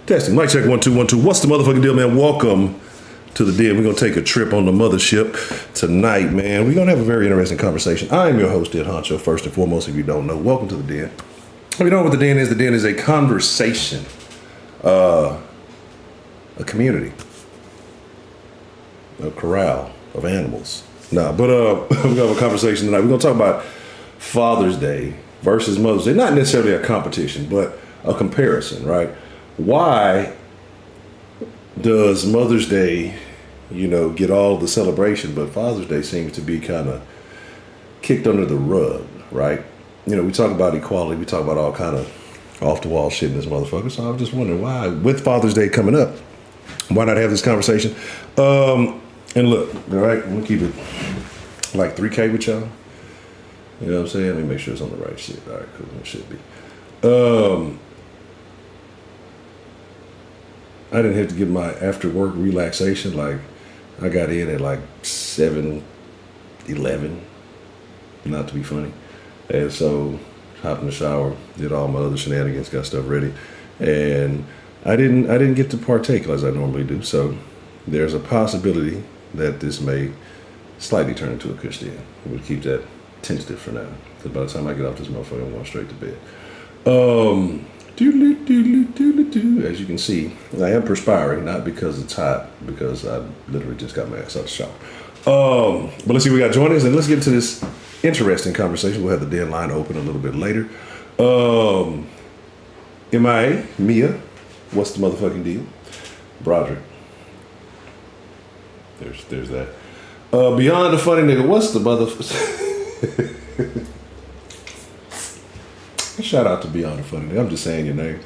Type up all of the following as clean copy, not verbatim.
Testing. Mic check 1 2 1 2. What's the motherfucking deal, man? Welcome to the den. We're gonna take a trip on the mothership tonight, man. We're gonna have a very interesting conversation. I am your host, Den Honcho. First and foremost, if you don't know, welcome to the den. If you don't know what the den is a conversation, a community, a corral of animals. We're gonna have a conversation tonight. We're gonna talk about Father's Day versus Mother's Day. Not necessarily a competition, but a comparison, right? Why does Mother's Day, get all the celebration, but Father's Day seems to be kind of kicked under the rug, right? We talk about equality, we talk about all kind of off-the-wall shit in this motherfucker, so I'm just wondering why, with Father's Day coming up, why not have this conversation? And look, all right, I'm gonna keep it like 3K with y'all. You know what I'm saying? Let me make sure it's on the right shit. All right, cool, it should be. I didn't have to get my after work relaxation. Like, I got in at like 7:11, not to be funny. And so, hopped in the shower, did all my other shenanigans, got stuff ready. And I didn't get to partake as I normally do. So, there's a possibility that this may slightly turn into a kush den. We'll keep that tentative for now. Because by the time I get off this motherfucker, I'm going straight to bed. As you can see, I am perspiring, not because it's hot, because I literally just got my ass out of the shower. But let's see, we got joining us, and let's get into this interesting conversation. We'll have the Denline open a little bit later. MIA, Mia, what's the motherfucking deal? Broderick. There's that. Beyond the funny nigga, what's the Shout out to Beyond the Funny Nigga. I'm just saying your name.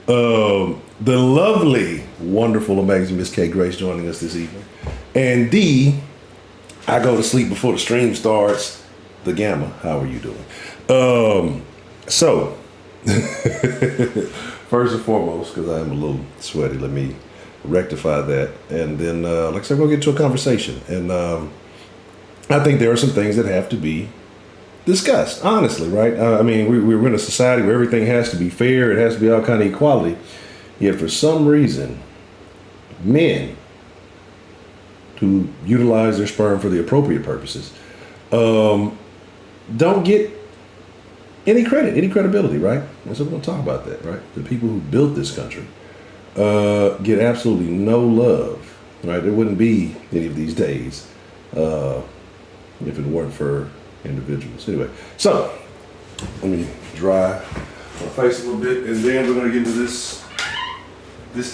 The lovely, wonderful, amazing Miss K. Grace joining us this evening. And D, I go to sleep before the stream starts. The Gamma, how are you doing? So, first and foremost, because I am a little sweaty, let me rectify that. And then, like I said, we'll get to a conversation. And I think there are some things that have to be discussed, honestly, right? I mean, we're in a society where everything has to be fair. It has to be all kind of equality. Yet for some reason, men who utilize their sperm for the appropriate purposes don't get any credit, any credibility, right? And so we're going to talk about that, right? The people who built this country get absolutely no love, right? There wouldn't be any of these days if it weren't for individuals. Anyway, so let me dry my face a little bit, and then we're going to get into this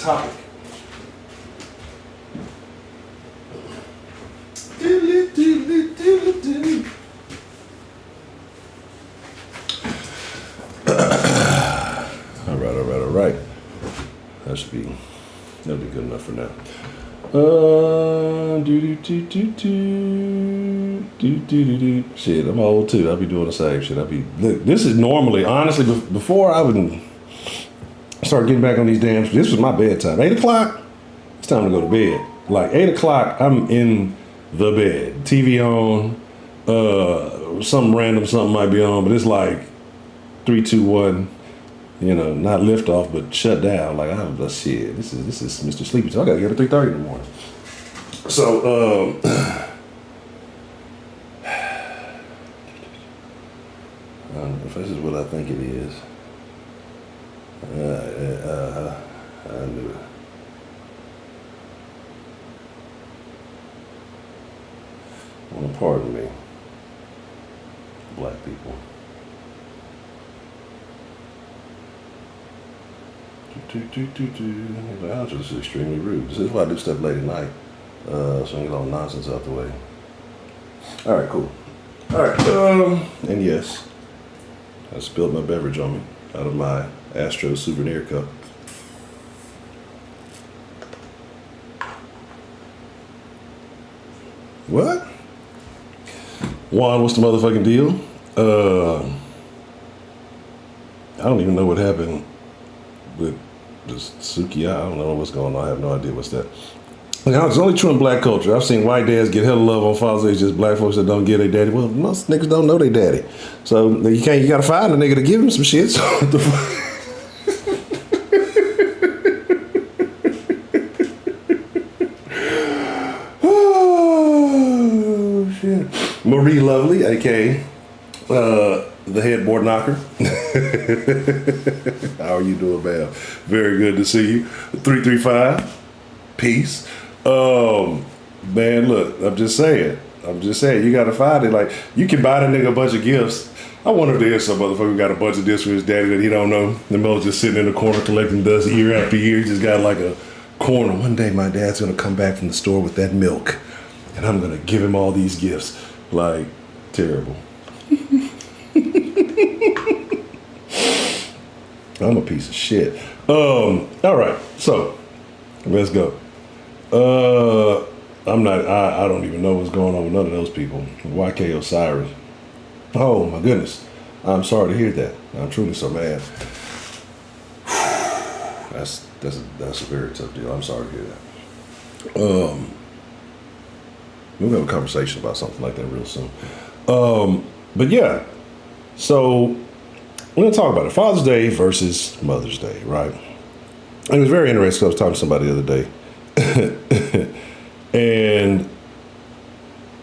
topic. All right. That'll be good enough for now. Shit, I'm old too. I'll be doing the same shit. Look, this is normally, honestly, before I would start getting back on these damn, this was my bedtime. 8 o'clock, it's time to go to bed. Like 8 o'clock, I'm in the bed. TV on, something random, something might be on, but it's like 3, 2, 1. Not lift off, but shut down. Like, shit, this is Mr. Sleepy. So I gotta get up at 3:30 in the morning. So, if this is what I think it is, I knew it. Well, pardon me, black people. This is extremely rude. This is why I do stuff late at night. So I get all nonsense out the way. All right, cool. All right. And yes, I spilled my beverage on me out of my Astro souvenir cup. What? Juan, what's the motherfucking deal? I don't even know what happened with this Suki. I don't know what's going on. I have no idea what's that. It's only true in black culture. I've seen white dads get hella love on Father's Day. It's just black folks that don't get their daddy. Well, most niggas don't know their daddy. So you gotta find a nigga to give him some shit. So Marie Lovely, aka the headboard knocker. How are you doing, man? Very good to see you. 335. Peace. Man, look, I'm just saying, you gotta find it. Like, you can buy the nigga a bunch of gifts. I wonder if there's some motherfucker who got a bunch of gifts for his daddy that he don't know. The mother's just sitting in the corner collecting dust year after year. He just got like a corner. One day my dad's gonna come back from the store with that milk, and I'm gonna give him all these gifts. Like, terrible. I'm a piece of shit. All right, so let's go. I don't even know what's going on with none of those people. YK Osiris. Oh my goodness. I'm sorry to hear that. I'm truly so mad. That's a very tough deal. I'm sorry to hear that. We'll have a conversation about something like that real soon. But yeah, so we're gonna talk about it. Father's Day versus Mother's Day, right? And it was very interesting. I was talking to somebody the other day, and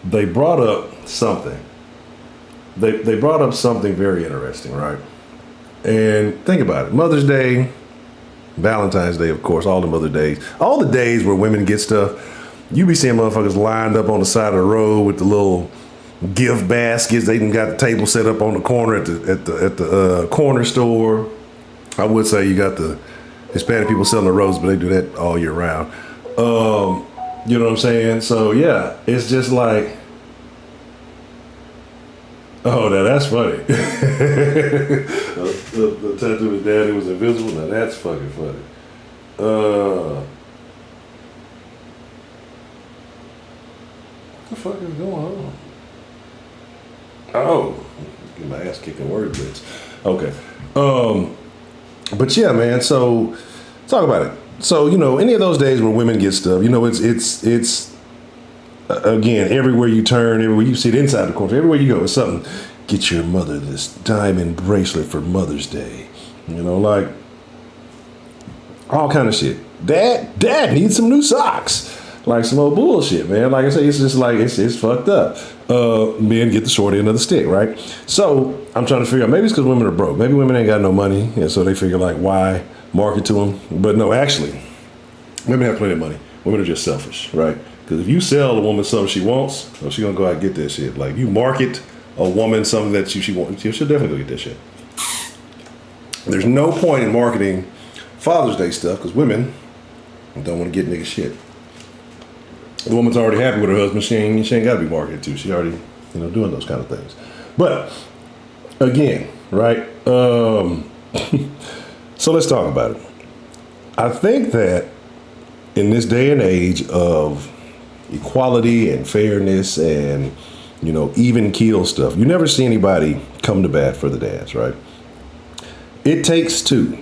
they brought up something. They brought up something very interesting, right? And think about it. Mother's Day, Valentine's Day, of course, all the mother days, all the days where women get stuff. You be seeing motherfuckers lined up on the side of the road with the little gift baskets. They even got the table set up on the corner at the corner store. I would say you got the Hispanic people selling the roses, but they do that all year round. You know what I'm saying? So yeah, it's just like, oh, now that's funny. the tattoo of his daddy was invisible. Now that's fucking funny. What the fuck is going on? Oh, get my ass kicking word blitz. Okay. But yeah, man. So talk about it. So, you know, any of those days where women get stuff, you know, it's again, everywhere you turn, everywhere you see it inside the corner, everywhere you go, it's something. Get your mother this diamond bracelet for Mother's Day. You know, like all kind of shit. Dad needs some new socks. Like some old bullshit, man. Like I say, it's just like, it's fucked up. Men get the short end of the stick, right? So I'm trying to figure out, maybe it's because women are broke. Maybe women ain't got no money, and so they figure like, why market to them? But no, actually, women have plenty of money. Women are just selfish, right? Because if you sell a woman something she wants, well, she's gonna go out and get that shit. Like, you market a woman something that she wants, she'll definitely go get that shit. There's no point in marketing Father's Day stuff because women don't want to get nigga shit. The woman's already happy with her husband. She ain't got to be marketed to. She already, you know, doing those kind of things. But again, right? So let's talk about it. I think that in this day and age of equality and fairness and, you know, even keel stuff, you never see anybody come to bat for the dads, right? It takes two.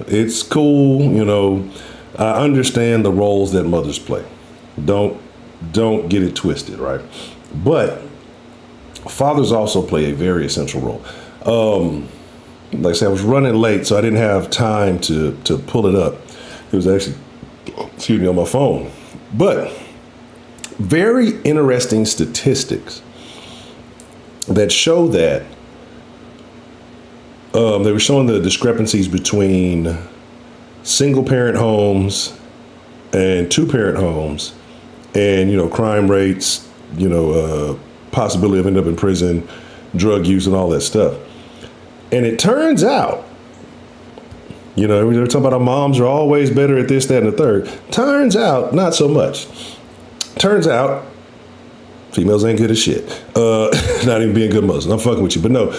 It's cool, you know. I understand the roles that mothers play. Don't get it twisted, right? But fathers also play a very essential role. Like I said, I was running late, so I didn't have time to pull it up. It was actually, excuse me, on my phone. But very interesting statistics that show that they were showing the discrepancies between single parent homes and two parent homes. And, you know, crime rates, you know, possibility of ending up in prison, drug use and all that stuff. And it turns out, you know, we were talking about our moms are always better at this, that, and the third. Turns out, not so much. Turns out, females ain't good at shit. Not even being good mothers. I'm fucking with you. But no,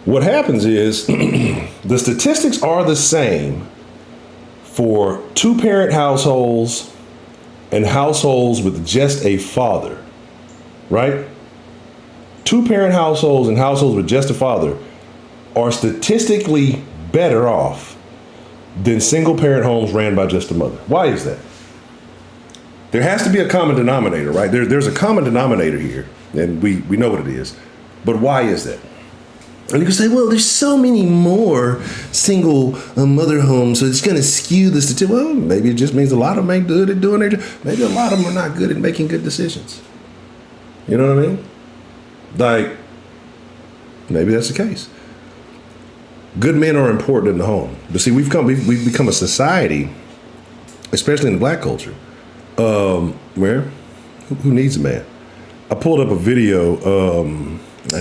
what happens is the statistics are the same for two-parent households and households with just a father, right? Two-parent households and households with just a father are statistically better off than single-parent homes ran by just a mother. Why is that? There has to be a common denominator, right? There's a common denominator here, and we know what it is. But why is that? And you can say, well, there's so many more single mother homes, so it's going to skew the statistics. Well, maybe it just means a lot of them ain't good at doing their job. Maybe a lot of them are not good at making good decisions. You know what I mean? Like, maybe that's the case. Good men are important in the home. But see, we've become a society, especially in the black culture, where who needs a man? I pulled up a video. I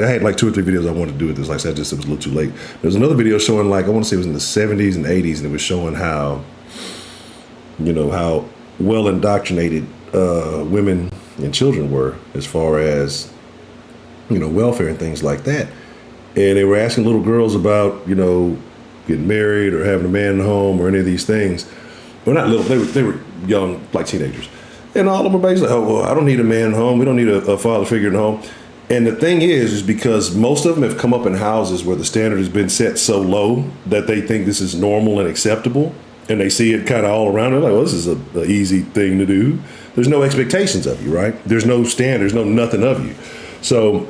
had like 2 or 3 videos I wanted to do with this. Like I said, it was a little too late. There's another video showing, like, I want to say it was in the 70s and 80s, and it was showing how, how well indoctrinated women and children were as far as, welfare and things like that. And they were asking little girls about, getting married or having a man in the home or any of these things. Well, not little, they were young, like teenagers. And all of them were basically, oh, well, I don't need a man in the home. We don't need a father figure in the home. And the thing is because most of them have come up in houses where the standard has been set so low that they think this is normal and acceptable. And they see it kind of all around. They're like, well, this is an easy thing to do. There's no expectations of you, right? There's no standards, no nothing of you. So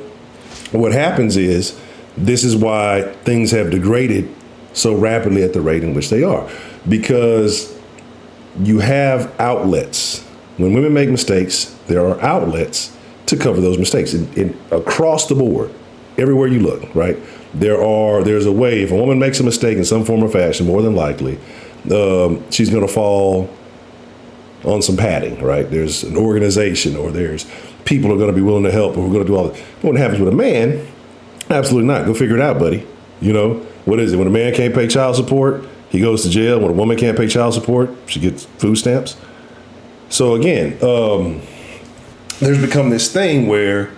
what happens is, this is why things have degraded so rapidly at the rate in which they are. Because you have outlets. When women make mistakes, there are outlets to cover those mistakes in across the board, everywhere you look, right? There's a way, if a woman makes a mistake in some form or fashion, more than likely, she's going to fall on some padding, right? There's an organization, or there's people who are going to be willing to help, or who are going to do all that. What happens with a man? Absolutely not. Go figure it out, buddy. What is it? When a man can't pay child support, he goes to jail. When a woman can't pay child support, she gets food stamps. So again, there's become this thing where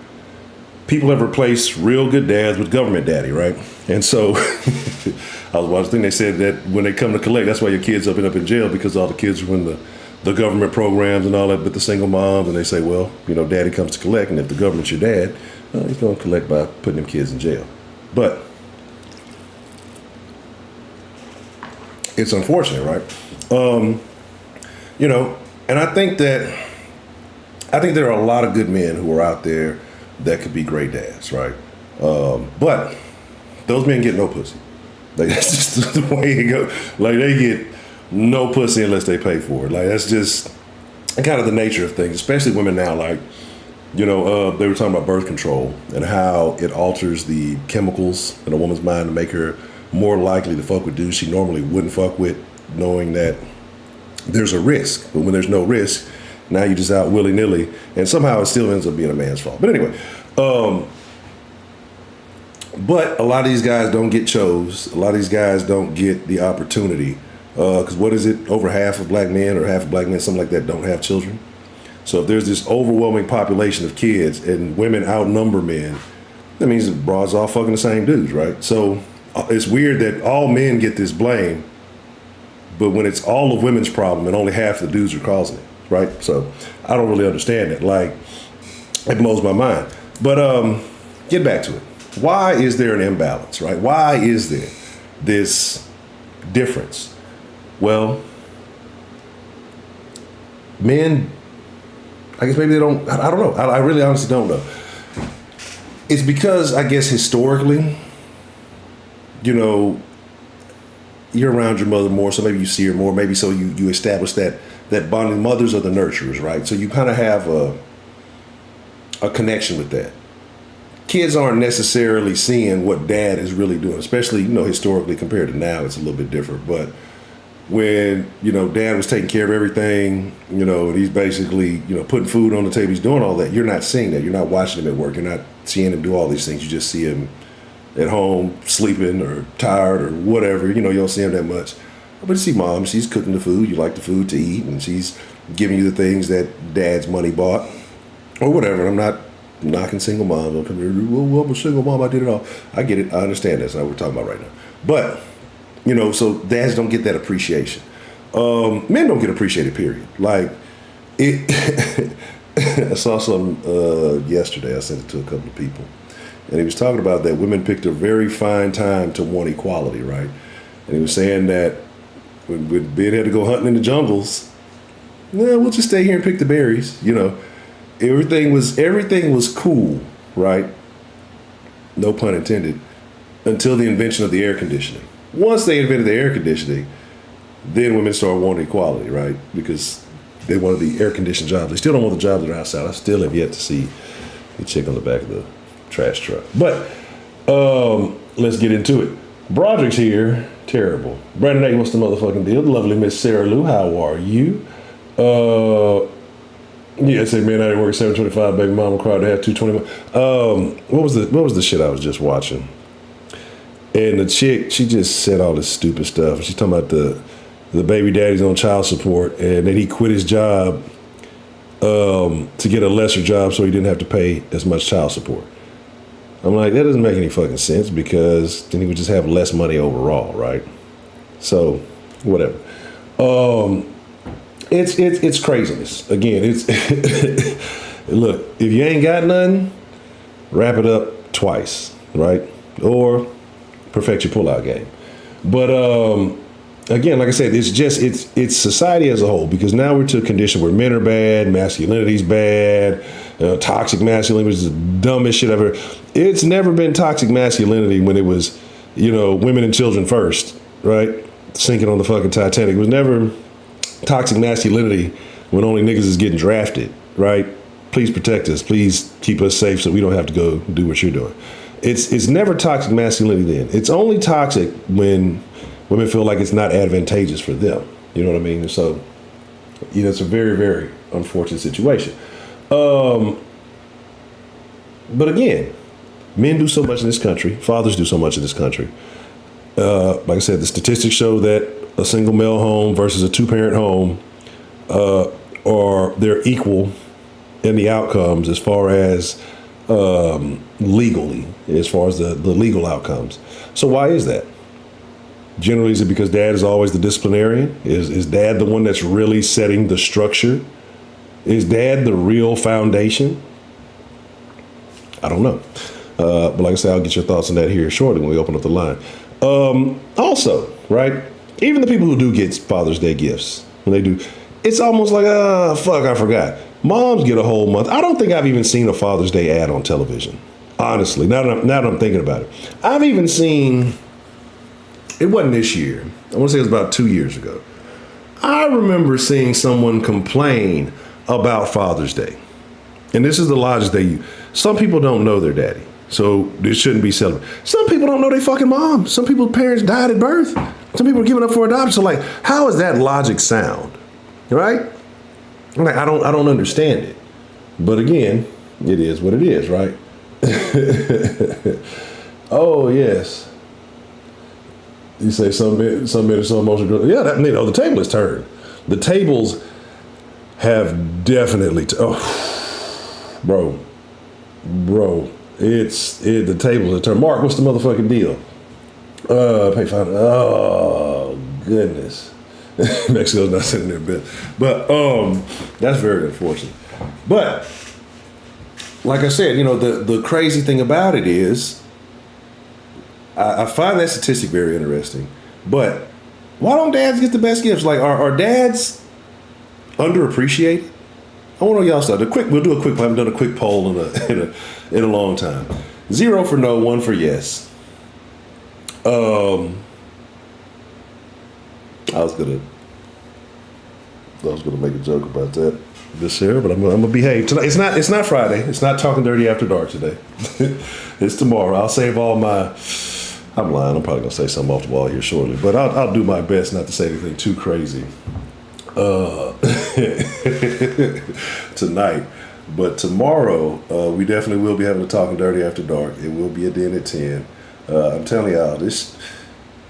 people have replaced real good dads with government daddy, right? And so I was watching, they said that when they come to collect, that's why your kids up in jail, because all the kids are in the government programs and all that, but the single moms, and they say, well, daddy comes to collect, and if the government's your dad, he's going to collect by putting them kids in jail. But it's unfortunate, right? And I think there are a lot of good men who are out there that could be great dads, right? But those men get no pussy. Like, that's just the way it goes. Like, they get no pussy unless they pay for it. Like, that's just kind of the nature of things, especially women now. Like, they were talking about birth control and how it alters the chemicals in a woman's mind to make her more likely to fuck with dudes she normally wouldn't fuck with, knowing that there's a risk. But when there's no risk, now you're just out willy-nilly, and somehow it still ends up being a man's fault. But anyway, but a lot of these guys don't get chose. A lot of these guys don't get the opportunity. Because what is it? Over half of black men, or half of black men, something like that, don't have children. So if there's this overwhelming population of kids and women outnumber men, that means the broads all fucking the same dudes, right? So it's weird that all men get this blame, but when it's all of women's problem and only half the dudes are causing it, right? So I don't really understand it. Like, it blows my mind. But get back to it. Why is there an imbalance, right? Why is there this difference? Well, men, I guess maybe they don't, I don't know. I really honestly don't know. It's because, I guess, historically, you're around your mother more, so maybe you see her more. Maybe so you establish that bonding. Mothers are the nurturers, right? So you kind of have a connection with that. Kids aren't necessarily seeing what dad is really doing, especially, historically compared to now, it's a little bit different. But when, dad was taking care of everything, and he's basically, putting food on the table, he's doing all that. You're not seeing that. You're not watching him at work. You're not seeing him do all these things. You just see him at home sleeping or tired or whatever. You don't see him that much. But you see mom, she's cooking the food. You like the food to eat, and she's giving you the things that dad's money bought or whatever. I'm not knocking single moms. I'm coming here, well, I'm a single mom. I did it all. I get it. I understand that's not what we're talking about right now. But, so dads don't get that appreciation. Men don't get appreciated, period. Like, it. I saw something yesterday. I sent it to a couple of people. And he was talking about that women picked a very fine time to want equality, right? And he was saying that when Ben had to go hunting in the jungles, we'll just stay here and pick the berries, Everything was cool, right? No pun intended, until the invention of the air conditioning. Once they invented the air conditioning, then women started wanting equality, right? Because they wanted the air conditioned jobs. They still don't want the jobs that are outside. I still have yet to see The chick on the back of the trash truck. But let's get into it. Broderick's here. Terrible. Brandon A, what's the motherfucking deal? The lovely Miss Sarah Lou, how are you? Yeah, say man, I didn't work 725. Baby mama cried to have 221. What was the shit I was just watching? And the chick, she just said all this stupid stuff. She's talking about the baby daddy's on child support and that he quit his job to get a lesser job so he didn't have to pay as much child support. I'm like, that doesn't make any fucking sense because then he would just have less money overall, right? So, whatever. It's craziness. Again, it's look, if you ain't got nothing, wrap it up twice, right? Or perfect your pullout game. But again, like I said, it's society as a whole because now we're to a condition where men are bad, masculinity's bad, toxic masculinity is the dumbest shit I've ever. It's never been toxic masculinity when it was, women and children first, right? Sinking on the fucking Titanic. It was never toxic masculinity when only niggas is getting drafted, right? Please protect us. Please keep us safe so we don't have to go do what you're doing. It's never toxic masculinity then. It's only toxic when women feel like it's not advantageous for them. You know what I mean? So, it's a very, very unfortunate situation. But again, men do so much in this country. Fathers do so much in this country. Like I said, the statistics show that a single male home versus a two-parent home they're equal in the outcomes as far as legally, as far as the legal outcomes. So why is that? Generally, is it because dad is always the disciplinarian? Is dad the one that's really setting the structure? Is dad the real foundation? I don't know. But like I said, I'll get your thoughts on that here shortly when we open up the line. Also, right, even the people who do get Father's Day gifts, when they do, it's almost like, fuck, I forgot. Moms get a whole month. I don't think I've even seen a Father's Day ad on television. Honestly, now that I'm thinking about it. I've even seen, it wasn't this year. I want to say it was about 2 years ago. I remember seeing someone complain about Father's Day. And this is the logic they use. Some people don't know their daddy, so it shouldn't be celebrated. Some people don't know their fucking mom. Some people's parents died at birth. Some people are giving up for adoption. So like, how is that logic sound? Right? Like, I don't understand it. But again, it is what it is, right? Oh, yes. You say some men are so emotional. Yeah, the table is turned. The tables have definitely, bro, the tables are turned. Mark, what's the motherfucking deal? Pay $5. Oh, goodness. Mexico's not sitting there, but that's very unfortunate. But like I said, the crazy thing about it is, I find that statistic very interesting. But why don't dads get the best gifts? Like, are dads underappreciated? I want to know y'all stuff. We'll do a quick. I haven't done a quick poll in a long time. 0 for no, 1 for yes. I was gonna make a joke about that this year, but I'm gonna behave tonight. It's not Friday. It's not Talking Dirty After Dark today. It's tomorrow. I'll save all my. I'm lying. I'm probably gonna say something off the wall here shortly, but I'll do my best not to say anything too crazy tonight. But tomorrow, we definitely will be having a Talking Dirty After Dark. It will be a den at 10. I'm telling y'all,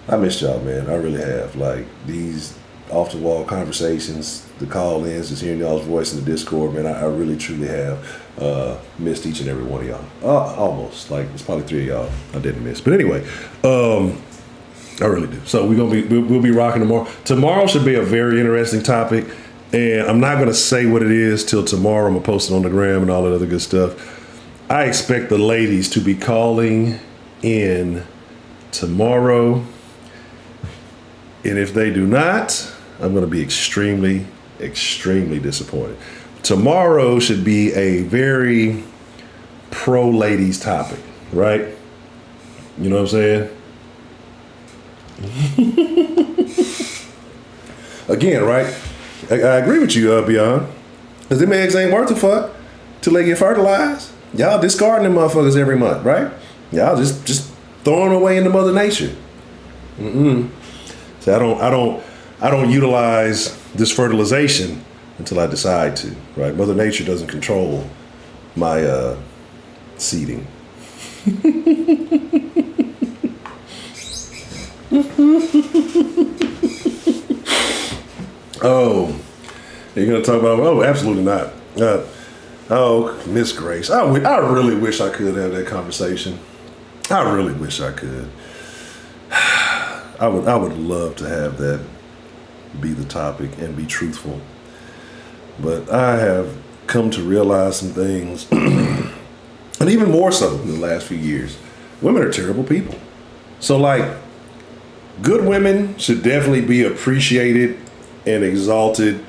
I missed y'all, man. I really have. Like, these off-the-wall conversations, the call-ins, just hearing y'all's voice in the Discord, man, I really, truly have missed each and every one of y'all. Almost. Like, it's probably 3 of y'all I didn't miss. But anyway, I really do. So we'll be rocking tomorrow. Tomorrow should be a very interesting topic, and I'm not going to say what it is till tomorrow. I'm going to post it on the gram and all that other good stuff. I expect the ladies to be calling in tomorrow, and if they do not, I'm going to be extremely, extremely disappointed. Tomorrow should be a very pro-ladies topic, right? You know what I'm saying? Again, right? I agree with you, Beyond. Because them eggs ain't worth a fuck till they get fertilized. Y'all discarding them motherfuckers every month, right? Y'all just throwing away into Mother Nature. So I don't utilize this fertilization until I decide to, right? Mother Nature doesn't control my seeding. Oh, you're gonna talk about? Oh, absolutely not. Oh, Miss Grace. I really wish I could have that conversation. I really wish I could. I would love to have that be the topic and be truthful. But I have come to realize some things, and even more so in the last few years. Women are terrible people. So like, good women should definitely be appreciated and exalted,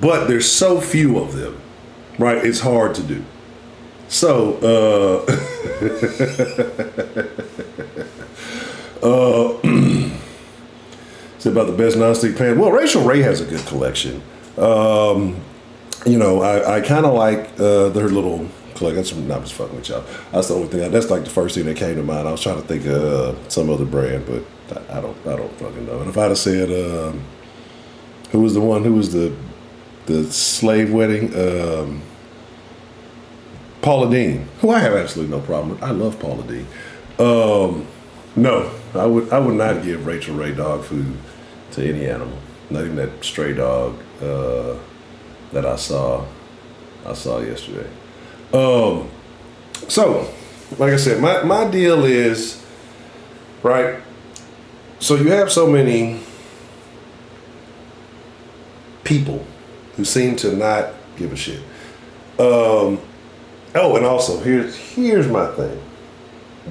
but there's so few of them, right? It's hard to do. So, it's about the best nonstick pan. Well, Rachel Ray has a good collection. You know, I kind of like her little collection. Not just fucking with y'all. That's the only thing. That's like the first thing that came to mind. I was trying to think of some other brand, but I don't fucking know. And if I'd have said, who was the one? Who was the slave wedding? Paula Deen, who I have absolutely no problem with. I love Paula Deen. No, I would not give Rachel Ray dog food to any animal. Not even that stray dog that I saw yesterday. So, like I said, my deal is, right, so you have so many people who seem to not give a shit. Oh, and also, here's my thing.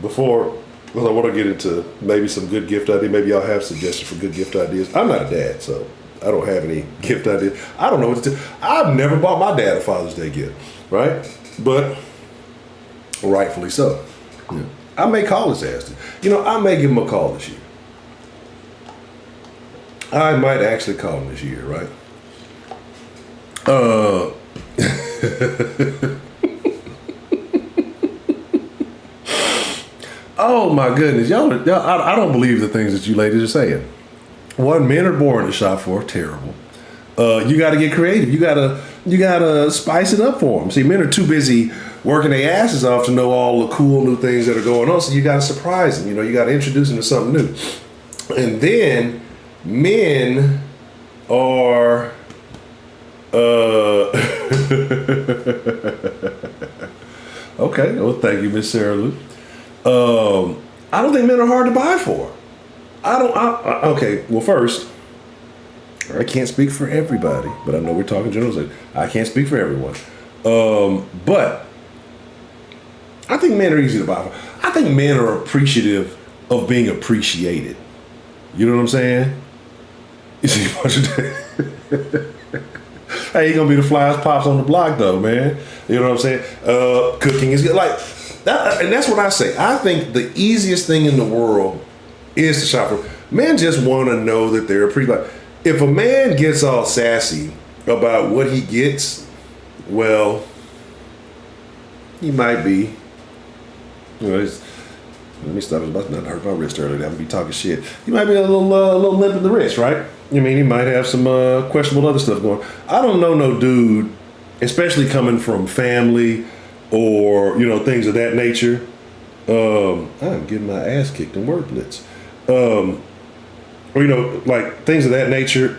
Before, because I want to get into maybe some good gift ideas. Maybe y'all have suggestions for good gift ideas. I'm not a dad, so I don't have any gift ideas. I don't know what to do. I've never bought my dad a Father's Day gift, right? But rightfully so. Yeah. I may call his ass. You know, I may give him a call this year. I might actually call him this year, right? Oh my goodness, y'all! I don't believe the things that you ladies are saying. One, men are born to shop for terrible. You got to get creative. You gotta spice it up for them. See, men are too busy working their asses off to know all the cool new things that are going on. So you got to surprise them. You know, you got to introduce them to something new. And then men are. Okay, well, thank you, Miss Sarah Lou. I don't think men are hard to buy for. Okay, well, first, I can't speak for everybody, but I know we're talking generally. I can't speak for everyone. But I think men are easy to buy for. I think men are appreciative of being appreciated. You know what I'm saying? You see, hey, you gonna be the flyest pops on the block, though, man. You know what I'm saying? Cooking is good. Like, that, and that's what I say. I think the easiest thing in the world is to shop for. Men just want to know that they're appreciated. Like, if a man gets all sassy about what he gets, well, he might be. You know, let me stop. I was about to hurt my wrist earlier. I'm gonna be talking shit. He might be a little limp in the wrist, right? I mean, he might have some questionable other stuff going. I don't know no dude, especially coming from family or, you know, things of that nature. I'm getting my ass kicked in word blitz. Or, you know, like things of that nature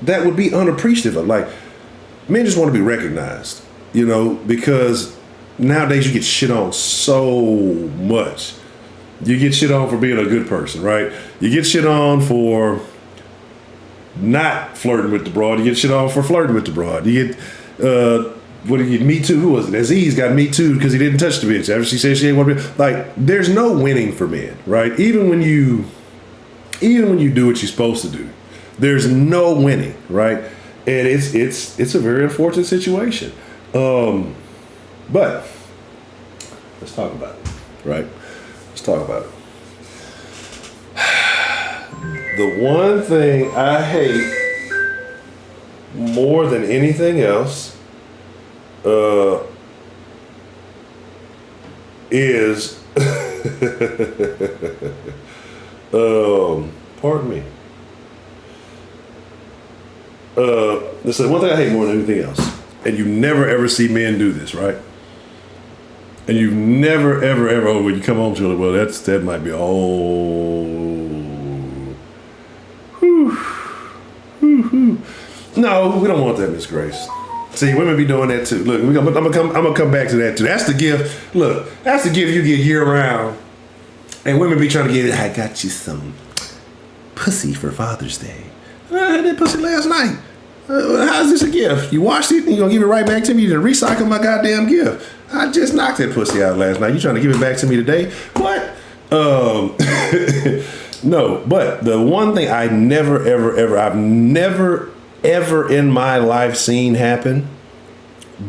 that would be unappreciative of. Like, men just want to be recognized, you know, because nowadays you get shit on so much. You get shit on for being a good person, right? You get shit on for not flirting with the broad. You get shit on for flirting with the broad. You get, what do you get? Me Too. Who was it? Aziz got Me Too because he didn't touch the bitch. After she said she ain't want to be. Like, there's no winning for men, right? Even when you do what you're supposed to do, there's no winning, right? And it's a very unfortunate situation. But let's talk about it, right? Let's talk about it. The one thing I hate more than anything else is, pardon me. This is one thing I hate more than anything else. And you never ever see men do this, right? And you never ever ever, oh, when you come home to it, well, that might be, No, we don't want that, Miss Grace. See, women be doing that too. Look, I'm gonna come back to that too. That's the gift. Look, that's the gift you get year round. And women be trying to get it. I got you some pussy for Father's Day. I had that pussy last night. How's this a gift? You washed it and you gonna give it right back to me to recycle my goddamn gift? I just knocked that pussy out last night. You trying to give it back to me today? What? No, but the one thing I've never ever in my life seen happen,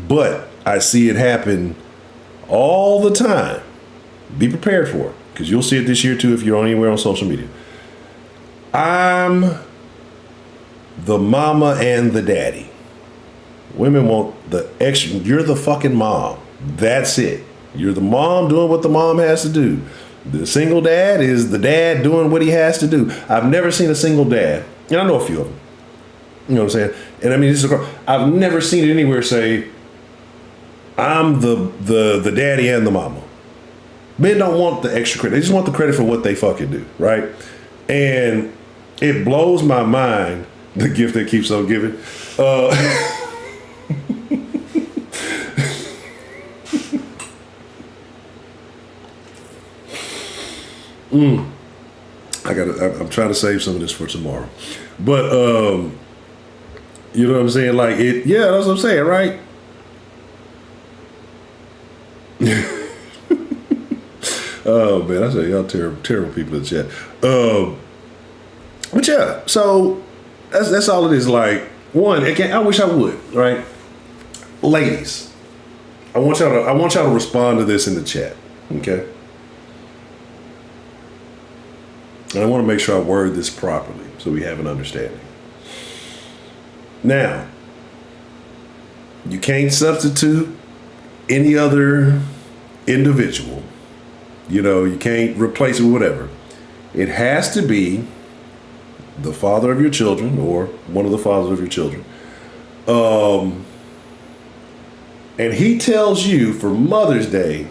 but I see it happen all the time. Be prepared for it, because you'll see it this year too if you're anywhere on social media. I'm the mama and the daddy. Women want the extra. You're the fucking mom. That's it. You're the mom doing what the mom has to do. The single dad is the dad doing what he has to do. I've never seen a single dad, and I know a few of them. You know what I'm saying? And I mean, I've never seen it anywhere say, I'm the daddy and the mama. Men don't want the extra credit. They just want the credit for what they fucking do, right? And it blows my mind, the gift that keeps on giving. I'm trying to save some of this for tomorrow. But, you know what I'm saying? Like it, yeah, that's what I'm saying, right? Oh man, I say y'all terrible people in the chat. But yeah, so that's all it is. Like, one, I wish I would, right? Ladies, I want y'all to respond to this in the chat, okay? And I want to make sure I word this properly so we have an understanding. Now, you can't substitute any other individual. You know, you can't replace it with whatever. It has to be the father of your children or one of the fathers of your children. And he tells you for Mother's Day,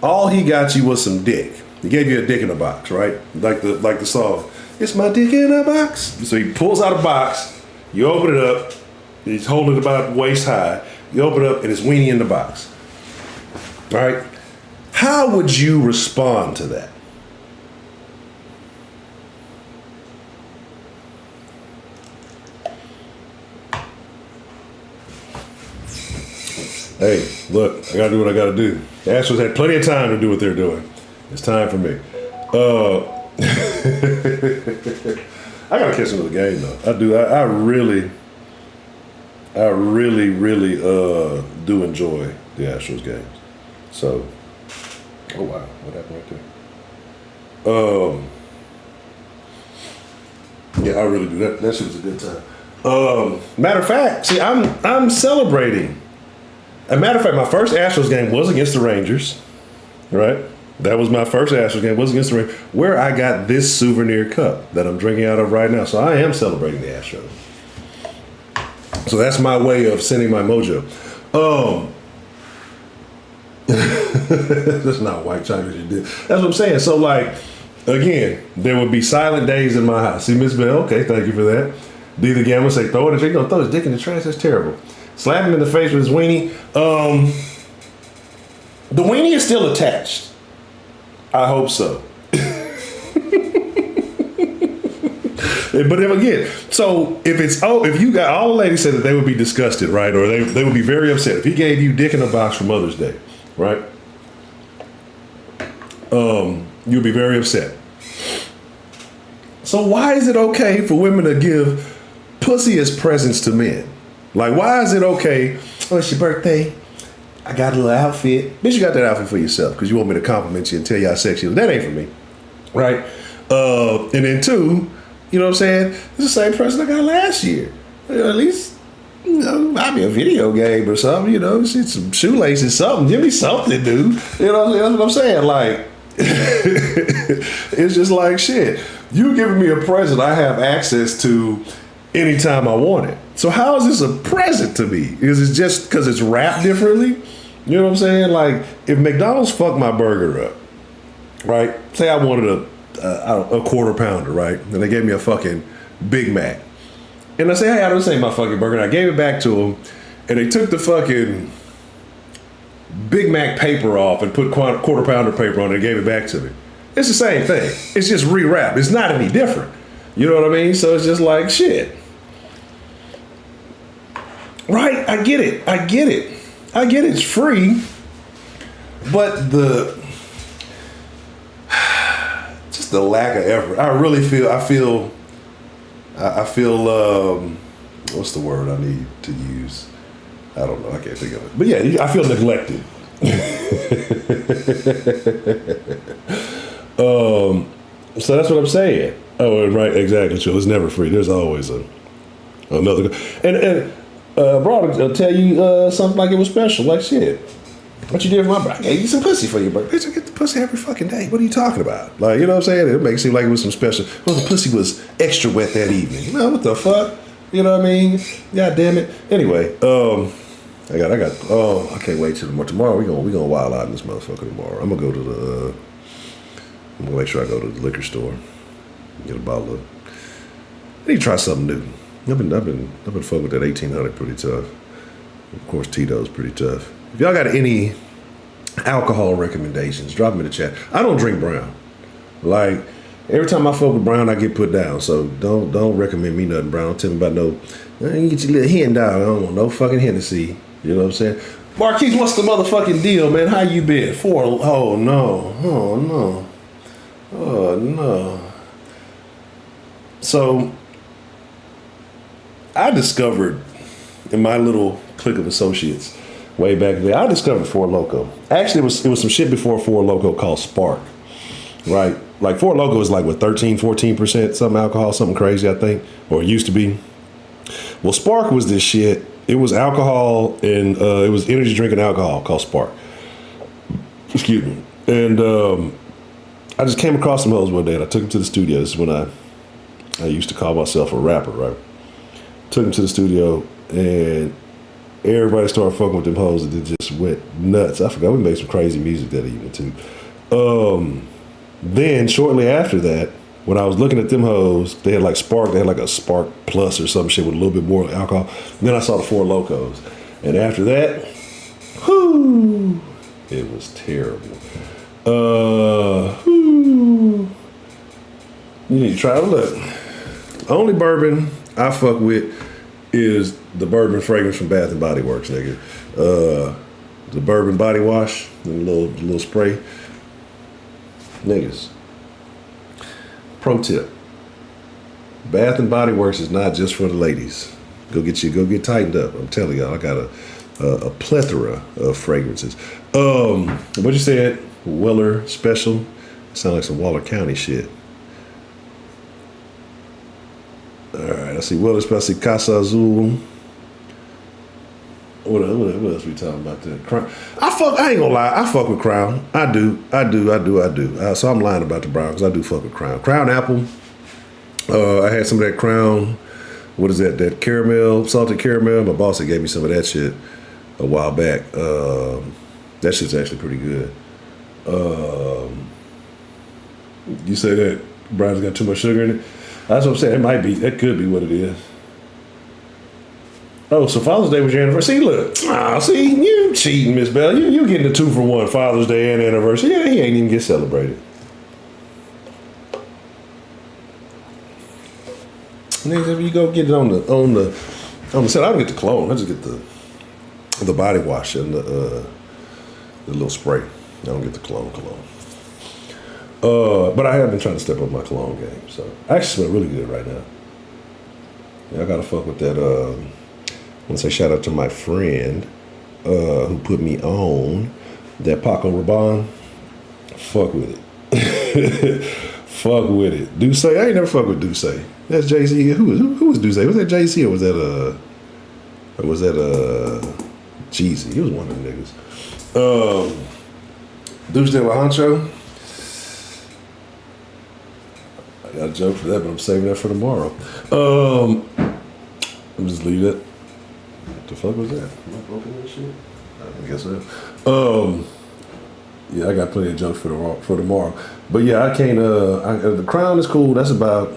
all he got you was some dick. He gave you a dick in a box, right? Like the song, it's my dick in a box. So he pulls out a box, you open it up, he's holding it about waist high, you open it up and it's Weenie in the box. All right? How would you respond to that? Hey, look, I gotta do what I gotta do. The Astros had plenty of time to do what they're doing. It's time for me. I gotta catch another game though. I do. I really do enjoy the Astros games. So, oh wow, what happened right there? Yeah, I really do. That shit was a good time. Matter of fact, see, I'm celebrating. As a matter of fact, my first Astros game was against the Rangers, right? That was my first Astros game, was against the Rangers, where I got this souvenir cup that I'm drinking out of right now. So I am celebrating the Astros. So that's my way of sending my mojo. That's not white chocolate you did. That's what I'm saying. So like, again, there would be silent days in my house. See, Miss Bell, okay, thank you for that. D the Gamma say, throw it, gonna throw his dick in the trash, that's terrible. Slap him in the face with his weenie. The weenie is still attached. I hope so. But again, so if you got, all the ladies said that they would be disgusted, right? Or they would be very upset if he gave you dick in a box for Mother's Day, right? You'd be very upset. So why is it okay for women to give pussy as presents to men? Like, why is it okay? Oh, it's your birthday. I got a little outfit. Bitch, you got that outfit for yourself because you want me to compliment you and tell you how sexy you look. That ain't for me, right? And then two, you know what I'm saying? It's the same present I got last year. At least You know, might be a video game or something, you know, shit, some shoelaces, something. Give me something, dude. You know what I'm saying? That's what I'm saying. Like, it's just like, shit. You giving me a present I have access to anytime I want it. So how is this a present to me? Is it just because it's wrapped differently? You know what I'm saying? Like, if McDonald's fucked my burger up, right? Say I wanted a quarter pounder, right? And they gave me a fucking Big Mac. And I say, hey, I don't say my fucking burger. And I gave it back to them. And they took the fucking Big Mac paper off and put quarter pounder paper on it and gave it back to me. It's the same thing. It's just rewrapped. It's not any different. You know what I mean? So it's just like, shit. Right? I get it. It's free. But just the lack of effort. I feel what's the word I need to use? I don't know. I can't think of it. But yeah, I feel neglected. So that's what I'm saying. Oh, right, exactly. So it's never free. There's always another. And bro, I'll tell you something like it was special. Like, shit, what you did for my birthday? I gave you some pussy for your birthday. Bitch, I get the pussy every fucking day. What are you talking about? Like, you know what I'm saying? It makes it seem like it was some special. Well, the pussy was extra wet that evening. No, what the fuck? You know what I mean? God damn it. Anyway, I can't wait till tomorrow. We're gonna wild out in this motherfucker tomorrow. I'm gonna make sure I go to the liquor store, get a bottle of. I need to try something new. I've been fucking with that 1800 pretty tough. Of course, Tito's pretty tough. If y'all got any alcohol recommendations, drop them in the chat. I don't drink brown. Like, every time I fuck with brown, I get put down. So don't recommend me nothing brown. Don't tell me about no. You get your little hen dog. I don't want no fucking Hennessy. You know what I'm saying? Marquise, what's the motherfucking deal, man? How you been? Oh no. So I discovered in my little clique of associates way back then, I discovered Four Loko. Actually, it was some shit before Four Loko called Spark, right? Like Four Loko is like, what, 13-14% something alcohol, something crazy, I think, or it used to be. Well, Spark was this shit. It was alcohol and it was energy drink and alcohol called Spark. Excuse me. And I just came across some hoes one day and I took them to the studio. This is when I used to call myself a rapper, right? Took them to the studio and everybody started fucking with them hoes and it just went nuts. I forgot we made some crazy music that evening too. Then shortly after that, when I was looking at them hoes, they had like Spark, they had like a Spark Plus or some shit with a little bit more alcohol. And then I saw the Four Locos. And after that, whoo, it was terrible. You need to try to look. Only bourbon I fuck with is the bourbon fragrance from Bath and Body Works, nigga. The bourbon body wash, the little spray. Niggas. Pro tip. Bath and Body Works is not just for the ladies. Go get tightened up. I'm telling y'all, I got a plethora of fragrances. What you said? Weller Special? Sound like some Waller County shit. All right, I see Weller Special, I see Casa Azul. What else we talking about there? Crown. I ain't gonna lie, I fuck with Crown. I do. So I'm lying about the brown because I do fuck with Crown. Crown Apple. I had some of that Crown. What is that? That caramel, salted caramel. My boss had gave me some of that shit a while back. That shit's actually pretty good. You say that brown's got too much sugar in it? That's what I'm saying. It might be. That could be what it is. Oh, so Father's Day was your anniversary. See, look. See, you cheating, Miss Bell. You getting a 2-for-1 Father's Day and anniversary. Yeah, he ain't even get celebrated. Niggas, if you go get it on the set, I don't get the cologne. I just get the body wash and the little spray. I don't get the cologne. But I have been trying to step up my cologne game. So I actually smell really good right now. Yeah, I gotta fuck with that. I want to say shout out to my friend who put me on that Paco Rabanne. Fuck with it. Fuck with it. Duce, I ain't never fuck with Duce. That's Jay-Z. Who was Duce? Was that Jay-Z or was that Or was that Jeezy? He was one of the niggas. Deuce De La Honcho. I got a joke for that, but I'm saving that for tomorrow. I'm just leave it. What the fuck was that? Am I broken that shit? I guess so. Yeah, I got plenty of jokes for tomorrow. But yeah, I can't. The Crown is cool. That's about.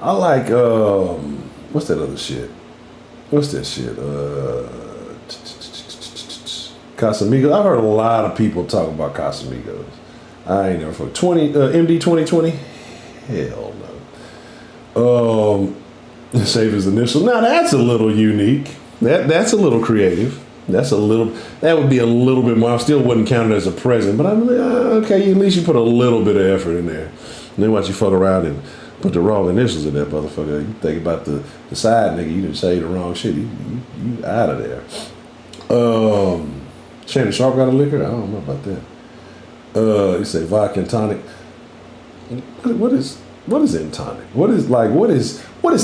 I like. What's that other shit? What's that shit? Casamigos. I've heard a lot of people talk about Casamigos. I ain't never fucked. MD 2020. Hell no. Save his initial. Now that's a little unique. That's a little creative. That would be a little bit more. I still wouldn't count it as a present, but I'm like, okay, at least you put a little bit of effort in there. And then once you fuck around and put the wrong initials in that motherfucker, you think about the side nigga, you didn't say the wrong shit. You out of there. Shannon Sharp got a liquor? I don't know about that. You say vodka and tonic. What is in tonic? What is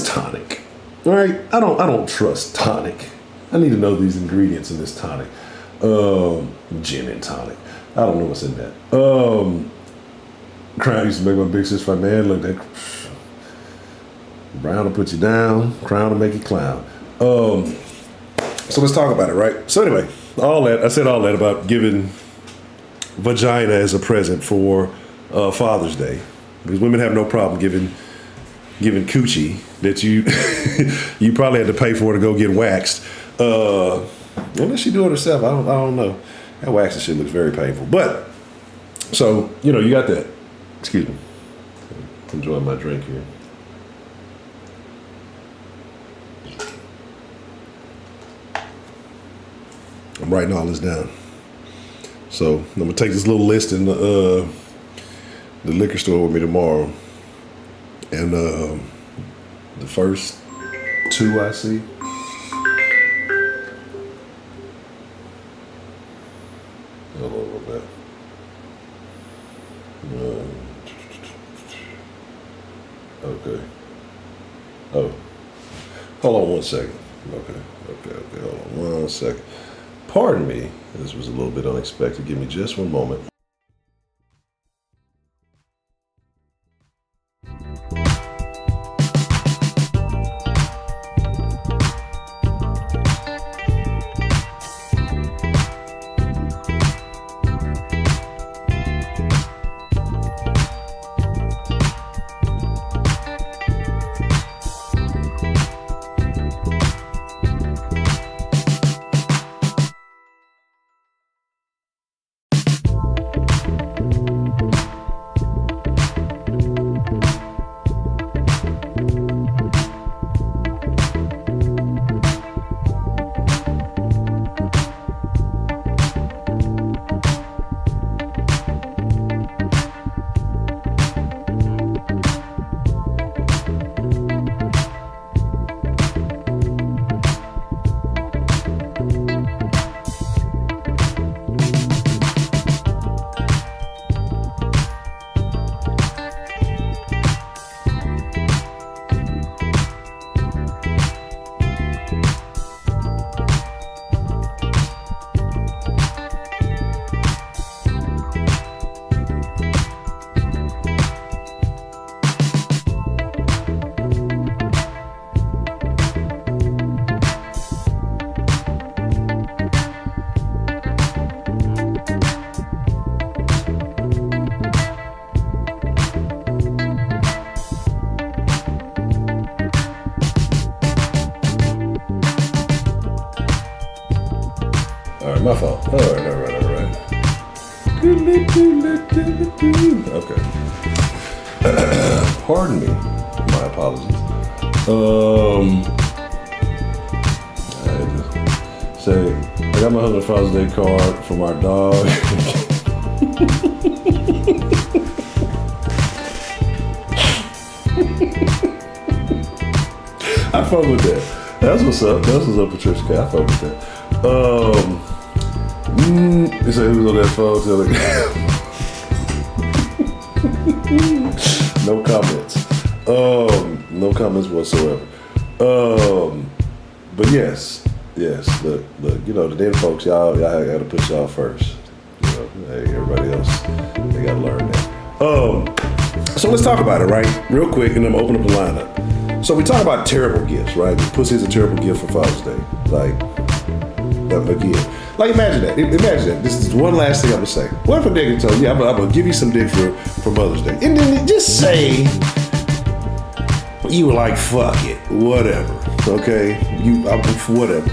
tonic? All right, I don't trust tonic. I need to know these ingredients in this tonic. Gin and tonic. I don't know what's in that. Crown used to make my big sis fight. Man, look, that brown will put you down. Crown will make you clown. So let's talk about it, right? So anyway, I said all that about giving vagina as a present for Father's Day, because women have no problem giving coochie that you you probably had to pay for to go get waxed. Unless she do it herself, I don't know. That waxing shit looks very painful. But so you got that. Excuse me. Enjoying my drink here. I'm writing all this down. So I'm gonna take this little list in the liquor store with me tomorrow, and the first two I see. Hold on a little bit. Okay. Oh, hold on one second. Okay. Hold on 1 second. Pardon me. This was a little bit unexpected. Give me just one moment. My fault. All right. Okay. Pardon me. My apologies. Say, I got my husband's Father's Day card from our dog. I fuck with that. That's what's up. That's what's up, Patricia K. I fuck with that. They say who's on that phone? No comments. No comments whatsoever. But yes, look, the den folks, y'all got to put y'all first. Hey, everybody else, they got to learn that. So let's talk about it, right? Real quick, and then I'm gonna open up the lineup. So we talk about terrible gifts, right? Pussy is a terrible gift for Father's Day. Again, imagine that. This is one last thing I'm gonna say. What if a nigga told you, I'm gonna give you some dick for Mother's Day, and then just say you were like, fuck it, whatever, okay? Whatever.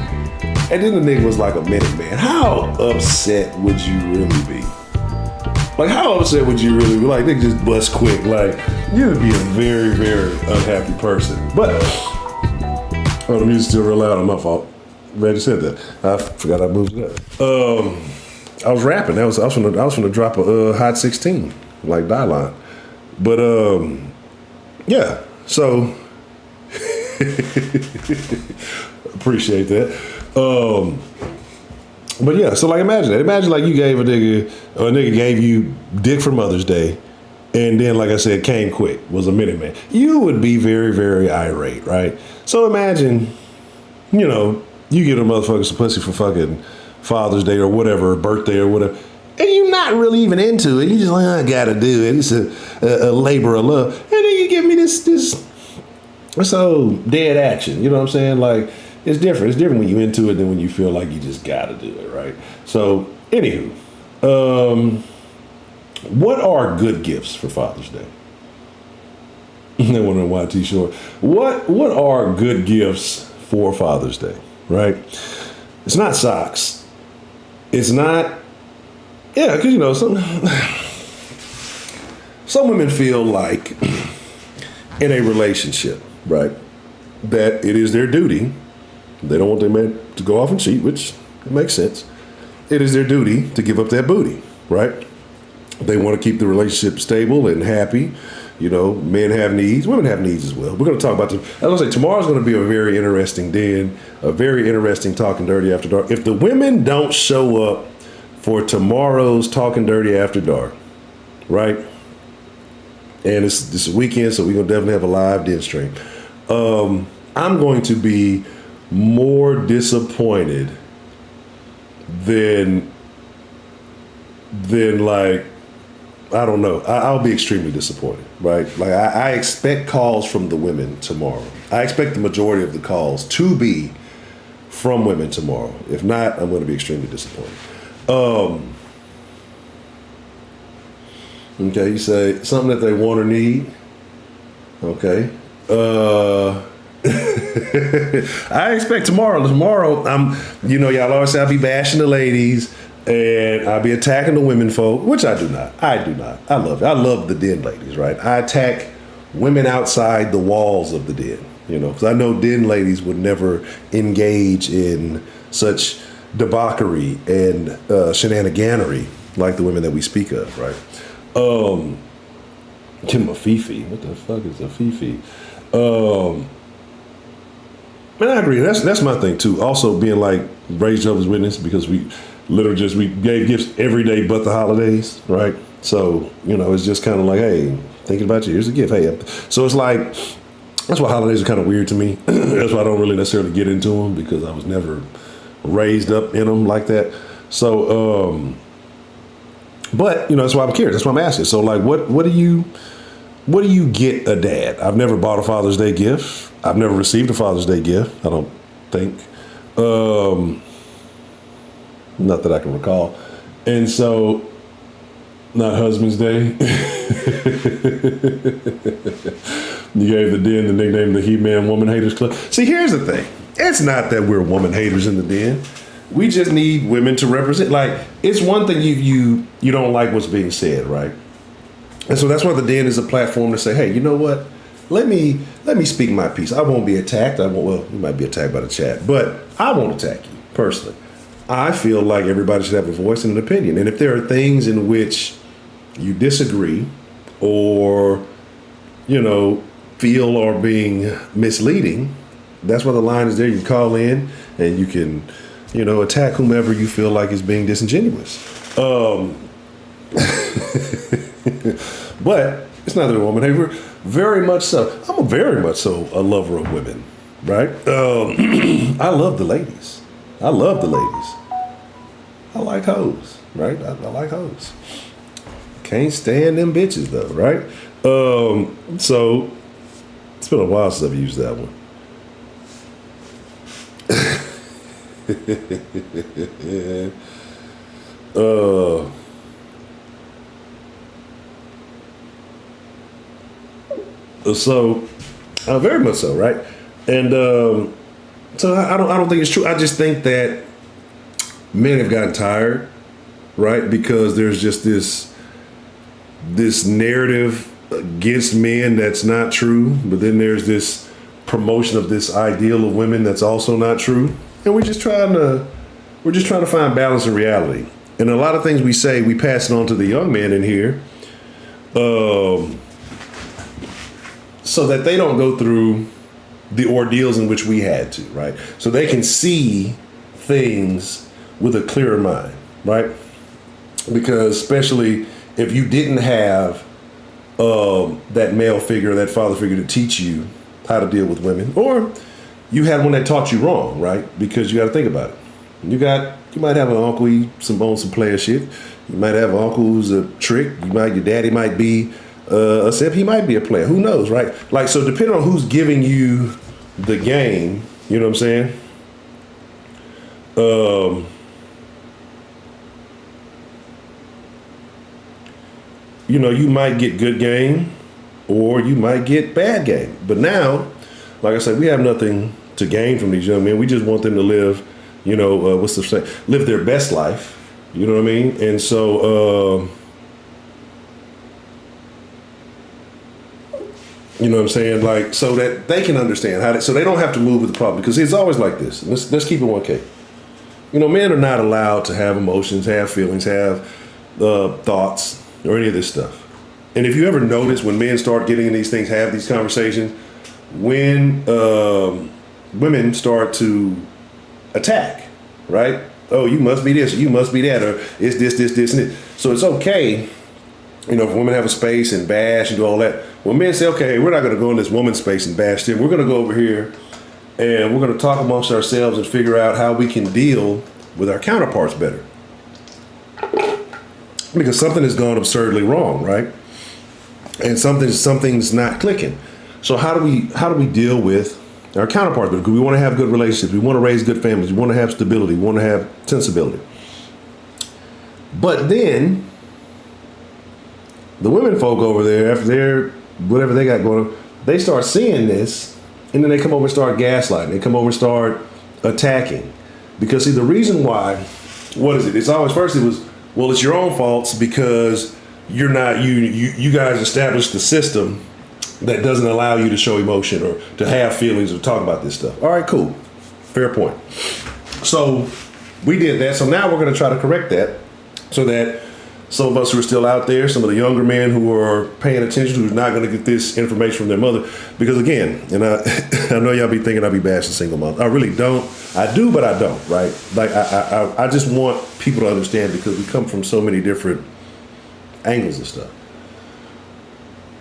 And then the nigga was like a minute man. How upset would you really be? How upset would you really be? Nigga just bust quick. You would be a very, very unhappy person. But, the music's still real loud. On my fault. Glad you said that. I forgot I moved it up. I was rapping. I was gonna drop a hot 16, like Denline. But, yeah. So, appreciate that. But yeah, so imagine that. Imagine you gave a nigga gave you dick for Mother's Day, and then like I said, came quick, was a minute man. You would be very, very irate, right? So imagine, you get a motherfucker some pussy for fucking Father's Day or whatever, birthday or whatever, and you're not really even into it. You just I gotta do it. It's a labor of love, and then you give me this so dead action. You know what I'm saying? It's different. It's different when you're into it than when you feel like you just gotta do it, right? So, anywho, what are good gifts for Father's Day? They want to know why T-Short. What are good gifts for Father's Day, right? It's not socks. It's not, because some women feel like in a relationship, right, that it is their duty. They don't want their man to go off and cheat, which makes sense. It is their duty to give up that booty, right? They want to keep the relationship stable and happy. Men have needs. Women have needs as well. We're going to talk about them. I was going to say, tomorrow's going to be a very interesting den, a very interesting Talking Dirty After Dark. If the women don't show up for tomorrow's Talking Dirty After Dark, right? And it's a weekend, so we're going to definitely have a live den stream. I'm going to be more disappointed than I don't know. I'll be extremely disappointed, right? I expect calls from the women tomorrow. I expect the majority of the calls to be from women tomorrow. If not, I'm going to be extremely disappointed. Okay, you say something that they want or need. Okay. I expect tomorrow, y'all always say I'll be bashing the ladies and I'll be attacking the women folk, which I do not. I love it. I love the den ladies, right? I attack women outside the walls of the den, because I know den ladies would never engage in such debauchery and shenaniganery like the women that we speak of, right? Kim a Fifi. What the fuck is a Fifi? And I agree. That's my thing too. Also being raised Jehovah's Witness, because we gave gifts every day but the holidays, right? So, it's just kind of hey, thinking about you, here's a gift. Hey, so it's that's why holidays are kind of weird to me. That's why I don't really necessarily get into them, because I was never raised up in them like that. So, but that's why I'm curious. That's why I'm asking. So what do you get a dad? I've never bought a Father's Day gift. I've never received a Father's Day gift, I don't think. Not that I can recall. And so, not Husband's Day. You gave the den the nickname the He-Man Woman Haters Club. See, here's the thing. It's not that we're woman haters in the den. We just need women to represent. It's one thing you don't like what's being said, right? And so that's why the den is a platform to say, hey, you know what? Let me speak my piece. I won't be attacked. You might be attacked by the chat, but I won't attack you personally. I feel like everybody should have a voice and an opinion. And if there are things in which you disagree or, feel are being misleading, that's why the line is there. You can call in and you can, attack whomever you feel like is being disingenuous. But it's not that a woman hater. Very much so. I'm very much so a lover of women. right? I love the ladies. I love the ladies. I like hoes, right? I like hoes. Can't stand them bitches though, right? So it's been a while since I've used that one. Very much so, right? And so I don't think it's true. I just think that men have gotten tired, right? Because there's just this narrative against men that's not true, but then there's this promotion of this ideal of women that's also not true, and we're just trying to find balance in reality. And a lot of things we say, we pass it on to the young men in here, so that they don't go through the ordeals in which we had to, right? So they can see things with a clearer mind, right? Because especially if you didn't have that male figure, that father figure to teach you how to deal with women, or you had one that taught you wrong, right? Because you got to think about it. You might have an uncle who's on some player shit. You might have an uncle who's a trick. Your daddy might be a simp. He might be a player. Who knows, right? Like, so depending on who's giving you the game, you know what I'm saying? You might get good game or you might get bad game. But now, like I said, we have nothing to gain from these young men. We just want them to live, live their best life. You know what I mean? And so, you know what I'm saying? Like, so that they can understand so they don't have to move with the problem. Because it's always like this. Let's keep it 1K. Men are not allowed to have emotions, have feelings, have thoughts, or any of this stuff. And if you ever notice when men start getting in these things, have these conversations, when women start to attack, right? Oh, you must be this, you must be that, or it's this, and this. So it's okay, if women have a space and bash and do all that. When men say, okay, we're not going to go in this woman's space and bash them, we're going to go over here and we're going to talk amongst ourselves and figure out how we can deal with our counterparts better. Because something has gone absurdly wrong, right? And something's not clicking. So how do we deal with our counterparts? Because we want to have good relationships, we want to raise good families, we want to have stability, we want to have sensibility. But then the women folk over there, after their whatever they got going on, they start seeing this, and then they come over and start gaslighting. They come over and start attacking. Because see, the reason why, what is it? It's always first it was, well, it's your own faults because you're not you guys established the system that doesn't allow you to show emotion or to have feelings or talk about this stuff. All right, cool. Fair point. So we did that. So now we're going to try to correct that so that some of us who are still out there, some of the younger men who are paying attention, who's not going to get this information from their mother. Because again, and I know y'all be thinking I'll be bashing single moms. I really don't. I do, but I don't, right? Like I just want people to understand because we come from so many different angles and stuff.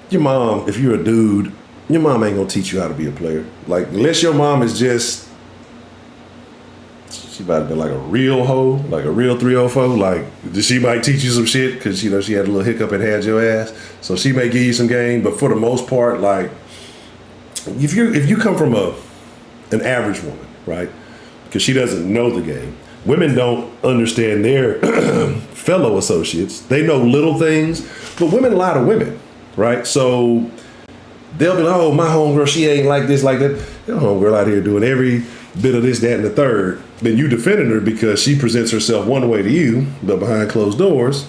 Your mom, if you're a dude, your mom ain't gonna teach you how to be a player. Like, unless your mom is just, she might have been like a real hoe, like a real 304. Like, she might teach you some shit because, she had a little hiccup and had your ass. So she may give you some game, but for the most part, like, if you come from an average woman, right? Because she doesn't know the game. Women don't understand their fellow associates. They know little things, but women lie to women, right? So they'll be like, oh, my homegirl, she ain't like this, like that. Your homegirl out here doing every bit of this, that, and the third. Then you defending her because she presents herself one way to you, but behind closed doors,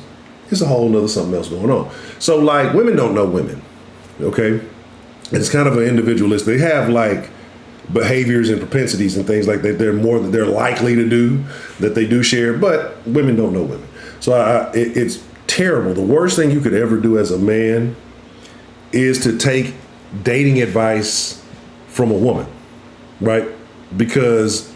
it's a whole nother something else going on. So, like, women don't know women, okay? It's kind of an individualist. They have, like, behaviors and propensities and things like that they're likely to do, that they do share, but women don't know women. So it's terrible. The worst thing you could ever do as a man is to take dating advice from a woman, right? Because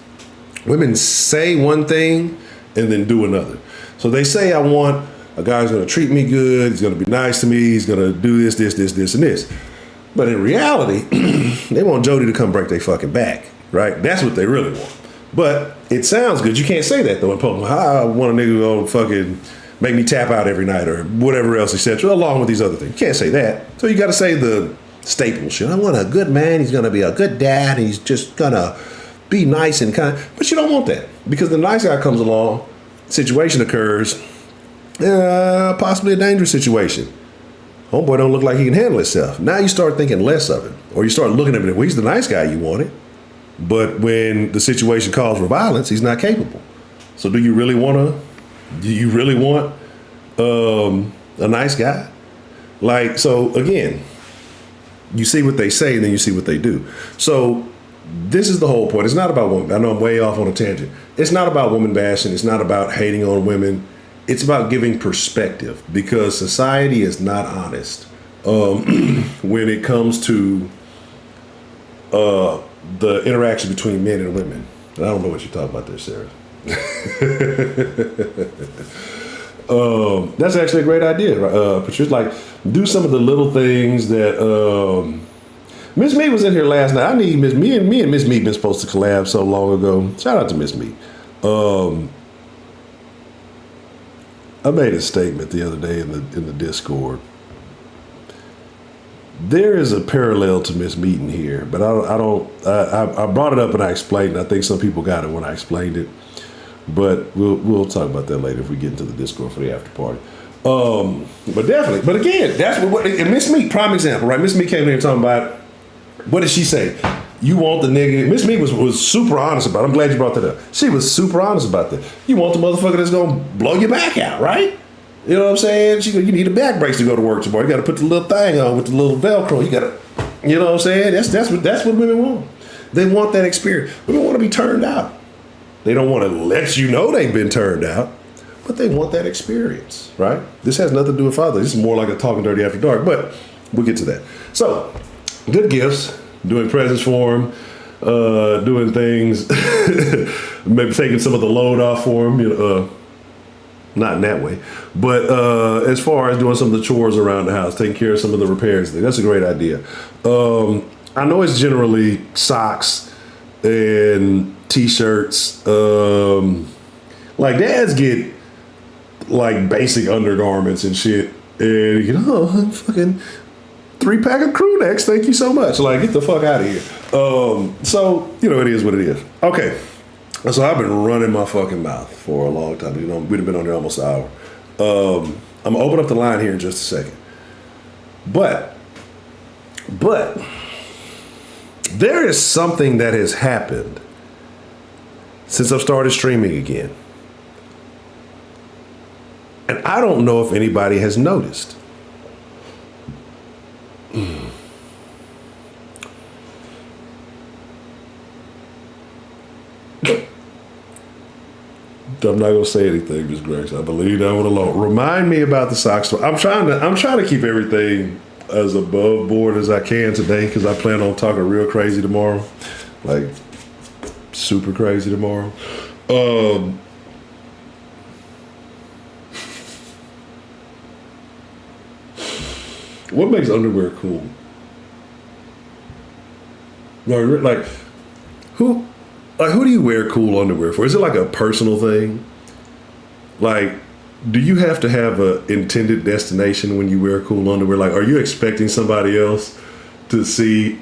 women say one thing and then do another. So they say, I want a guy who's going to treat me good, he's going to be nice to me, he's going to do this, and this. But in reality, they want Jody to come break their fucking back, right? That's what they really want. But it sounds good. You can't say that though in public. I want a nigga to go fucking make me tap out every night or whatever else, etc. Along with these other things. You can't say that. So you got to say the staple shit. I want a good man. He's going to be a good dad. He's just going to be nice and kind. But you don't want that because the nice guy comes along, situation occurs, possibly a dangerous situation. Homeboy don't look like he can handle himself. Now you start thinking less of him. Or you start looking at him, well, he's the nice guy you wanted. But when the situation calls for violence, he's not capable. So do you really want a nice guy? Like, so again, you see what they say and then you see what they do. So this is the whole point. It's not about women. I know I'm way off on a tangent. It's not about woman bashing. It's not about hating on women. It's about giving perspective because society is not honest when it comes to the interaction between men and women. And I don't know what you're talking about there, Sarah. That's actually a great idea, Patricia. Like, do some of the little things that Miss Mead was in here last night. I need Miss Me and Miss Mead been supposed to collab so long ago. Shout out to Miss Mead. I made a statement the other day in the Discord. There is a parallel to Miss Meaton here, but I brought it up and I explained it. I think some people got it when I explained it, but we'll talk about that later if we get into the Discord for the after party. But definitely, but again, that's what and Miss Meat, prime example, right? Miss Meat came in here talking about, what did she say? You want the nigga. Miss Meat was super honest about it. I'm glad you brought that up. She was super honest about that. You want the motherfucker that's gonna blow your back out, right? You know what I'm saying? She go, you need a back brace to go to work tomorrow. You got to put the little thing on with the little Velcro. You got to, you know what I'm saying? That's what women want. They want that experience. Women want to be turned out. They don't want to let you know they've been turned out, but they want that experience, right? This has nothing to do with father. This is more like a talking dirty after dark, but we'll get to that. So, good gifts, doing presents for them, doing things, maybe taking some of the load off for them, you know, not in that way, but as far as doing some of the chores around the house, taking care of some of the repairs, that's a great idea. I know it's generally socks and t-shirts. Like dads get like basic undergarments and shit, and you know, fucking 3-pack of crew necks. Thank you so much. Like, get the fuck out of here. So you know, it is what it is. Okay. So I've been running my fucking mouth for a long time. You know, we've been on there almost an hour. I'm gonna open up the line here in just a second. But there is something that has happened since I've started streaming again. And I don't know if anybody has noticed. I'm not gonna say anything, Ms. Grex. I believe that one alone. Remind me about the socks. I'm trying to keep everything as above board as I can today because I plan on talking real crazy tomorrow, like super crazy tomorrow. What makes underwear cool? Like who do you wear cool underwear for? Is it like a personal thing? Like, do you have to have a intended destination when you wear cool underwear? Like, are you expecting somebody else to see?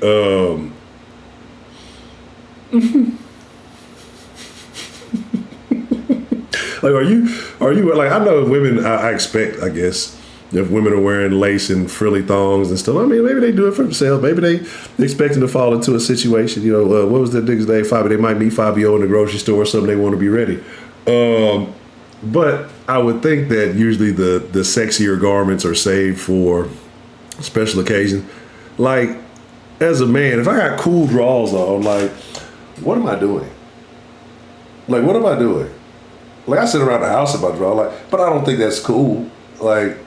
Like, are you like? I know women. I expect. I guess if women are wearing lace and frilly thongs and stuff, I mean, maybe they do it for themselves. Maybe they expecting to fall into a situation. You know, what was that nigga's name? Fabio. They might meet Fabio in the grocery store or something. They want to be ready. But I would think that usually the sexier garments are saved for special occasions. Like, as a man, if I got cool drawers on, like, what am I doing? Like, what am I doing? Like, I sit around the house in my drawers, like, but I don't think that's cool. Like,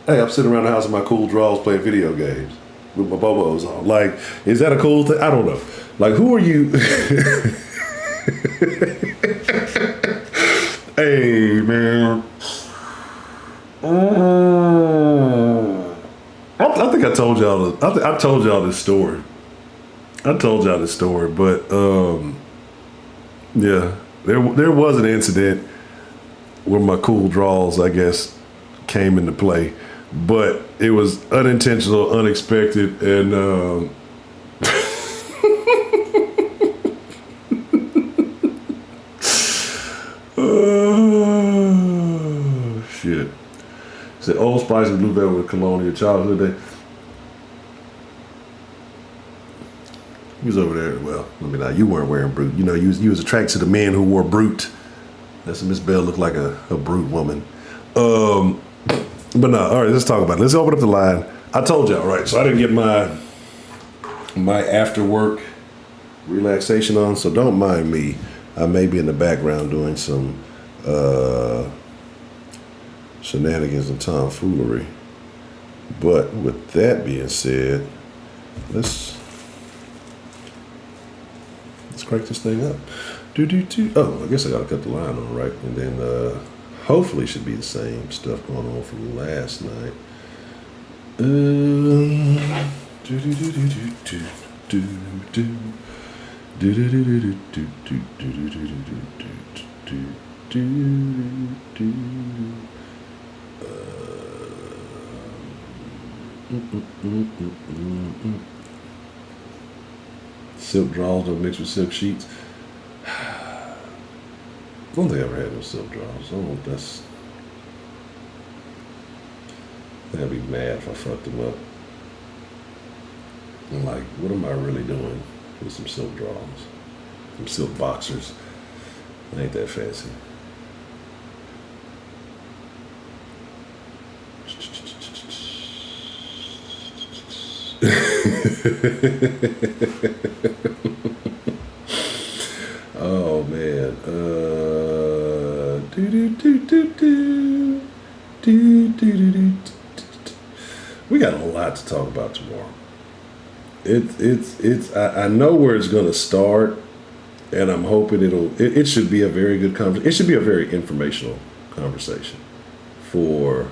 hey, I'm sitting around the house in my cool drawers playing video games with my bobos on. Like, is that a cool thing? I don't know. Like, who are you? Hey, man. I think I told y'all. I told y'all this story. But yeah, there was an incident where my cool draws, I guess, came into play, but it was unintentional, unexpected, and oh, shit. Said Old Spice and Blue Velvet with Colonial childhood day. He was over there. Well, I mean, you weren't wearing Brute. You know, you was attracted to the men who wore Brute. That's Miss Bell looked like a Brute woman. But no, all right, let's talk about it. Let's open up the line. I told y'all, right? So I didn't get my after work relaxation on, so don't mind me. I may be in the background doing some shenanigans and tomfoolery. But with that being said, let's crank this thing up. Oh, I guess I gotta cut the line on, right? And then hopefully should be the same stuff going on from last night. Silk drawers don't mix with silk sheets. I don't think I ever had no silk drawers. I'd be mad if I fucked them up. I'm like, what am I really doing with some silk drawers? Some silk boxers. Ain't that fancy. Oh man. We got a lot to talk about tomorrow. I know where it's gonna start, and I'm hoping it should be a very good conversation. It should be a very informational conversation for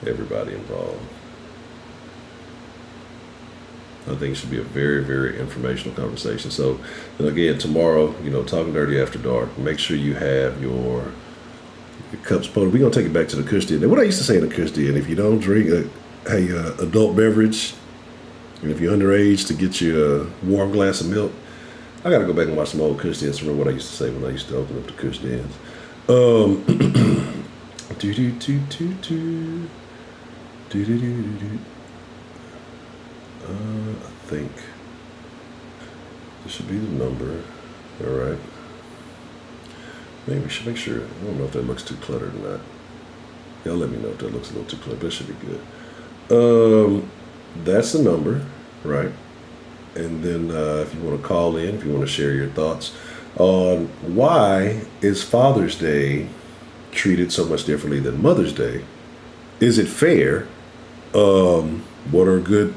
everybody involved. I think it should be a very, very informational conversation. So, and again, tomorrow, Talking Dirty After Dark, make sure you have your cups poured. We're going to take it back to the Kush Den. What I used to say in the Kush Den, if you don't drink adult beverage, and if you're underage, to get you a warm glass of milk. I got to go back and watch some old Kush Dens to remember what I used to say when I used to open up the Kush Dens. I think this should be the number. All right. Maybe we should make sure. I don't know if that looks too cluttered or not. Y'all let me know if that looks a little too cluttered. That should be good. That's the number, right? And then if you want to call in, if you want to share your thoughts on why is Father's Day treated so much differently than Mother's Day? Is it fair? What are good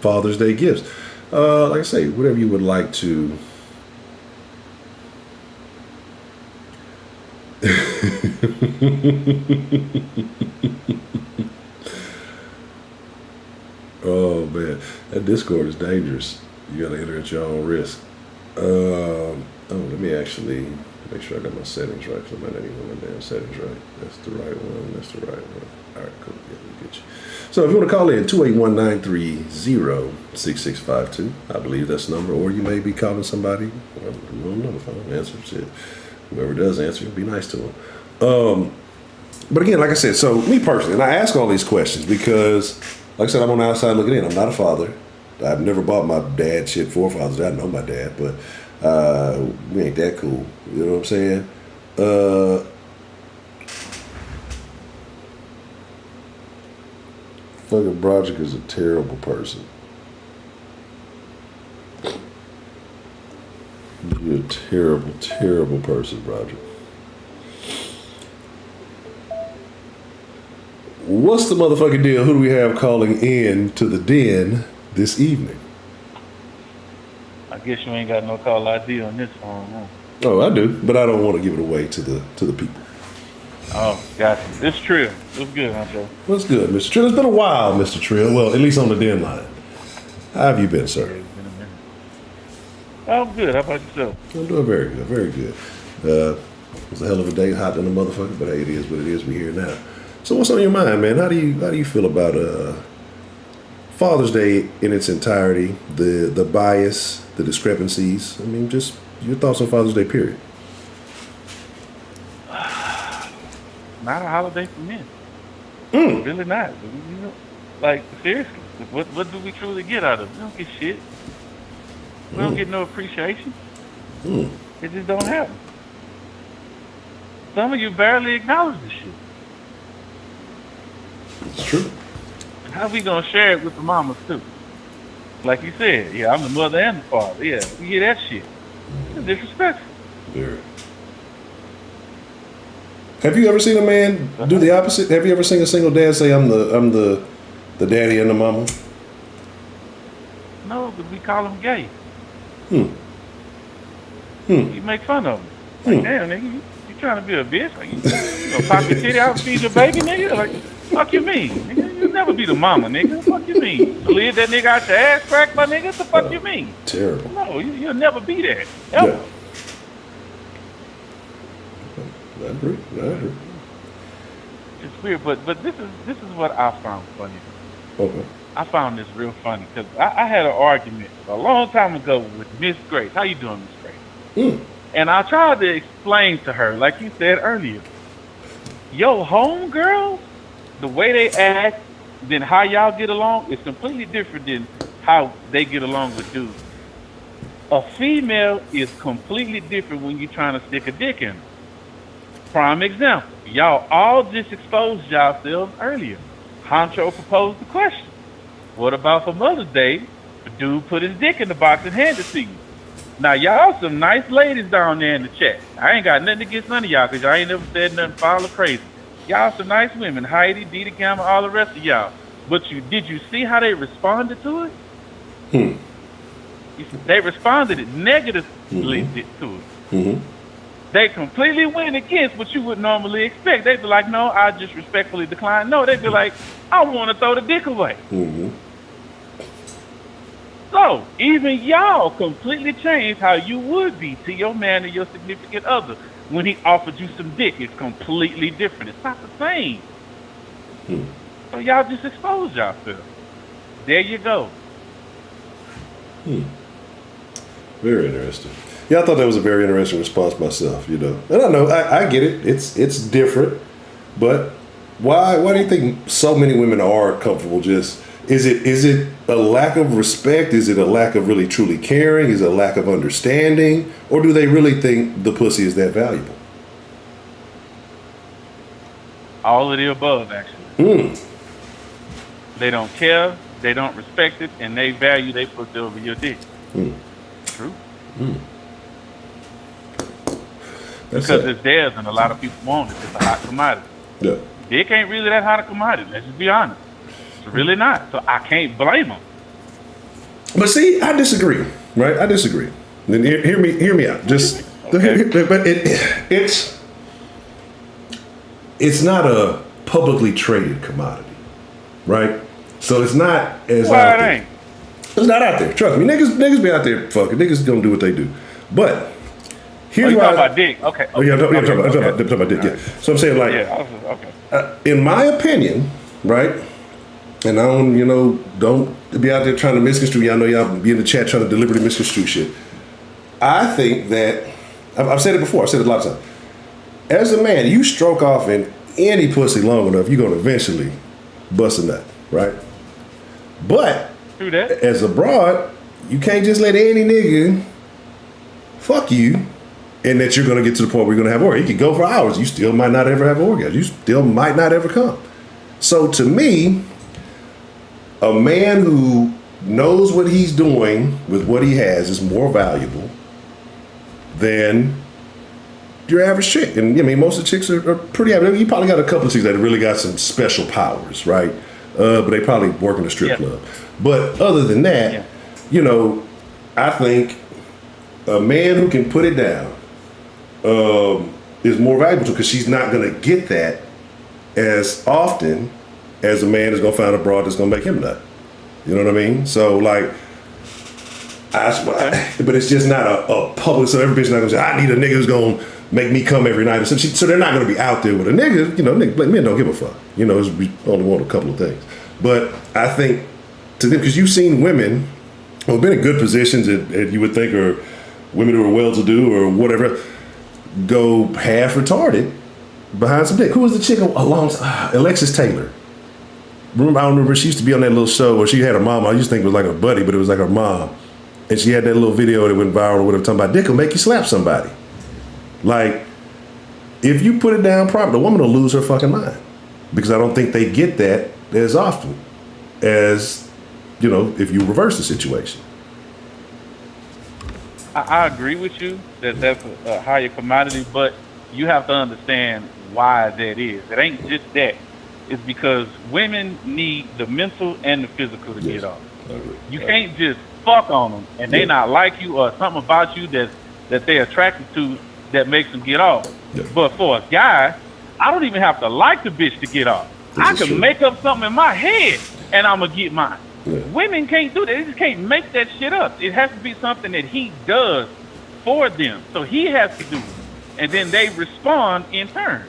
Father's Day gifts? Like I say, whatever you would like to. Oh man, that Discord is dangerous. You gotta enter at your own risk. Let me actually make sure I got my settings right, because I might not even have my damn settings right. That's the right one. That's the right one. All right, cool. Yeah, we get you. So if you want to call in, 281-930-6652. I believe that's the number. Or you may be calling somebody. Well, you don't know if I don't answer shit. Whoever does answer, be nice to them. But again, like I said, so me personally, and I ask all these questions because, like I said, I'm on the outside looking in. I'm not a father. I've never bought my dad shit for Father's Day. I know my dad, but we ain't that cool. You know what I'm saying? Fucking Broderick is a terrible person. You're a terrible, terrible person, Broderick. What's the motherfucking deal? Who do we have calling in to the den this evening? I guess you ain't got no call ID on this phone, huh? Oh, I do, but I don't want to give it away to the people. Oh, gotcha. It's Trill. What's good, Huncho? What's good, Mr. Trill? It's been a while, Mr. Trill. Well, at least on the Denline. How have you been, Yeah, sir? it's been a minute. I'm good. How about yourself? I'm doing very good, very good. It was a hell of a day, hot than a motherfucker, but hey, it is what it is. We're here now. So, what's on your mind, man? How do you feel about Father's Day in its entirety? The bias, the discrepancies. I mean, just your thoughts on Father's Day, period. Not a holiday for men. Really not. You know, like, seriously, what do we truly get out of it? We don't get shit. We don't get no appreciation. It just don't happen. Some of you barely acknowledge the shit. It's true. How we gonna share it with the mamas too? Like you said, yeah, I'm the mother and the father. Yeah, we get that shit. It's disrespectful. Very. Have you ever seen a man do the opposite? Have you ever seen a single dad say, "I'm the daddy and the mama"? No, but we call them gay. Hmm. You make fun of them. Like, damn, nigga, you trying to be a bitch? Like, you gonna pop your titty out and feed your baby, nigga? Like, fuck you mean? Nigga, you'll never be the mama, nigga. Fuck you mean? You leave that nigga out your ass crack, my nigga? What the fuck you mean? Terrible. No, you'll never be that. Ever. Yeah. I agree. It's weird, but this is what I found funny. Okay. I found this real funny because I had an argument a long time ago with Miss Grace. How you doing, Miss Grace? And I tried to explain to her, like you said earlier, yo, homegirls, the way they act, then how y'all get along is completely different than how they get along with dudes. A female is completely different when you're trying to stick a dick in her. Prime example, y'all all just exposed yourselves earlier. Honcho proposed the question. What about for Mother's Day? The dude put his dick in the box and handed it to you. Now, y'all some nice ladies down there in the chat. I ain't got nothing against none of y'all because y'all ain't never said nothing foul or crazy. Y'all some nice women. Heidi, Dita Gamma, all the rest of y'all. But did you see how they responded to it? They responded negatively to it. They completely went against what you would normally expect. They'd be like, no, I just respectfully decline. No, they'd be like, I want to throw the dick away. So, even y'all completely changed how you would be to your man or your significant other when he offered you some dick. It's completely different. It's not the same. So y'all just exposed yourself. There you go. Very interesting. Yeah, I thought that was a very interesting response myself, you know. And I know, I get it. It's different. But why do you think so many women are comfortable just... Is it a lack of respect? Is it a lack of really truly caring? Is it a lack of understanding? Or do they really think the pussy is that valuable? All of the above, actually. They don't care, they don't respect it, and they value they pussy over your dick. True. Because it's theirs and a lot of people want it. It's a hot commodity. Yeah. Dick ain't really that hot a commodity, let's just be honest. It's really not. So I can't blame them. But see, I disagree, right? I disagree. Then hear me out. Just Okay. but it's not a publicly traded commodity, right? So it's not as out there. Ain't? It's not out there. Trust me, niggas be out there fucking. Niggas gonna do what they do. But here's you why. talking about dick? Okay. Oh yeah, I'm talking about dick. Yeah. So I'm saying, like, in my opinion, right? And I don't be out there trying to misconstrue. Y'all know y'all be in the chat trying to deliberately misconstrue shit. I think that I've said it before. I've said it a lot of times. As a man, you stroke off in any pussy long enough, you're gonna eventually bust a nut, right? But True that. as a broad, you can't just let any nigga fuck you, and that you're gonna get to the point where you're gonna have orgasm. You can go for hours. You still might not ever have orgasm. You still might not ever come. So to me, a man who knows what he's doing with what he has is more valuable than your average chick. And I mean, most of the chicks are pretty average. You probably got a couple of chicks that really got some special powers, right? But they probably work in a strip club. But other than that, I think a man who can put it down, is more valuable to her because she's not going to get that as often as a man is going to find a broad that's going to make him nut. You know what I mean? So like, but it's just not a public. So every bitch not going to say, I need a nigga who's going to make me come every night. So they're not going to be out there with a nigga. You know, men don't give a fuck. You know, we only want a couple of things. But I think to them, because you've seen women who've been in good positions that you would think are women who are well-to-do or whatever, go half retarded behind some dick. Who was the chick Alexis Taylor? I don't remember. She used to be on that little show where she had her mom. I used to think it was like her buddy, but it was like her mom. And she had that little video that went viral or whatever, talking about dick will make you slap somebody. Like, if you put it down proper, the woman will lose her fucking mind. Because I don't think they get that as often as, you know, if you reverse the situation. I agree with you that that's a higher commodity, but you have to understand why that is. It ain't just that. It's because women need the mental and the physical to get off. You can't just fuck on them and they not like you or something about you that they're attracted to that makes them get off. But for a guy, I don't even have to like the bitch to get off. I can make up something in my head and I'm going to get mine. Women can't do that. They just can't make that shit up. It has to be something that he does for them. So he has to do it. And then they respond in turn.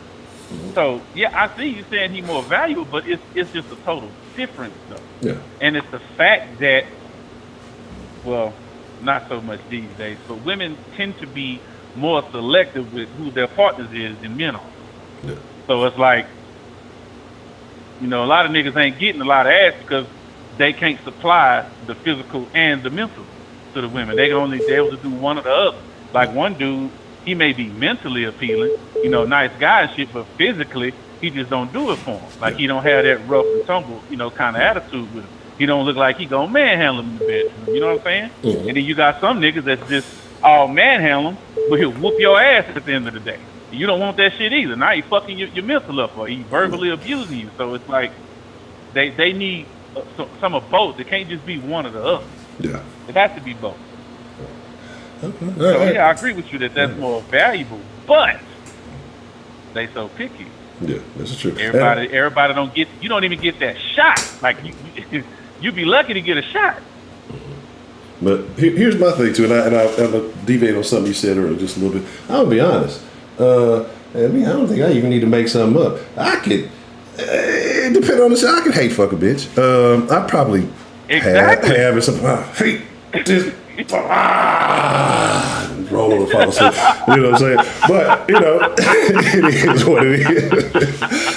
So, yeah, I see you saying he's more valuable, but it's just a total difference, though. Yeah. And it's the fact that, well, not so much these days, but women tend to be more selective with who their partners is than men are. Yeah. So it's like, you know, a lot of niggas ain't getting a lot of ass because they can't supply the physical and the mental to the women. They can only be able to do one or the other. Like one dude, he may be mentally appealing, you know, nice guy and shit, but physically, he just don't do it for him. Like he don't have that rough and tumble, you know, kind of attitude with him. He don't look like he gonna manhandle him in the bedroom. You know what I'm saying? Mm-hmm. And then you got some niggas that's just all manhandle him, but he'll whoop your ass at the end of the day. You don't want that shit either. Now he fucking your mental up or he verbally abusing you. So it's like they need some of both. It can't just be one or the other. Yeah. It has to be both. Okay. So yeah, I agree with you that that's more valuable, but they so picky. Yeah, that's true. Everybody don't get. You don't even get that shot. Like you be lucky to get a shot. But here's my thing too, and I'll deviate on something you said earlier just a little bit. I'll be honest. I don't think I even need to make something up. I could, depending on the shit, I could hate fuck a bitch. I probably have some hate this. Roll over, fall asleep. You know what I'm saying? But you know, it is what it is.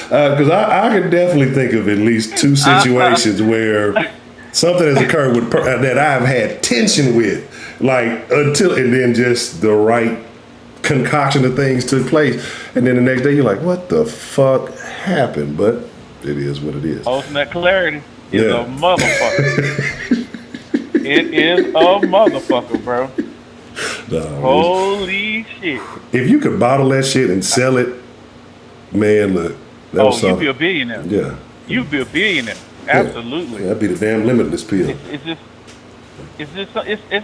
Because I can definitely think of at least two situations where something has occurred that I've had tension with, like and then just the right concoction of things took place, and then the next day you're like, what the fuck happened? But it is what it is. Ultimate clarity is a motherfucker. It is a motherfucker, bro. No, holy shit. If you could bottle that shit and sell it, man, look. You'd be a billionaire. Yeah. You'd be a billionaire. Absolutely. Yeah, that'd be the damn limitless pill.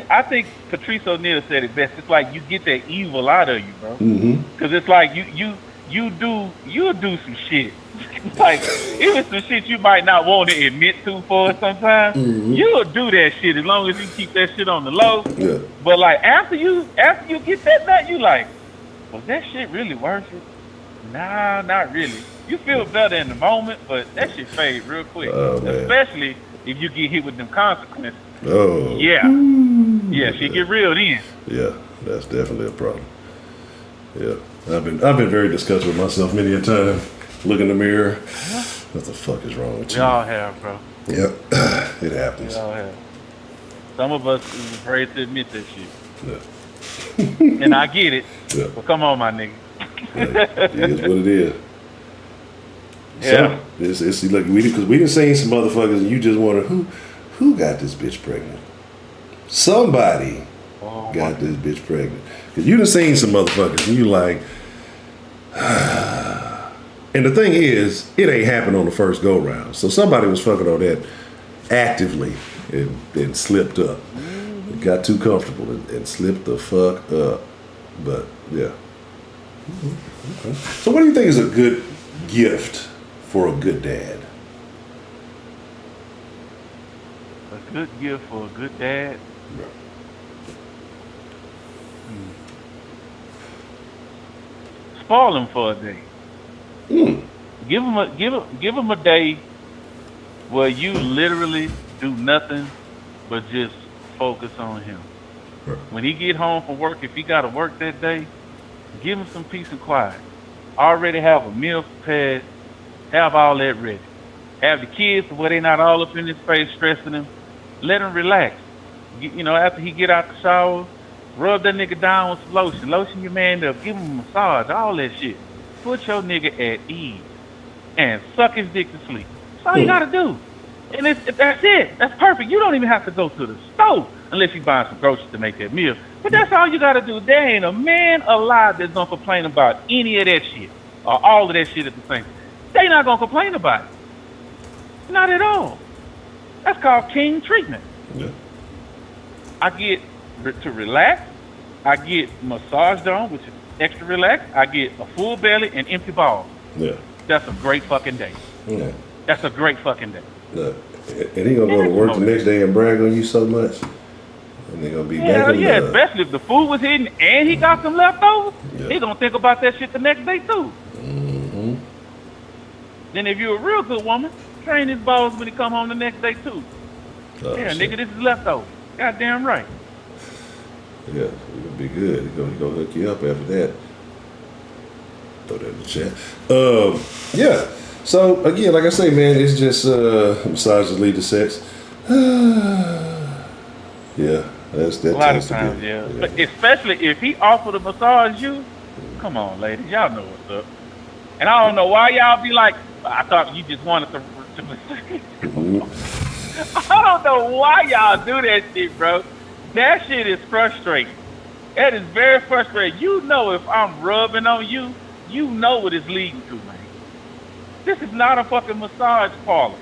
I think Patrice O'Neal said it best. It's like you get that evil out of you, bro. Because it's like you'll do some shit. Like even some shit you might not want to admit to for sometimes. You'll do that shit as long as you keep that shit on the low. Yeah. But like after you get that nut, you like, was that shit really worth it? Nah, not really. You feel better in the moment, but that shit fade real quick. Especially if you get hit with them consequences. Oh. Yeah. Yeah, shit get real then. Yeah, that's definitely a problem. Yeah. I've been very disgusted with myself many a time. Look in the mirror. What the fuck is wrong with you? We all have, bro. Yep. It happens. We all have. Some of us is afraid to admit that shit. Yeah. And I get it. Yeah. But come on, my nigga. It is what it is. Yeah. So, it's like because we done seen some motherfuckers and you just wonder who got this bitch pregnant? Somebody got this bitch pregnant. Because you done seen some motherfuckers and you like, and the thing is, it ain't happened on the first go round. So somebody was fucking on that actively and slipped up. Got too comfortable and slipped the fuck up. But yeah. Okay. So what do you think is a good gift for a good dad? A good gift for a good dad. Right. Spoil him for a day. Give him a day where you literally do nothing but just focus on him. Right. When he get home from work, if he got to work that day, give him some peace and quiet. Already have a meal prepared. Have all that ready. Have the kids where they not all up in his face stressing him. Let him relax. After he get out the shower, rub that nigga down with some lotion. Lotion your man up. Give him a massage. All that shit. Put your nigga at ease. And suck his dick to sleep. That's all you gotta do. And that's it. That's perfect. You don't even have to go to the store unless you buy some groceries to make that meal. But that's all you gotta do. There ain't a man alive that's gonna complain about any of that shit or all of that shit at the same time. They not gonna complain about it. Not at all. That's called king treatment. Yeah. I get to relax. I get massaged on, which is extra relaxed. I get a full belly and empty balls. Yeah. That's a great fucking day. Yeah. That's a great fucking day. Look, and he gonna go to work the next day and brag on you so much, and they gonna be back in love. Especially if the food was hidden and he got some leftovers. Yeah. He gonna think about that shit the next day too. Mm-hmm. Then if you're a real good woman, train his balls when he come home the next day too. Oh, yeah, shit. nigga, this is leftover. Goddamn right. Yeah, it's gonna be good. He gonna hook you up after that. Throw that in the chat. Yeah. So again, like I say, man, it's just massages lead to sex. Yeah, that A lot of tends to times, be, yeah. But especially if he offered to massage you, come on, ladies, y'all know what's up. And I don't know why y'all be like, I thought you just wanted to I don't know why y'all do that shit, bro. That shit is frustrating. That is very frustrating. You know if I'm rubbing on you, you know what it's leading to, man. This is not a fucking massage parlor.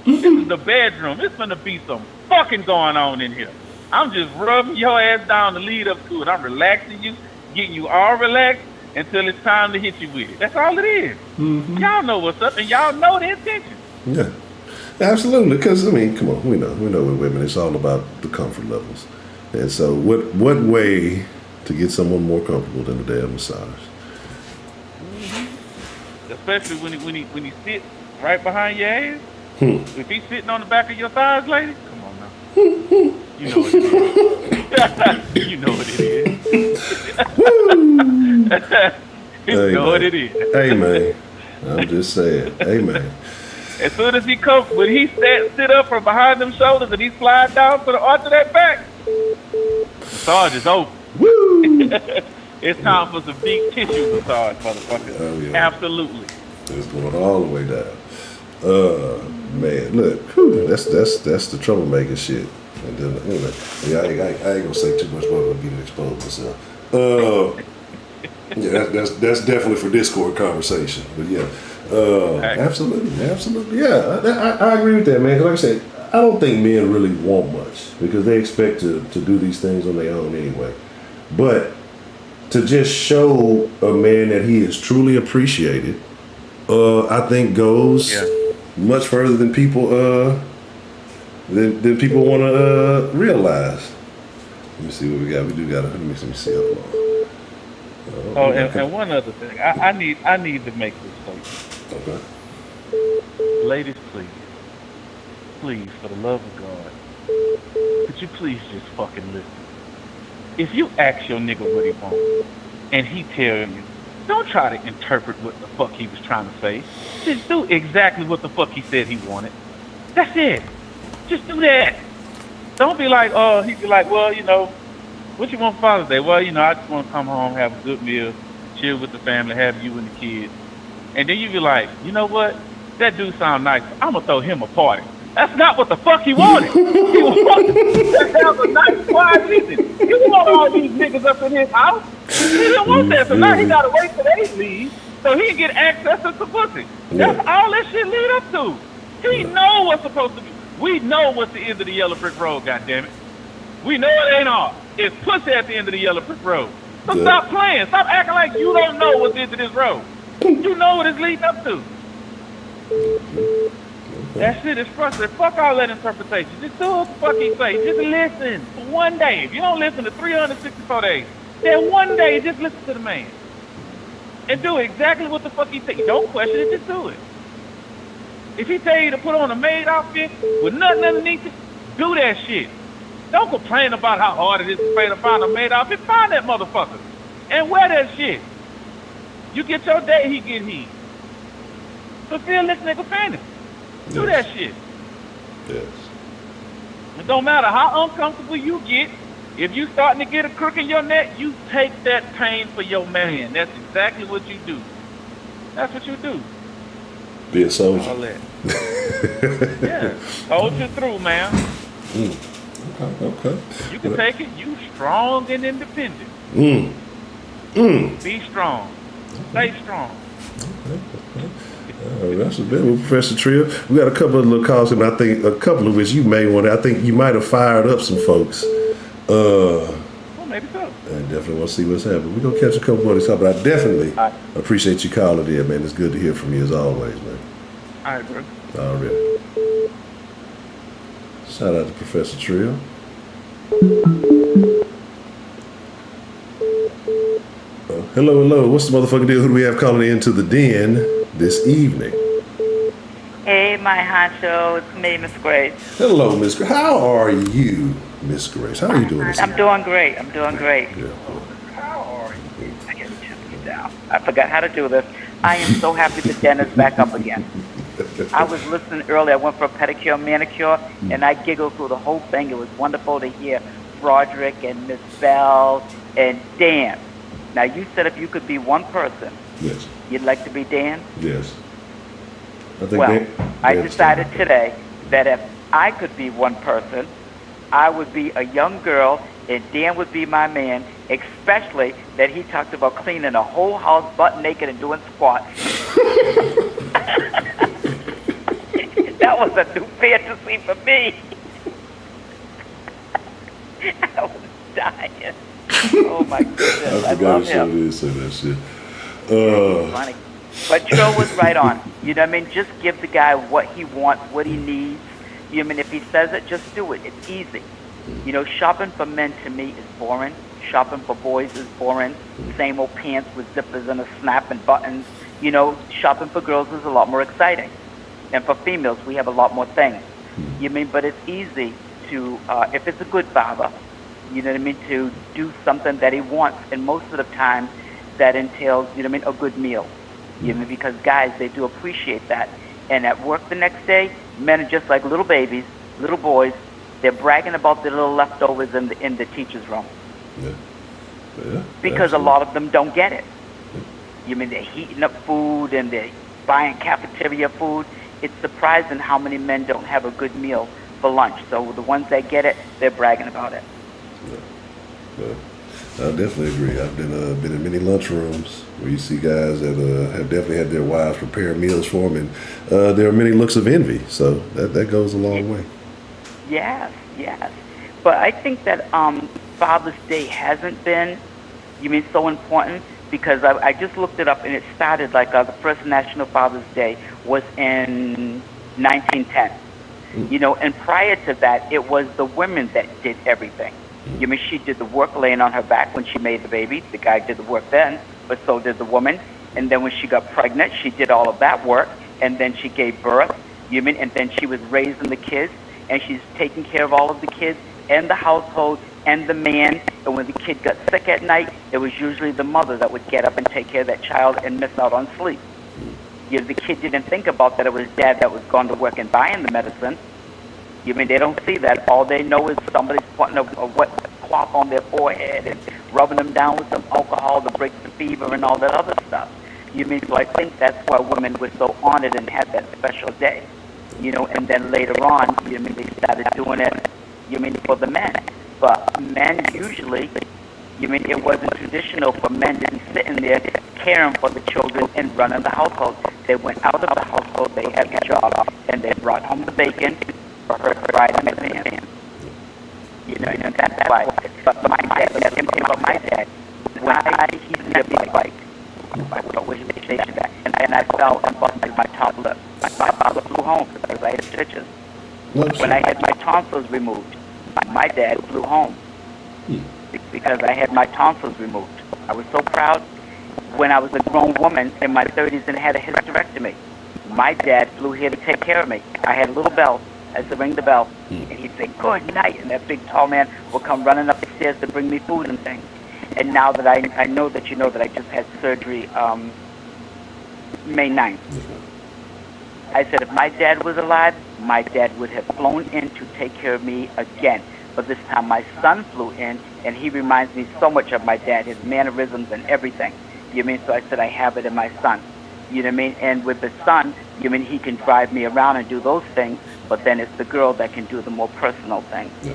This is the bedroom. It's gonna be some fucking going on in here. I'm just rubbing your ass down to lead up to it. I'm relaxing you, getting you all relaxed until it's time to hit you with it. That's all it is. Mm-hmm. Y'all know what's up, and y'all know the intention. Yeah, absolutely. Because I mean, come on, we know with women, it's all about the comfort levels. And so, what way to get someone more comfortable than a damn massage? Mm-hmm. Especially when he sits right behind your ass. If he's sitting on the back of your thighs, lady, come on now. You know what it is. You know what it is. You know what it is. Hey man, I'm just saying. Hey man. As soon as he comes, when he sit up from behind them shoulders and he slide down for the arch of that back, massage is over. Woo! It's time for some deep tissue massage, motherfucker. Oh, yeah. Absolutely. It's going all the way down. Man, look, that's the troublemaker shit. And then anyway, I ain't gonna say too much more. I'm gonna get exposed myself. Yeah, that's definitely for Discord conversation. But yeah, absolutely. Yeah, I agree with that, man. 'Cause like I said, I don't think men really want much because they expect to do these things on their own anyway. But to just show a man that he is truly appreciated, I think goes much further than people than people want to realize. Let me see what we got. We do got. Let me see how long. And one other thing, I need to make this statement. Okay. Ladies, please, for the love of God, could you please just fucking listen? If you ask your nigga what he wants, and he tell you, don't try to interpret what the fuck he was trying to say. Just do exactly what the fuck he said he wanted. That's it. Just do that. Don't be like, oh, he'd be like, well, what you want for Father's Day? Well, I just want to come home, have a good meal, chill with the family, have you and the kids. And then you be like, you know what? That dude sound nice. I'm going to throw him a party. That's not what the fuck he wanted. He wanted to have a nice, quiet evening. He didn't want all these niggas up in his house. He didn't want that. So now he got to wait till they leave so he can get access to some pussy. That's all that shit lead up to. He know what's supposed to be. We know what's the end of the yellow brick road, goddammit. We know it ain't all. It's pussy at the end of the yellow brick road. So stop playing. Stop acting like you don't know what's into this road. You know what it's leading up to. That shit is frustrating. Fuck all that interpretation. Just do what the fuck he say. Just listen for one day. If you don't listen to 364 days, then one day just listen to the man. And do exactly what the fuck he say. Don't question it, just do it. If he tell you to put on a maid outfit with nothing underneath it, do that shit. Don't complain about how hard it is to pay to find a maid outfit. Find that motherfucker. And wear that shit. You get your day, he get he. Fulfill this nigga fantasy. Do that shit. Yes. It don't matter how uncomfortable you get. If you starting to get a crook in your neck, you take that pain for your man. That's exactly what you do. That's what you do. Be a soldier. All that. Yeah. Soldier through, man. Okay. You can take it. You strong and independent. Be strong. Stay strong. That's a bit with Professor Trill. We got a couple of little calls, and I think a couple of which you may want. I think you might have fired up some folks. Well, maybe so. I definitely want to see what's happening. We're gonna catch a couple more of these up, but I definitely appreciate you calling in, man. It's good to hear from you as always, man. All right, bro. All right. Shout out to Professor Trill. Hello. What's the motherfucking deal? Who do we have calling into the den this evening? Hey, my honcho. It's me, Miss Grace. Hello, Miss Grace. How are you, Miss Grace? How are you doing this evening? I'm doing great. Yeah. How are you? I gotta turn you down. I forgot how to do this. I am so happy the den is back up again. I was listening earlier. I went for a pedicure and manicure, and I giggled through the whole thing. It was wonderful to hear Broderick and Miss Bell and Dan. Now, you said if you could be one person, Yes. you'd like to be Dan? Yes. I think Well, I decided today that if I could be one person, I would be a young girl and Dan would be my man, especially that he talked about cleaning a whole house butt naked and doing squats. That was a new fantasy for me. I was dying. Oh my goodness, I love him. Say that shit. Funny. But Joe was right on. You know what I mean? Just give the guy what he wants, what he needs. You know what I mean? If he says it, just do it. It's easy. You know, shopping for men to me is boring. Shopping for boys is boring. Same old pants with zippers and a snap and buttons. You know, shopping for girls is a lot more exciting. And for females, we have a lot more things. You know what I mean? But it's easy to, if it's a good father, you know what I mean, to do something that he wants. And most of the time, that entails, you know what I mean, a good meal. You know, because guys, they do appreciate that. And at work the next day, men are just like little babies, little boys. They're bragging about the little leftovers in the teacher's room. Yeah. Because a lot of them don't get it. You mean they're heating up food and they're buying cafeteria food. It's surprising how many men don't have a good meal for lunch. So the ones that get it, they're bragging about it. Yeah. I definitely agree. I've been in many lunchrooms where you see guys that have definitely had their wives prepare meals for them, and there are many looks of envy. So that goes a long way. Yes. But I think that Father's Day hasn't been, so important because I just looked it up and it started like the first National Father's Day was in 1910. And prior to that, it was the women that did everything. She did the work laying on her back when she made the baby. The guy did the work then, but so did the woman. And then when she got pregnant, she did all of that work. And then she gave birth, and then she was raising the kids. And she's taking care of all of the kids and the household and the man. And when the kid got sick at night, it was usually the mother that would get up and take care of that child and miss out on sleep. The kid didn't think about that it was dad that was going to work and buying the medicine. They don't see that. All they know is somebody's putting a wet cloth on their forehead and rubbing them down with some alcohol to break the fever and all that other stuff. So I think that's why women were so honored and had that special day. And then later on, they started doing it, for the men. But men usually, it wasn't traditional for men to be sitting there caring for the children and running the household. They went out of the household, they had a job, and they brought home the bacon for her to ride in the van. And that's why. But my dad, let me tell you about my dad. When he didn't have a bike. I went with his station back, and I fell and busted my top lip. My father flew home because I had stitches. When I had my tonsils removed, my dad flew home because I had my tonsils removed. I was so proud. When I was a grown woman in my 30s and had a hysterectomy, my dad flew here to take care of me. I had a little bell. I used to ring the bell, and he'd say, "Good night," and that big tall man would come running up the stairs to bring me food and things. And now that I know that you know that I just had surgery May 9th. I said if my dad was alive, my dad would have flown in to take care of me again. But this time my son flew in, and he reminds me so much of my dad, his mannerisms and everything. You mean? So I said I have it in my son. You know what I mean? And with the son, you mean he can drive me around and do those things, but then it's the girl that can do the more personal things. Yeah.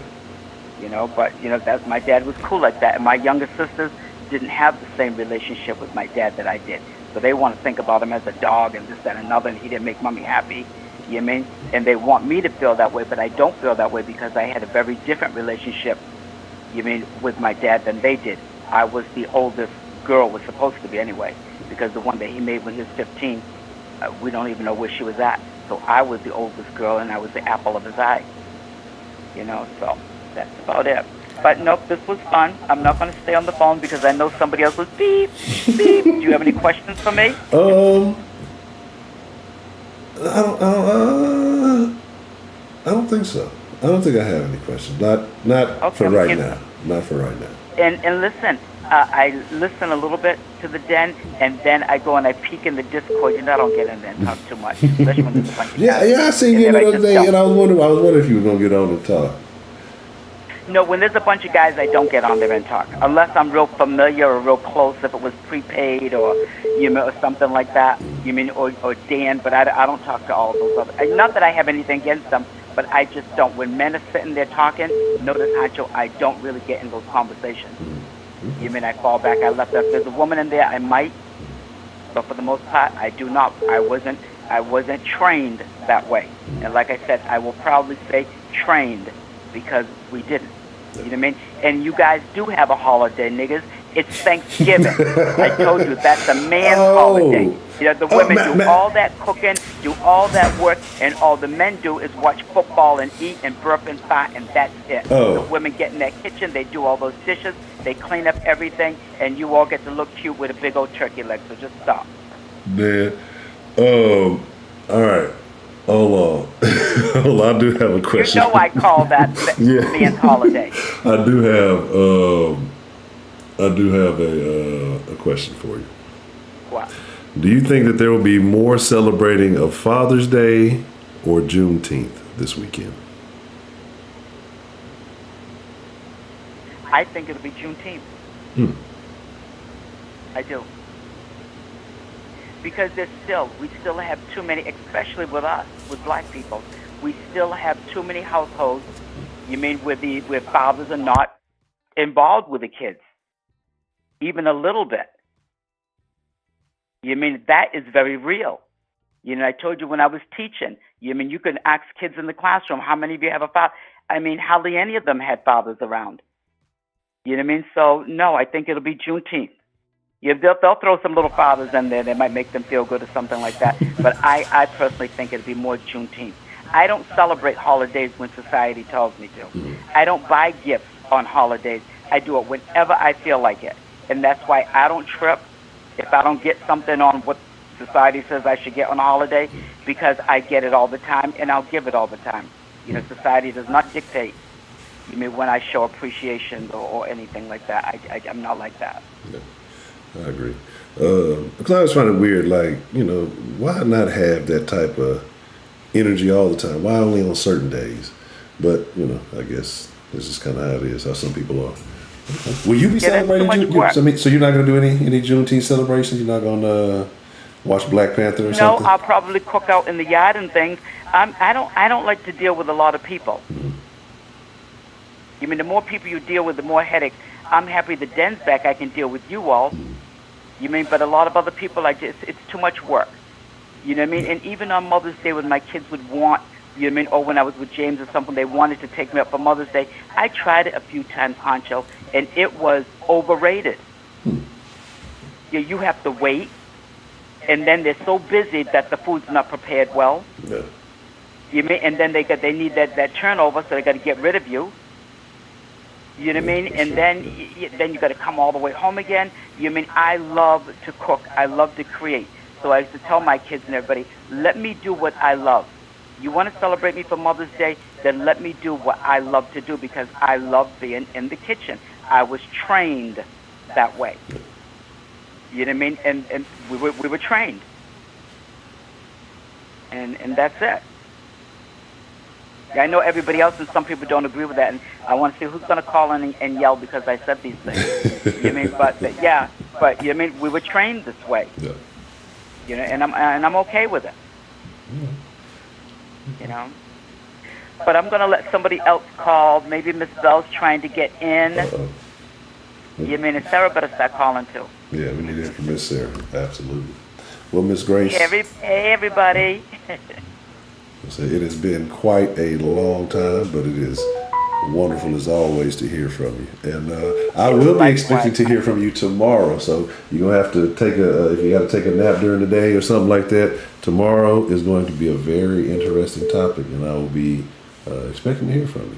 You know, but, you know, that my dad was cool like that. And my younger sisters didn't have the same relationship with my dad that I did. So they want to think about him as a dog and this, that, and another, and he didn't make mommy happy. You know what I mean? And they want me to feel that way, but I don't feel that way because I had a very different relationship, you mean, with my dad than they did. I was the oldest girl, was supposed to be anyway, because the one that he made when he was 15, we don't even know where she was at. So I was the oldest girl, and I was the apple of his eye. You know, so that's about it. But nope, this was fun. I'm not going to stay on the phone because I know somebody else was beep, beep. Do you have any questions for me? I don't think so. I don't think I have any questions. Not okay, for right now. Not for right now. And listen, I listen a little bit to the den, and then I go and I peek in the Discord. You know, I don't get in there and talk too much, especially when there's a bunch of guys. Yeah, I seen you the other day, and I was wondering if you were gonna get on and talk. No, when there's a bunch of guys, I don't get on there and talk unless I'm real familiar or real close. If it was prepaid or you know or something like that, you mean or Dan. But I don't talk to all of those other. Not that I have anything against them, but I just don't. When men are sitting there talking, notice, Hancho, I don't really get in those conversations. You mean I fall back? I left. If there's a woman in there, I might, but for the most part, I do not. I wasn't trained that way. And like I said, I will proudly say trained because we didn't. You know what I mean? And you guys do have a holiday, niggas. It's Thanksgiving. I told you that's a man's holiday. You know, the women do all that cooking, do all that work, and all the men do is watch football and eat and burp and fart, and that's it. The women get in that kitchen, they do all those dishes, they clean up everything, and you all get to look cute with a big old turkey leg. So just stop. Man, all right. Hold on. I do have a question. You know I call that man's holiday. I do have a question for you. What? Do you think that there will be more celebrating of Father's Day or Juneteenth this weekend? I think it'll be Juneteenth. I do. Because we still have too many, especially with us, with black people, we still have too many households, you mean where fathers are not involved with the kids, even a little bit. You mean that is very real. You know, I told you when I was teaching, you mean you can ask kids in the classroom, how many of you have a father? I mean, hardly any of them had fathers around. You know what I mean? So, no, I think it'll be Juneteenth. Yeah, they'll throw some little fathers in there. They might make them feel good or something like that. But I personally think it'd be more Juneteenth. I don't celebrate holidays when society tells me to. I don't buy gifts on holidays. I do it whenever I feel like it. And that's why I don't trip if I don't get something on what society says I should get on a holiday, because I get it all the time and I'll give it all the time. You know, society does not dictate, you mean, when I show appreciation or anything like that. I'm not like that. Yeah. I agree. Because I always find it weird, like, you know, why not have that type of energy all the time? Why only on certain days? But, you know, I guess this is kind of how it is, how some people are. Will you be celebrating Juneteenth? So you're not going to do any Juneteenth celebrations? You're not going to watch Black Panther or something? No, I'll probably cook out in the yard and things. I don't like to deal with a lot of people. You mean, the more people you deal with, the more headaches. I'm happy the den's back. I can deal with you all. You mean, but a lot of other people, it's too much work. You know what I mean? And even on Mother's Day, when my kids would want, you know what I mean, or when I was with James or something, they wanted to take me up for Mother's Day. I tried it a few times, Honcho, and it was overrated. you have to wait, and then they're so busy that the food's not prepared well. Yeah. You mean, and then they need that turnover, so they got to get rid of you. You know what I mean? And then then you got to come all the way home again. You mean I love to cook. I love to create. So I used to tell my kids and everybody, let me do what I love. You want to celebrate me for Mother's Day? Then let me do what I love to do because I love being in the kitchen. I was trained that way. You know what I mean? And we were trained. And that's it. I know everybody else and some people don't agree with that, and I want to see who's going to call in and yell because I said these things. You know what I mean? But you know what I mean? We were trained this way. Yeah. You know, and I'm okay with it. You know. But I'm going to let somebody else call. Maybe Miss Bell's trying to get in. You mean, and Sarah better start calling too. Yeah, we need to hear from Miss Sarah. Absolutely. Well, Miss Grace. Hey, everybody. It has been quite a long time, but it is wonderful as always to hear from you. And I will be expecting to hear from you tomorrow. So you're going to have to take if you got to take a nap during the day or something like that, tomorrow is going to be a very interesting topic, and I will be expecting to hear from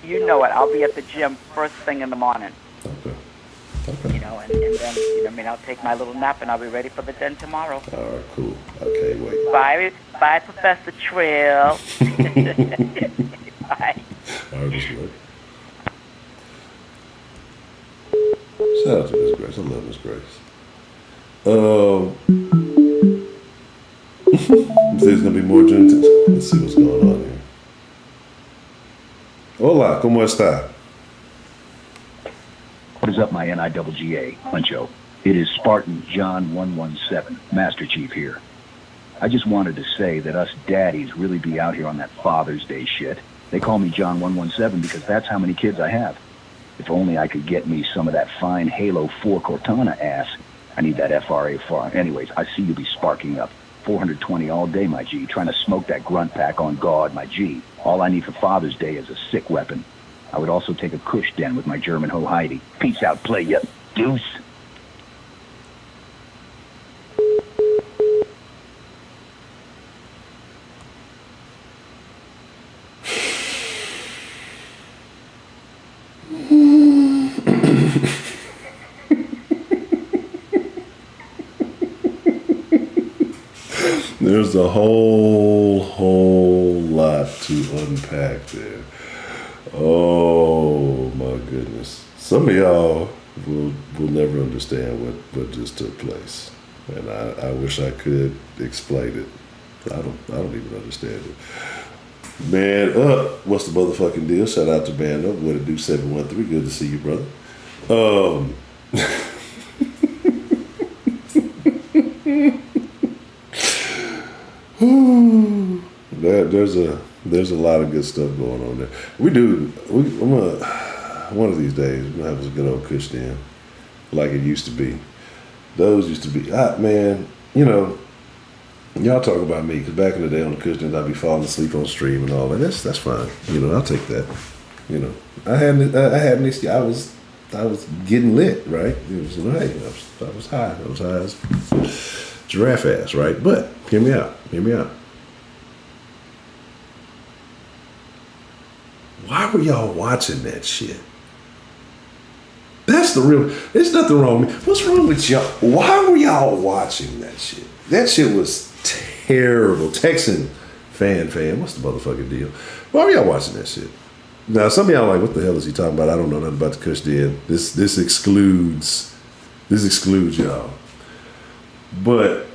you. You know it. I'll be at the gym first thing in the morning. Okay. You know, and then, you know what I mean, I'll take my little nap and I'll be ready for the den tomorrow. All right, cool. I can't wait. Bye, Professor Trill. Bye. All right, Miss Grace. Shout out to Miss Grace. I love Miss Grace. There's going to be more Juneteenth. Let's see what's going on here. Hola, ¿cómo está? What is up, my NIWGA, Huncho? It is Spartan John 117, Master Chief here. I just wanted to say that us daddies really be out here on that Father's Day shit. They call me John 117 because that's how many kids I have. If only I could get me some of that fine Halo 4 Cortana ass. I need that FRA far. Anyways, I see you be sparking up. 420 all day, my G, trying to smoke that grunt pack on God, my G. All I need for Father's Day is a sick weapon. I would also take a Kush den with my German hoe Heidi. Peace out, play ya, deuce. There's a whole lot to unpack there. Oh my goodness. Some of y'all will never understand what just took place. And I wish I could explain it. I don't even understand it. Man up. What's the motherfucking deal? Shout out to Man Up. What it do 713. Good to see you, brother. There's a lot of good stuff going on there. One of these days we're gonna have a good old Kush den like it used to be. Those used to be man, you know, y'all talk about me, because back in the day on the Kush dens I'd be falling asleep on stream and all that. That's fine. You know, I'll take that. You know. I was getting lit, right? It was, hey, I was high. I was high as giraffe ass, right? But hear me out. Why were y'all watching that shit? That's the real. There's nothing wrong with me. What's wrong with y'all? Why were y'all watching that shit? That shit was terrible. Texan fan. What's the motherfucking deal? Why were y'all watching that shit? Now some of y'all are like, what the hell is he talking about? I don't know nothing about the Kush den. This excludes y'all. But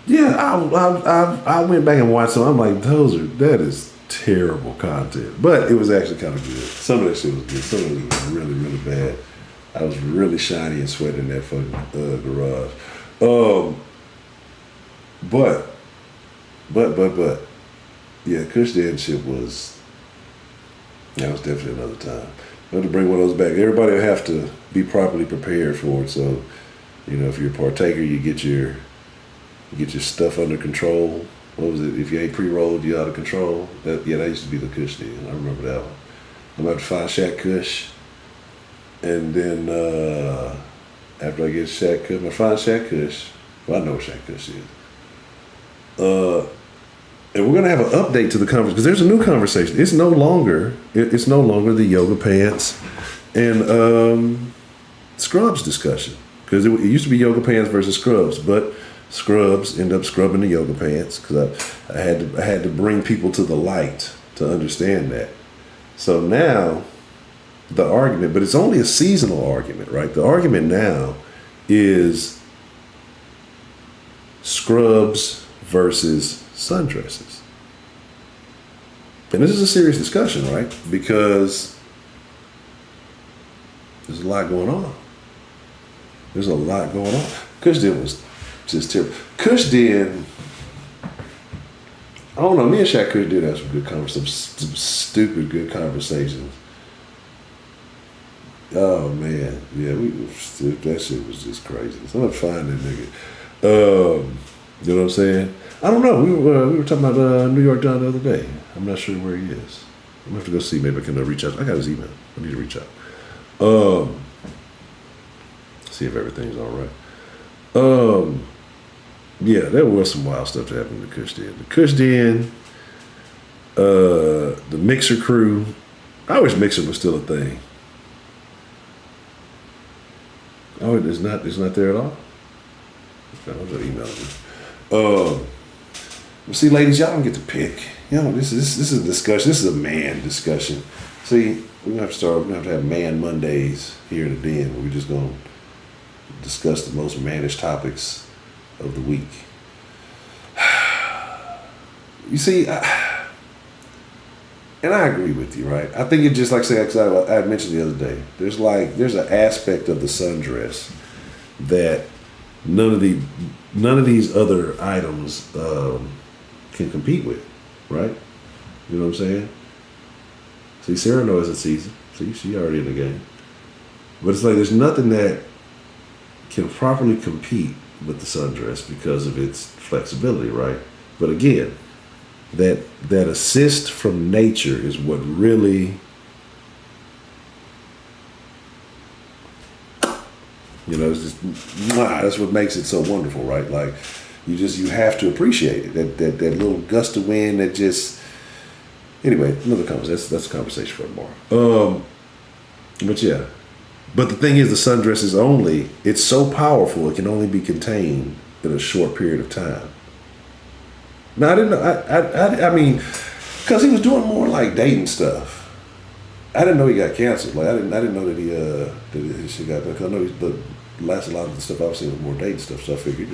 yeah, I went back and watched them. I'm like, that is terrible content, but it was actually kind of good. Some of that shit was good. Some of it was really, really bad. I was really shiny and sweating in that fucking garage. But yeah, Kush Den shit was definitely another time. I have to bring one of those back. Everybody will have to be properly prepared for it. So, you know, if you're a partaker, you get your stuff under control. What was it? If you ain't pre-rolled, you out of control. That used to be the Kush den. I remember that one. I'm about to find Shaq Kush. And then after I get Shaq Kush, I find Shaq Kush. Well, I know what Shaq Kush is. And we're gonna have an update to the conversation because there's a new conversation. It's no longer the yoga pants and scrubs discussion because it used to be yoga pants versus scrubs, but scrubs end up scrubbing the yoga pants because I had to bring people to the light to understand that. So now the argument, but it's only a seasonal argument, right? The argument now is scrubs versus sundresses. And this is a serious discussion, right? Because there's a lot going on. There's a lot going on. Kush Den was just terrible. Kush Den, I don't know, me and Shaq Kush did have some good conversations, some stupid good conversations. Oh man, yeah, that shit was just crazy. So I'm gonna find that nigga. You know what I'm saying? I don't know. We were talking about New York John the other day. I'm not sure where he is. I'm gonna have to go see. Maybe I can reach out. I got his email. I need to reach out. See if everything's all right. Yeah, there was some wild stuff that happened in the Kush Den. The Kush Den, the Mixer crew. I wish Mixer was still a thing. Oh, it's not there at all? Okay, I'll just email you. Well, see, ladies, y'all don't get to pick. You know, this is a discussion. This is a man discussion. See, we're gonna have to have Man Mondays here in the Den where we're just gonna discuss the most mannish topics of the week. You see, and I agree with you, right? I think it just like I mentioned the other day. There's an aspect of the sundress that none of these other items can compete with, right? You know what I'm saying? See, Sarah knows it's season. See, she already in the game. But it's like there's nothing that can properly compete with the sundress because of its flexibility, right? But again, that assist from nature is what really, you know, it's just, that's what makes it so wonderful, right? Like, you have to appreciate it. That little gust of wind that just, anyway, another conversation. That's a conversation for tomorrow. But yeah. But the thing is, the sundress is it's so powerful, it can only be contained in a short period of time. Now, I didn't know, I mean, because he was doing more like dating stuff. I didn't know he got canceled. Like, I didn't know that his shit got done. Because I know the last a lot of the stuff I've seen was more dating stuff, so I figured,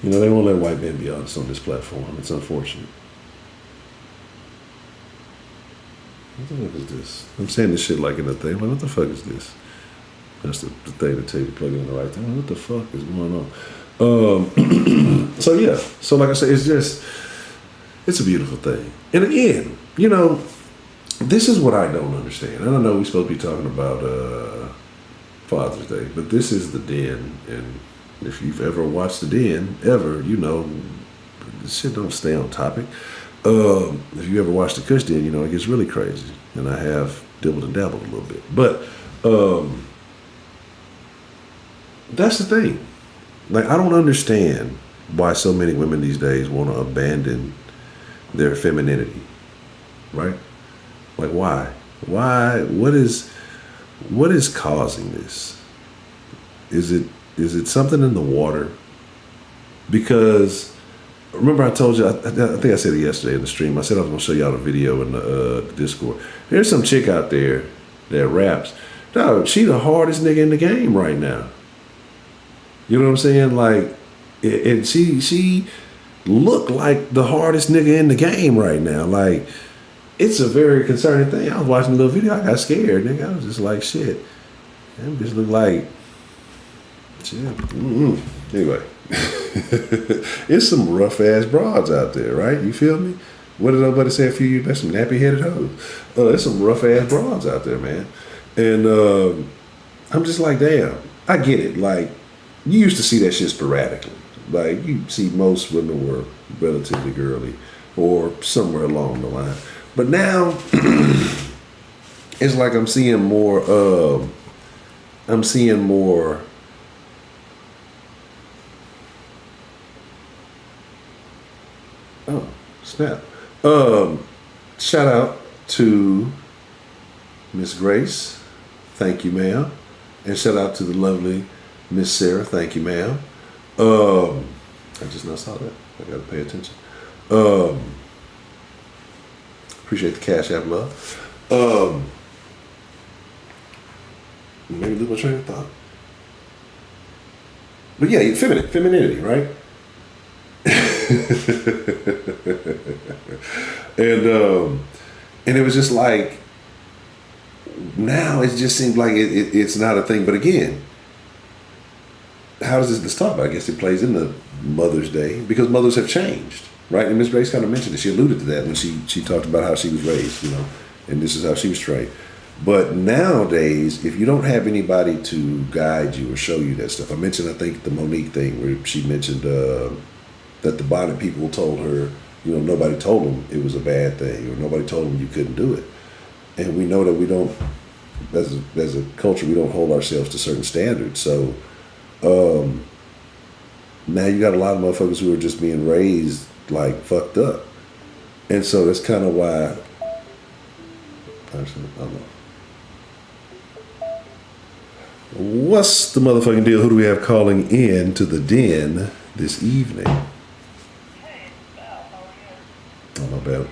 they won't let white men be honest on this platform. It's unfortunate. What the fuck is this? I'm saying this shit like in a thing. Like, what the fuck is this? That's the thing that tell you to plug in the right thing. Like, what the fuck is going on? So yeah. So like I said, it's a beautiful thing. And again, this is what I don't understand. I don't know we're supposed to be talking about Father's Day, but this is the Den, and if you've ever watched the Den, this shit don't stay on topic. If you ever watched the Kush Den, it gets really crazy. And I have dibbled and dabbled a little bit. But that's the thing. Like, I don't understand why so many women these days want to abandon their femininity. Right? Like, why? Why? What is causing this? Is it something in the water? Because remember I told you, I think I said it yesterday in the stream. I said I was going to show y'all the video in the Discord. There's some chick out there that raps. Dog, she the hardest nigga in the game right now. You know what I'm saying? Like, and she looked like the hardest nigga in the game right now. Like, it's a very concerning thing. I was watching a little video. I got scared, nigga. I was just like, shit. That bitch look like shit. Anyway. It's some rough ass broads out there, right? You feel me? What did nobody say a few years back? Some nappy headed hoes. There's some rough ass broads out there, man. And I'm just like, damn, I get it. Like, you used to see that shit sporadically. Like, you see most women were relatively girly or somewhere along the line. But now it's like I'm seeing more I'm seeing more. Oh, snap. Shout out to Miss Grace. Thank you, ma'am. And shout out to the lovely Miss Sarah. Thank you, ma'am. I just now saw that. I gotta pay attention. Appreciate the cash app love. Maybe lose my train of thought. But yeah, femininity, right? And it was just like, now it just seems like it's not a thing. But again, how does this talk about? I guess it plays into Mother's Day because mothers have changed, right? And Miss Grace kind of mentioned it. She alluded to that when she talked about how she was raised, and this is how she was trained. But nowadays, if you don't have anybody to guide you or show you that stuff, I mentioned, I think, the Monique thing where she mentioned that the bonnet people told her, nobody told them it was a bad thing or nobody told them you couldn't do it. And we know that we don't, as a culture, we don't hold ourselves to certain standards. So now you got a lot of motherfuckers who are just being raised like fucked up. And so that's kind of why, actually, I don't know. What's the motherfucking deal? Who do we have calling in to the den this evening? Hey, Belle, how are you? Oh, my bad.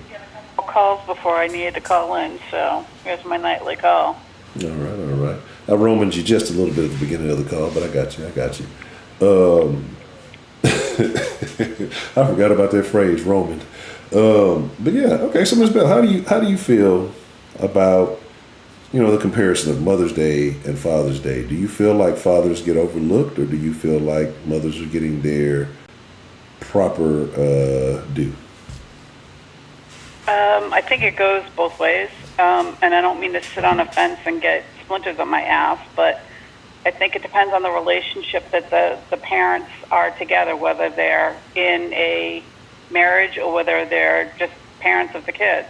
Calls before I needed to call in, so here's my nightly call. All right. I romaned you just a little bit at the beginning of the call, but I got you. I forgot about that phrase, roman. But yeah, okay. So Ms. Bell, how do you feel about the comparison of Mother's Day and Father's Day? Do you feel like fathers get overlooked, or do you feel like mothers are getting their proper due? I think it goes both ways, and I don't mean to sit on a fence and get splinters on my ass, but I think it depends on the relationship that the parents are together, whether they're in a marriage or whether they're just parents of the kids.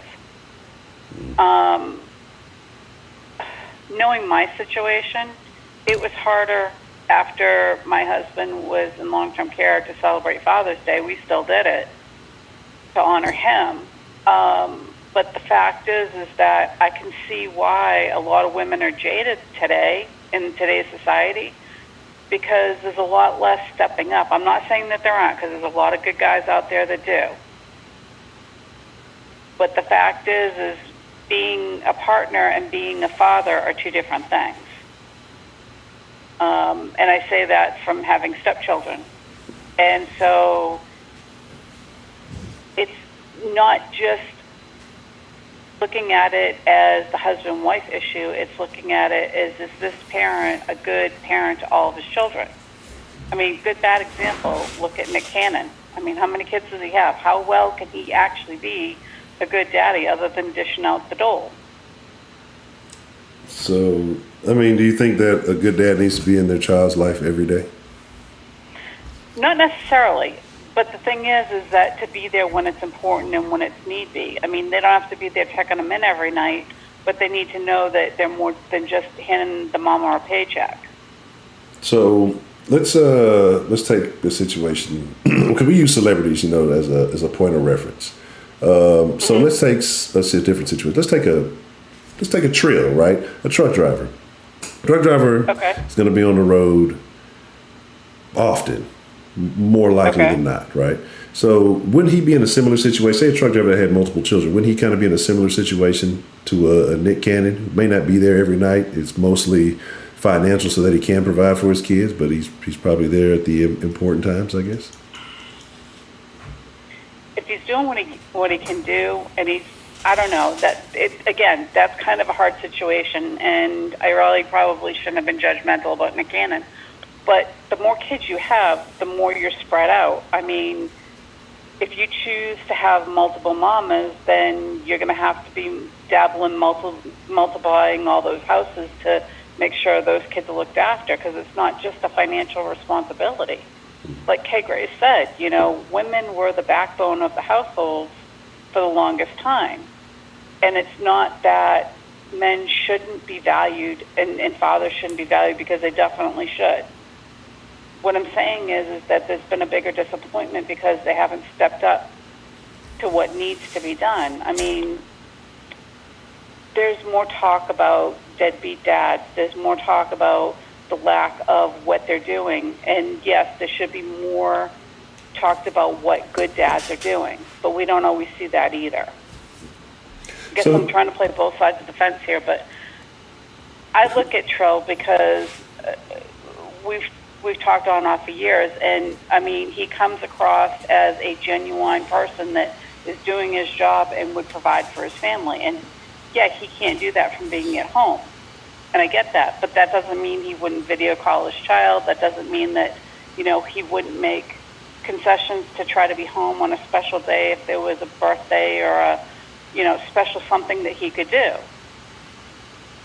Knowing my situation, it was harder after my husband was in long-term care to celebrate Father's Day. We still did it to honor him. But the fact is that I can see why a lot of women are jaded today in today's society because there's a lot less stepping up. I'm not saying that there aren't, because there's a lot of good guys out there that do. But the fact is being a partner and being a father are two different things. And I say that from having stepchildren. And so it's not just looking at it as the husband-wife issue. It's looking at it as, is this parent a good parent to all of his children? I mean, good, bad example, look at Nick Cannon. I mean, how many kids does he have? How well can he actually be a good daddy other than dishing out the dole? So, I mean, do you think that a good dad needs to be in their child's life every day? Not necessarily. But the thing is that to be there when it's important and when it's need be. I mean, they don't have to be there checking them in every night, but they need to know that they're more than just handing the mama a paycheck. So let's take the situation because we use celebrities, as a point of reference. So let's take a different situation. Let's take a trill, right? A truck driver. Truck driver is going to be on the road often. More likely than not, right? So wouldn't he be in a similar situation? Say a truck driver that had multiple children. Wouldn't he kind of be in a similar situation to a Nick Cannon, who may not be there every night? It's mostly financial so that he can provide for his kids, but he's probably there at the important times, I guess. If he's doing what he can do, and I don't know, that's kind of a hard situation, and I really probably shouldn't have been judgmental about Nick Cannon. But the more kids you have, the more you're spread out. I mean, if you choose to have multiple mamas, then you're going to have to be dabbling, multiplying all those houses to make sure those kids are looked after, because it's not just a financial responsibility. Like Kay Grace said, women were the backbone of the households for the longest time. And it's not that men shouldn't be valued and fathers shouldn't be valued, because they definitely should. What I'm saying is that there's been a bigger disappointment because they haven't stepped up to what needs to be done. I mean, there's more talk about deadbeat dads. There's more talk about the lack of what they're doing. And yes, there should be more talked about what good dads are doing, but we don't always see that either. I guess I'm trying to play both sides of the fence here, but I look at Trill because we've talked on and off for years, and I mean, he comes across as a genuine person that is doing his job and would provide for his family. And yeah, he can't do that from being at home, and I get that, but that doesn't mean he wouldn't video call his child. That doesn't mean that, you know, he wouldn't make concessions to try to be home on a special day if there was a birthday or a, you know, special something that he could do.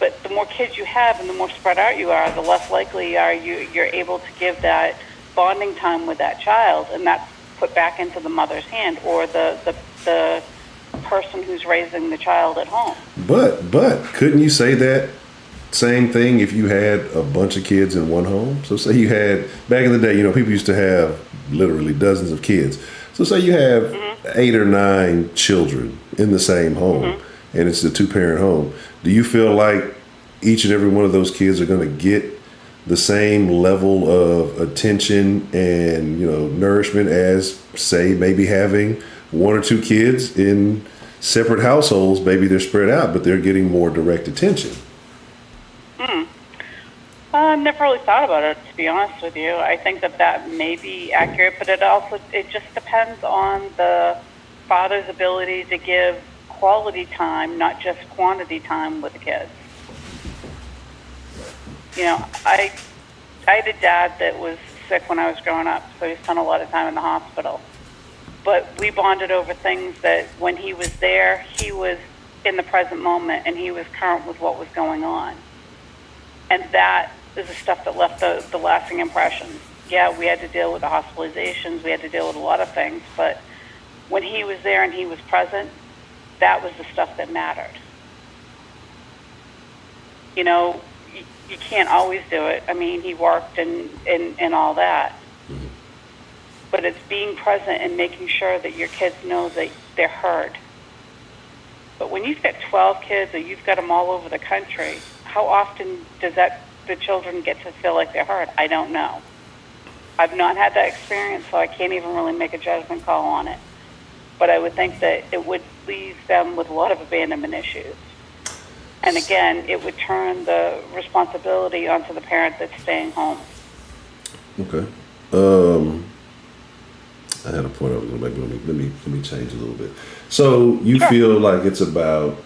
But the more kids you have and the more spread out you are, the less likely are you're able to give that bonding time with that child, and that's put back into the mother's hand or the person who's raising the child at home. But couldn't you say that same thing if you had a bunch of kids in one home? So say you had, back in the day, you know, people used to have literally dozens of kids. So say you have 8 or 9 children in the same home, and it's a 2-parent home. Do you feel like each and every one of those kids are going to get the same level of attention and, you know, nourishment as, say, maybe having 1 or 2 kids in separate households? Maybe they're spread out, but they're getting more direct attention. I've never really thought about it, to be honest with you. I think that may be accurate, but it just depends on the father's ability to give quality time, not just quantity time with the kids. You know, I had a dad that was sick when I was growing up, so he spent a lot of time in the hospital. But we bonded over things that when he was there, he was in the present moment and he was current with what was going on. And that is the stuff that left the lasting impressions. Yeah, we had to deal with the hospitalizations, we had to deal with a lot of things, but when he was there and he was present, that was the stuff that mattered. You know, you can't always do it. I mean, he worked and all that. But it's being present and making sure that your kids know that they're heard. But when you've got 12 kids or you've got them all over the country, how often does the children get to feel like they're heard? I don't know. I've not had that experience, so I can't even really make a judgment call on it. But I would think that it would leave them with a lot of abandonment issues. And again, it would turn the responsibility onto the parent that's staying home. Okay. I had a point I was going to make, but let me change a little bit. So you feel like it's about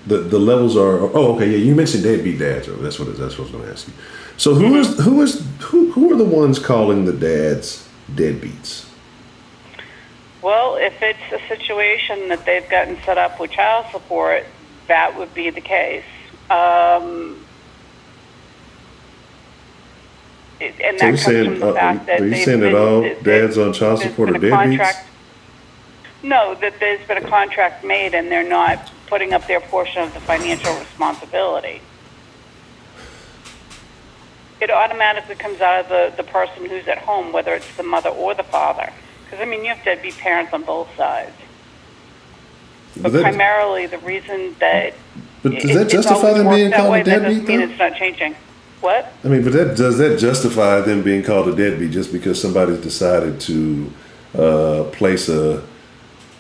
the levels are. Oh, okay. Yeah, you mentioned deadbeat dads. That's what I was going to ask you. So who are the ones calling the dads deadbeats? Well, if it's a situation that they've gotten set up with child support, that would be the case. And So that comes from the fact that are you saying that all dads on child support are deadbeats? No, that there's been a contract made and they're not putting up their portion of the financial responsibility. It automatically comes out of the person who's at home, whether it's the mother or the father. Because, I mean, you have deadbeat parents on both sides. But primarily the reason that... But does that justify them being called a deadbeat, doesn't mean it's not changing. What? I mean, but does that justify them being called a deadbeat just because somebody's decided to place a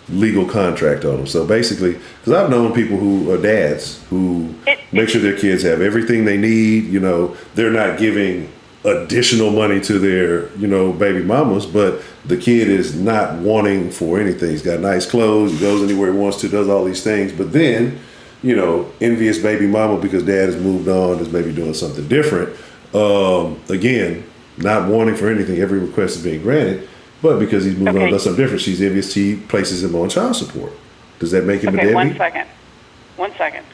legal contract on them? So basically, because I've known people who are dads who make sure their kids have everything they need. You know, they're not giving additional money to their, you know, baby mamas, but the kid is not wanting for anything. He's got nice clothes, he goes anywhere he wants to, does all these things, but then, you know, envious baby mama because dad has moved on, is maybe doing something different. Again, not wanting for anything, every request is being granted, but because he's moved on, does something different, she's envious, she places him on child support. Does that make him a deadbeat? One second.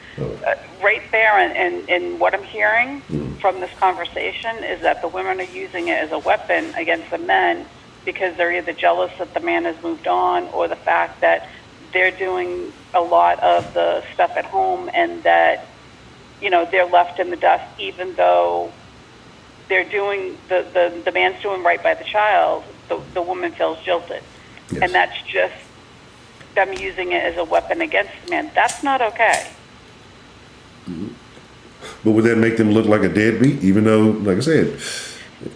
Right there, and what I'm hearing from this conversation is that the women are using it as a weapon against the men because they're either jealous that the man has moved on or the fact that they're doing a lot of the stuff at home, and that, they're left in the dust, even though they're doing the man's doing right by the child. The woman feels jilted. Yes. And that's just them using it as a weapon against the man. That's not okay. But would that make them look like a deadbeat, even though, like I said...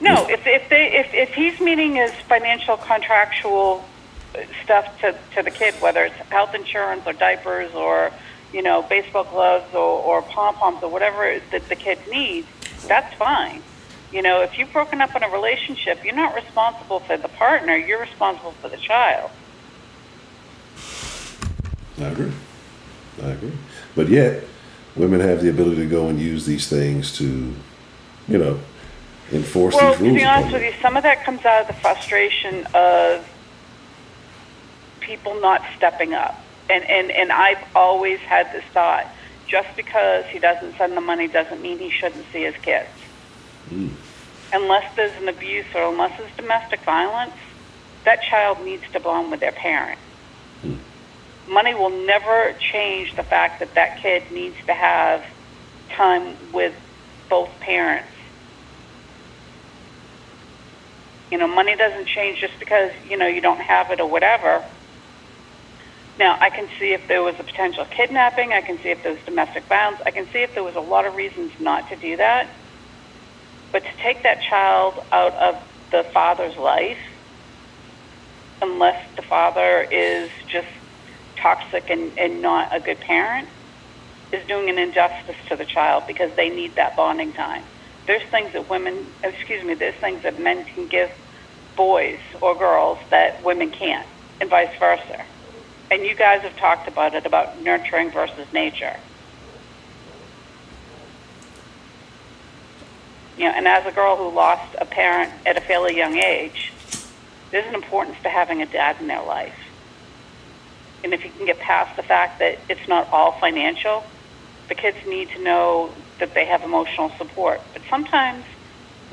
No, if he's meeting his financial contractual stuff to the kid, whether it's health insurance or diapers or, baseball gloves or pom-poms or whatever that the kid needs, that's fine. If you've broken up in a relationship, you're not responsible for the partner, you're responsible for the child. I agree. But yet, women have the ability to go and use these things to, enforce Well, these rules. to be honest with you, some of that comes out of the frustration of people not stepping up. And I've always had this thought, just because he doesn't send the money doesn't mean he shouldn't see his kids. Unless there's an abuse or unless there's domestic violence, that child needs to bond with their parent. Money will never change the fact that that kid needs to have time with both parents. Money doesn't change just because, you don't have it or whatever. Now, I can see if there was a potential kidnapping. I can see if there was domestic violence. I can see if there was a lot of reasons not to do that. But to take that child out of the father's life, unless the father is just toxic and not a good parent, is doing an injustice to the child, because they need that bonding time. There's things that there's things that men can give boys or girls that women can't, and vice versa. And you guys have talked about it, about nurturing versus nature. And as a girl who lost a parent at a fairly young age, there's an importance to having a dad in their life. And if you can get past the fact that it's not all financial, the kids need to know that they have emotional support. But sometimes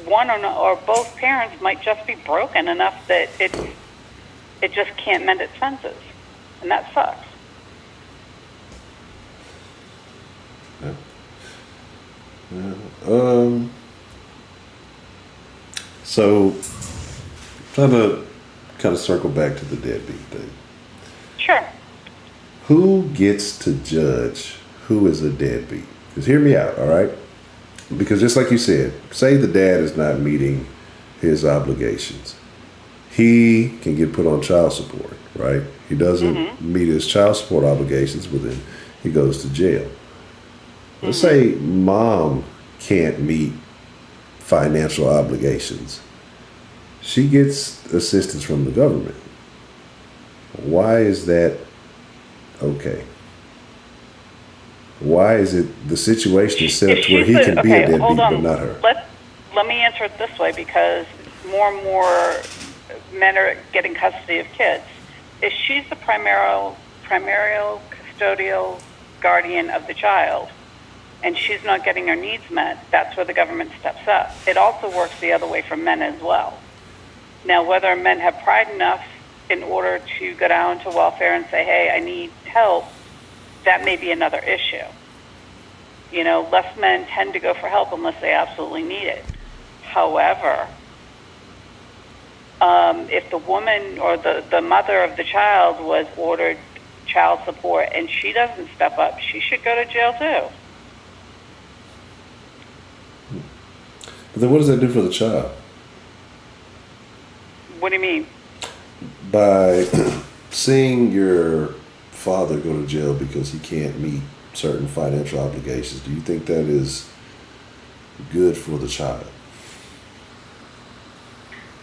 one or both parents might just be broken enough that it just can't mend its fences. And that sucks. So, trying to kind of circle back to the deadbeat thing. Sure. Who gets to judge who is a deadbeat? Because hear me out, all right? Because just like you said, say the dad is not meeting his obligations. He can get put on child support, right? He doesn't meet his child support obligations, but then he goes to jail. Let's say mom can't meet financial obligations. She gets assistance from the government. Why is that okay? Why is it the situation is set to where he can be a deadbeat but not her? Let me answer it this way, because more and more men are getting custody of kids. If she's the primary custodial guardian of the child, and she's not getting her needs met, that's where the government steps up. It also works the other way for men as well. Now, whether men have pride enough in order to go down to welfare and say, hey, I need help, that may be another issue. Less men tend to go for help unless they absolutely need it. However, if the woman or the mother of the child was ordered child support and she doesn't step up, she should go to jail too. But then what does that do for the child? What do you mean? By seeing your father go to jail because he can't meet certain financial obligations, do you think that is good for the child?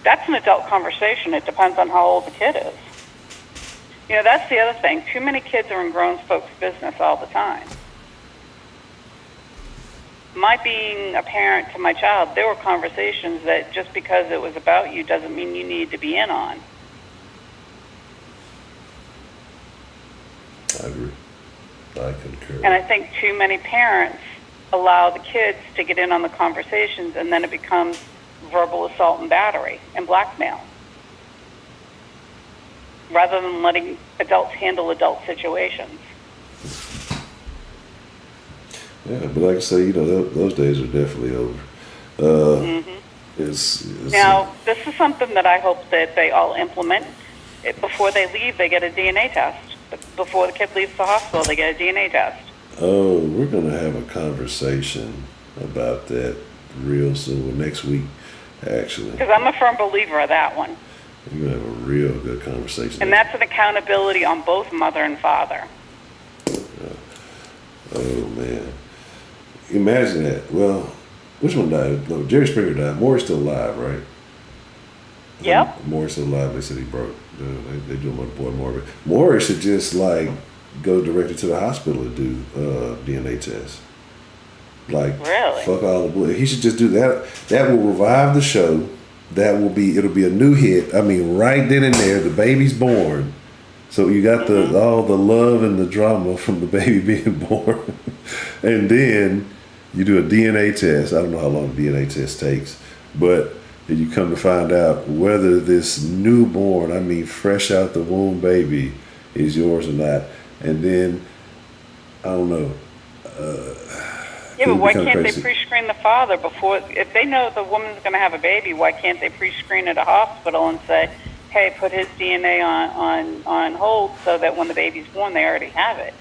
That's an adult conversation. It depends on how old the kid is. That's the other thing. Too many kids are in grown folks' business all the time. My being a parent to my child, there were conversations that just because it was about you doesn't mean you need to be in on. I agree. I concur. And I think too many parents allow the kids to get in on the conversations, and then it becomes verbal assault and battery and blackmail. rather than letting adults handle adult situations. Yeah, but like I say, you know, those days are definitely over. It's Now, this is something that I hope that they all implement. Before they leave, they get a DNA test. Before the kid leaves the hospital, they get a DNA test. Oh, we're gonna have a conversation about that real soon, next week, actually. Because I'm a firm believer of that one. We're gonna have a real good conversation. And that's an accountability on both mother and father. Oh man, imagine that. Well, which one died? No, Jerry Springer died. Maury's still alive, right? Yep. Maury's still alive. They said he broke. They do him on the boy Maury. Maury should just like go directly to the hospital and do DNA tests. Like, really? Fuck all the bull. He should just do that. That will revive the show. It'll be a new hit. I mean, right then and there, the baby's born. So you got all the love and the drama from the baby being born. And then you do a DNA test. I don't know how long a DNA test takes, but you come to find out whether this newborn, I mean fresh out the womb baby, is yours or not. And then, I don't know. Yeah, but why can't they pre-screen the father before? If they know the woman's going to have a baby, why can't they pre-screen at a hospital and say, hey, put his DNA on hold so that when the baby's born, they already have it?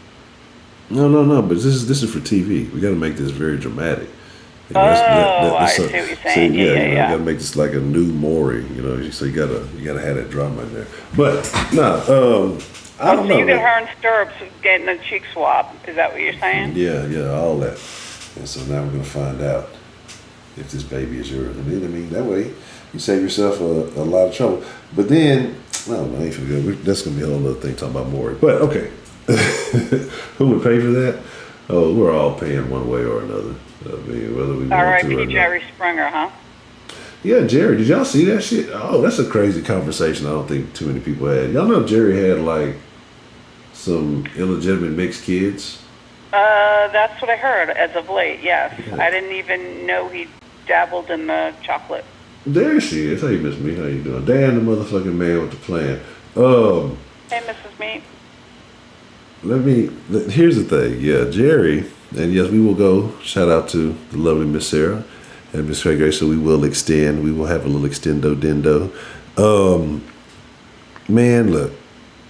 No. But this is for TV. We got to make this very dramatic. I see what you're saying. Yeah. Got to make this like a new Maury. You know, so you gotta have that drama in there. But no, I don't know. You get her in stirrups getting a cheek swab. Is that what you're saying? Yeah, all that. And so now we're gonna find out if this baby is yours. And then, I mean, that way you save yourself a lot of trouble. But then, I don't know, I ain't finna go. That's gonna be a whole other thing talking about Maury. But okay, who would pay for that? Oh, we're all paying one way or another. I mean, whether we want to or R.I.P. not. Jerry Springer, huh? Yeah, Jerry. Did y'all see that shit? Oh, that's a crazy conversation. I don't think too many people had. Y'all know Jerry had like some illegitimate mixed kids. That's what I heard as of late. Yes, yeah. I didn't even know he dabbled in the chocolate. There she is. Hey, Miss Me, how you doing? Dan, the motherfucking man with the plan. Hey, Mrs. Meat. Here's the thing. Yeah, Jerry, and yes, we will go. Shout out to the lovely Miss Sarah and Miss Craig Grace. So we will have a little extendo dendo. Man, look.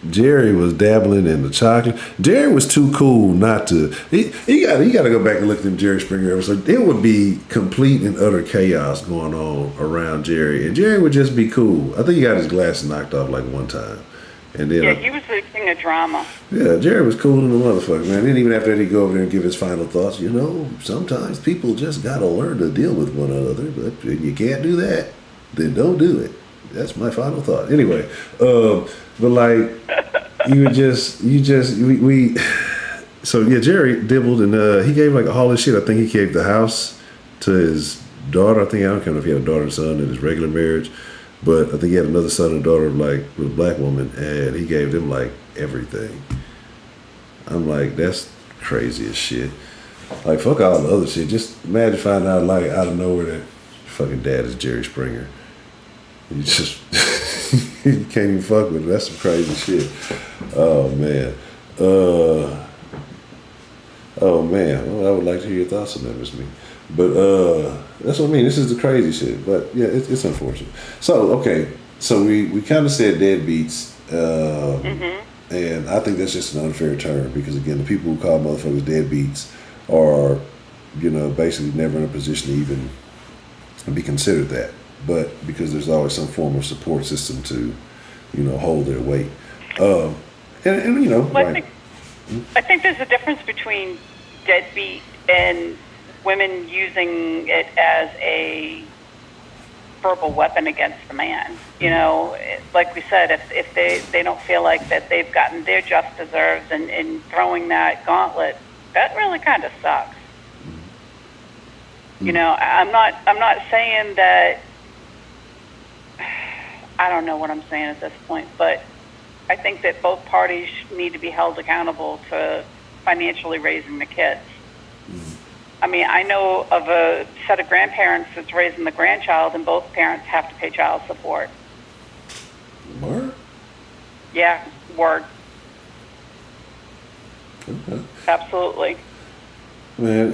Jerry was dabbling in the chocolate. Jerry was too cool not to. He got to go back and look at them Jerry Springer episodes. There would be complete and utter chaos going on around Jerry, and Jerry would just be cool. I think he got his glasses knocked off like one time, and then he was the king of drama. Yeah, Jerry was cool in the motherfucker, man. And even after that, he'd go over there and give his final thoughts. You know, sometimes people just gotta learn to deal with one another, but if you can't do that, then don't do it. That's my final thought. Anyway, but like, so yeah, Jerry dibbled and he gave like all his shit. I think he gave the house to his daughter. I don't know if he had a daughter and son in his regular marriage, but I think he had another son and daughter like with a black woman, and he gave them like everything. I'm like, that's crazy as shit. Like, fuck all the other shit. Just imagine finding out like out of nowhere that your fucking dad is Jerry Springer. You just you can't even fuck with it. That's some crazy shit. Oh man. Well, I would like to hear your thoughts on that, Miss Me. But that's what I mean. This is the crazy shit. But yeah, it's unfortunate. So okay, so we kind of said deadbeats, and I think that's just an unfair term because again, the people who call motherfuckers deadbeats are, you know, basically never in a position to even be considered that. But because there's always some form of support system to, you know, hold their weight. And you know, well, right. I think there's a difference between deadbeat and women using it as a verbal weapon against the man. You know, like we said, if they don't feel like that they've gotten their just deserves and throwing that gauntlet, that really kind of sucks. You know, I'm not saying that. I don't know what I'm saying at this point, but I think that both parties need to be held accountable to financially raising the kids. I mean, I know of a set of grandparents that's raising the grandchild, and both parents have to pay child support. What? Yeah, word. Okay. Absolutely. Man,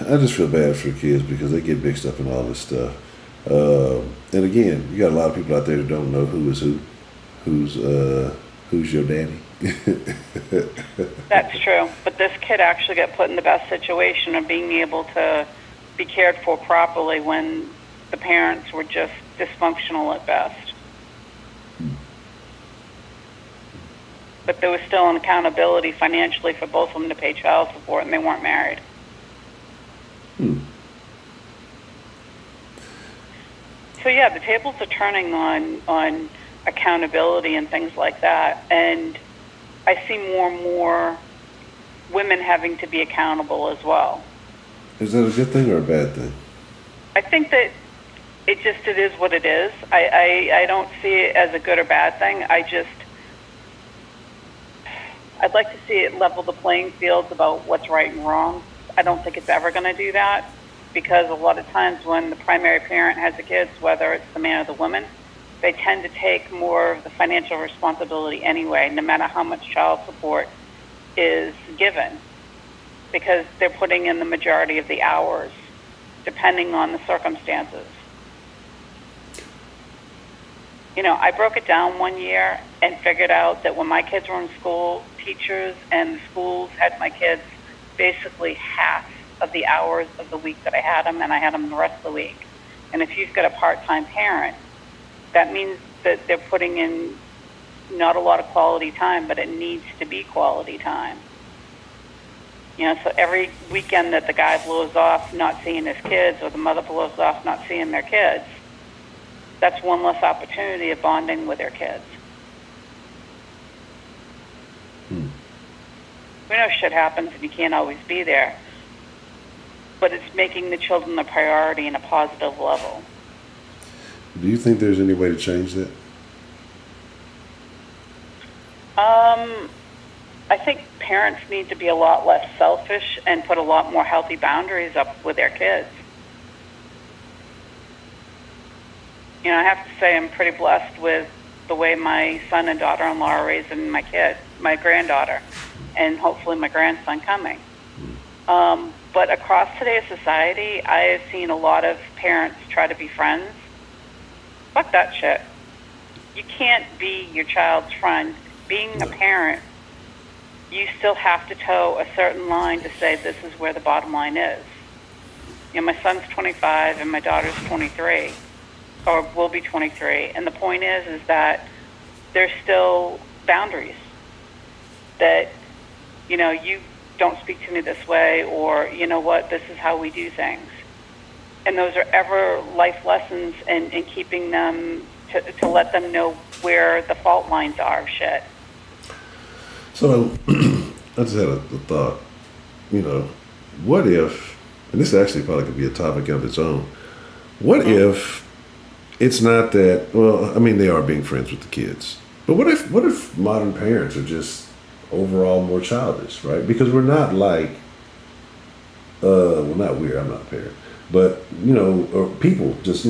I just feel bad for the kids because they get mixed up in all this stuff. And again, you got a lot of people out there that don't know who is who's your daddy. That's true. But this kid actually got put in the best situation of being able to be cared for properly when the parents were just dysfunctional at best. But there was still an accountability financially for both of them to pay child support, and they weren't married. So yeah, the tables are turning on accountability and things like that, and I see more and more women having to be accountable as well. Is that a good thing or a bad thing? I think that it is what it is. I don't see it as a good or bad thing. I'd like to see it level the playing fields about what's right and wrong. I don't think it's ever going to do that, because a lot of times when the primary parent has the kids, whether it's the man or the woman, they tend to take more of the financial responsibility anyway, no matter how much child support is given, because they're putting in the majority of the hours, depending on the circumstances. I broke it down one year and figured out that when my kids were in school, teachers and the schools had my kids basically half of the hours of the week that I had them, and I had them the rest of the week. And if you've got a part-time parent, that means that they're putting in not a lot of quality time, but it needs to be quality time. So every weekend that the guy blows off not seeing his kids, or the mother blows off not seeing their kids, that's one less opportunity of bonding with their kids. We know shit happens and you can't always be there, but it's making the children a priority in a positive level. Do you think there's any way to change that? I think parents need to be a lot less selfish and put a lot more healthy boundaries up with their kids. I have to say I'm pretty blessed with the way my son and daughter-in-law are raising my granddaughter, and hopefully my grandson coming. But across today's society, I have seen a lot of parents try to be friends. Fuck that shit. You can't be your child's friend. Being a parent, you still have to toe a certain line to say this is where the bottom line is. My son's 25 and my daughter's 23. Or will be 23, and the point is that there's still boundaries. That, you don't speak to me this way, or this is how we do things. And those are ever life lessons in keeping them to let them know where the fault lines are of shit. So I just had a thought. What if, and this actually probably could be a topic of its own. What if it's not that, they are being friends with the kids. But what if modern parents are just overall more childish, right? Because we're not like, not we're, I'm not a parent, but, or people, just,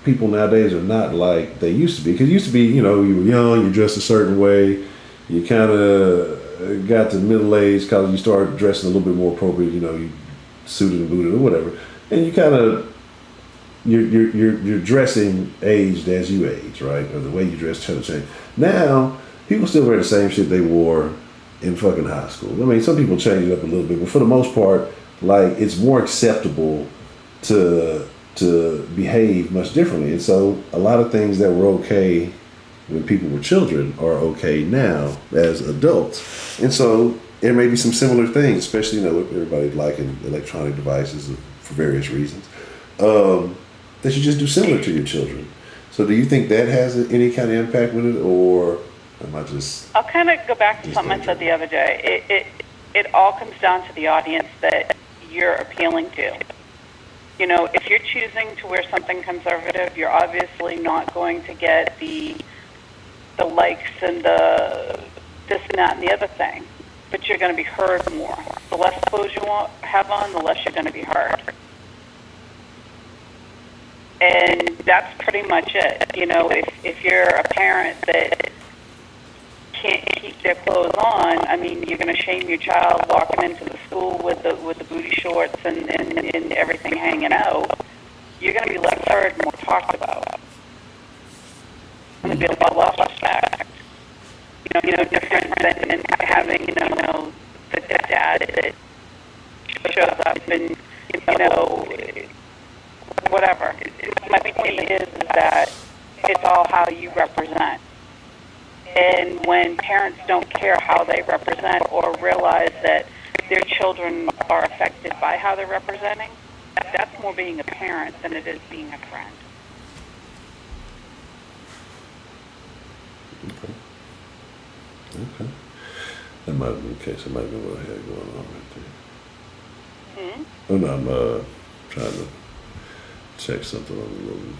people nowadays are not like they used to be. Because it used to be, you were young, you dressed a certain way, you kind of got to middle age, because you started dressing a little bit more appropriate, you suited and booted or whatever. And you kind of, you're dressing aged as you age, right? Or the way you dress tend to change. Now, people still wear the same shit they wore in fucking high school. Some people change it up a little bit, but for the most part, like, it's more acceptable to behave much differently. And so a lot of things that were okay when people were children are okay now as adults. And so there may be some similar things, especially, with everybody liking electronic devices for various reasons. That you just do similar to your children. So do you think that has any kind of impact with it, or am I just... I'll kind of go back to something I said the other day. It all comes down to the audience that you're appealing to. If you're choosing to wear something conservative, you're obviously not going to get the likes and the this and that and the other thing. But you're going to be heard more. The less clothes you have on, the less you're going to be heard. And that's pretty much it. If you're a parent that can't keep their clothes on, I mean, you're going to shame your child walking into the school with the booty shorts and everything hanging out. You're going to be less heard and more talked about. It's going to be a lot less respect. Different than having, the dad that shows up and, whatever. My point is that it's all how you represent. And when parents don't care how they represent or realize that their children are affected by how they're representing, that's more being a parent than it is being a friend. Okay. That might have been the case. That might have been what I had going on right there. Oh, no, I'm trying to check something on the little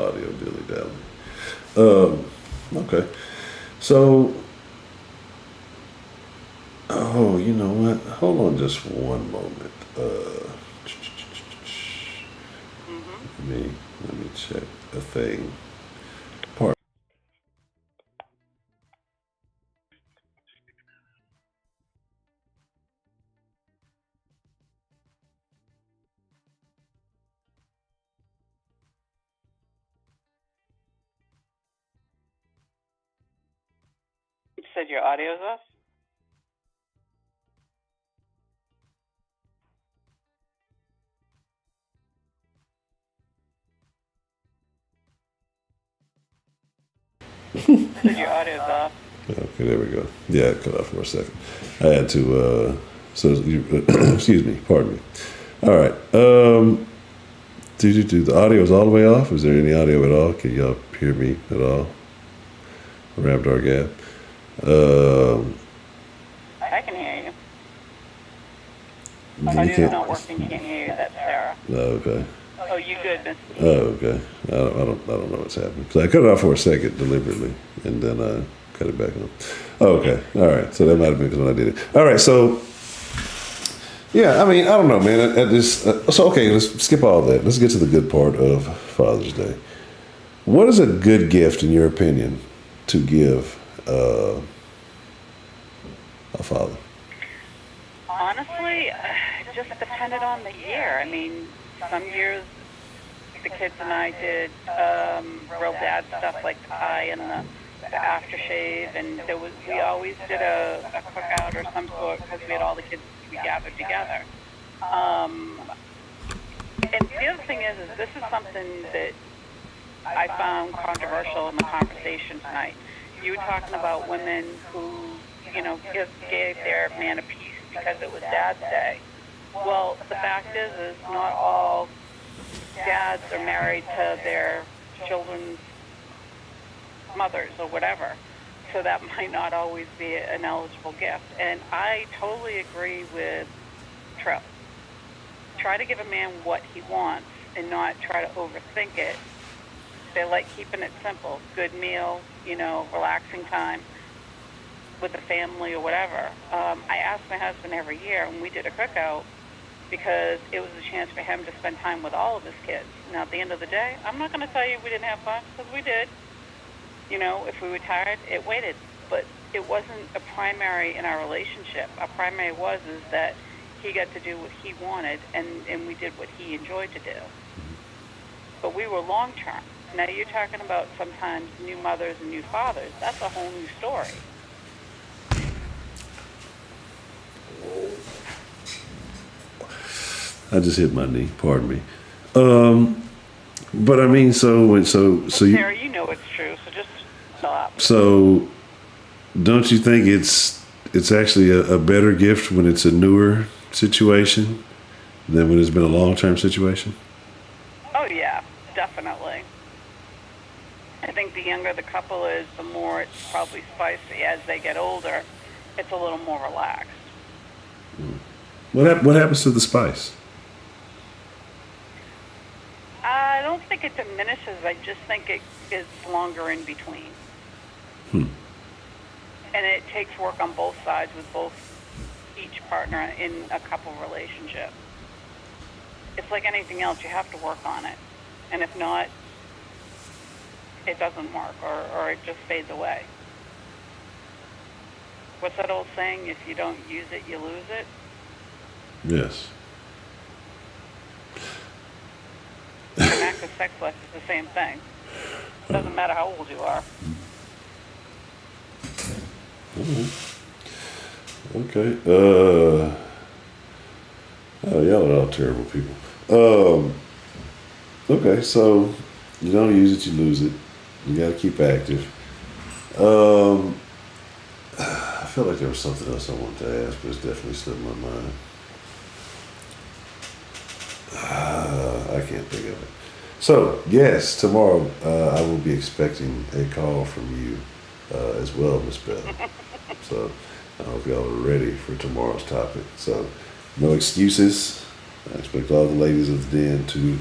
audio dilly-dally. Okay. So, you know what? Hold on just one moment. Let me check a thing. You said your audio's off? Said your audio's off. Okay, there we go. Yeah, it cut off for a second. I had to, excuse me, pardon me. All right. The audio is all the way off? Is there any audio at all? Can y'all hear me at all? Ramdar Gap. I can hear you. You Audio's not working. Can't hear you. That's Sarah. Okay. Oh, you good, Miss? Oh, okay. I don't know what's happening. So I cut it off for a second deliberately, and then I cut it back on. Okay. All right. So that might have been because when I did it. All right. So, yeah, I mean, I don't know, man. Okay, let's skip all that. Let's get to the good part of Father's Day. What is a good gift, in your opinion, to give a father? Honestly, it just depended on the year. I mean, some years the kids and I did real dad stuff like the pie and the aftershave, and we always did a cookout or some sort because we had all the kids we gathered together. And the other thing is this is something that I found controversial in the conversation tonight. You were talking about women who, gave their man a piece because it was Dad's Day. Well, the fact is not all dads are married to their children's mothers or whatever. So that might not always be an eligible gift. And I totally agree with Tripp. Try to give a man what he wants and not try to overthink it. They like keeping it simple. Good meal, relaxing time with the family or whatever. I ask my husband every year when we did a cookout because it was a chance for him to spend time with all of his kids. Now, at the end of the day, I'm not going to tell you we didn't have fun because we did. If we were tired, it waited. But it wasn't a primary in our relationship. Our primary is that he got to do what he wanted and we did what he enjoyed to do. But we were long-term. Now, you're talking about sometimes new mothers and new fathers. That's a whole new story. I just hit my knee. Pardon me. But I mean, so you. Sarah, you know it's true, so just stop. So, don't you think it's actually a better gift when it's a newer situation than when it's been a long-term situation? Oh yeah, definitely. I think the younger the couple is, the more it's probably spicy. As they get older, it's a little more relaxed. What happens to the spice? I don't think it diminishes. I just think it is longer in between. And it takes work on both sides with each partner in a couple relationship. It's like anything else. You have to work on it. And if not, it doesn't work or it just fades away. what's that old saying? If you don't use it, you lose it. Yes. An act of sex life is the same thing. Doesn't matter how old you are. Okay. Oh, y'all are all terrible people. Okay, so you don't use it, you lose it. You got to keep active. I feel like there was something else I wanted to ask, but it's definitely slipped my mind. I can't think of it. So, yes, tomorrow I will be expecting a call from you as well, Miss Bell. So, I hope y'all are ready for tomorrow's topic. So, no excuses. I expect all the ladies of the den to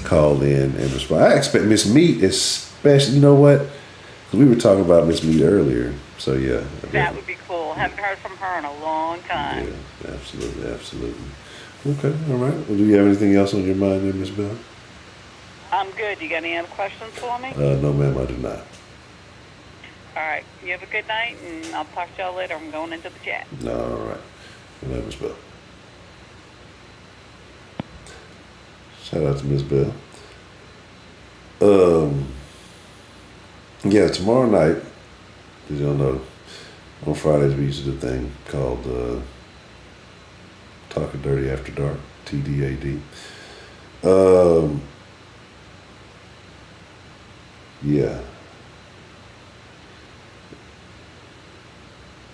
call in and respond. I expect Miss Meat especially, you know what? 'Cause we were talking about Miss Meat earlier. So, yeah. That would be cool. Haven't heard from her in a long time. Yeah, absolutely, absolutely. Okay, all right. Well, do you have anything else on your mind there, Miss Bell? I'm good. You got any other questions for me? No, ma'am, I do not. All right. You have a good night, and I'll talk to y'all later. I'm going into the chat. No, all right. Good night, Miss Bell. Shout out to Miss Bell. Yeah, tomorrow night, as y'all know, on Fridays we used to do a thing called Talking Dirty After Dark, TDAD. Yeah.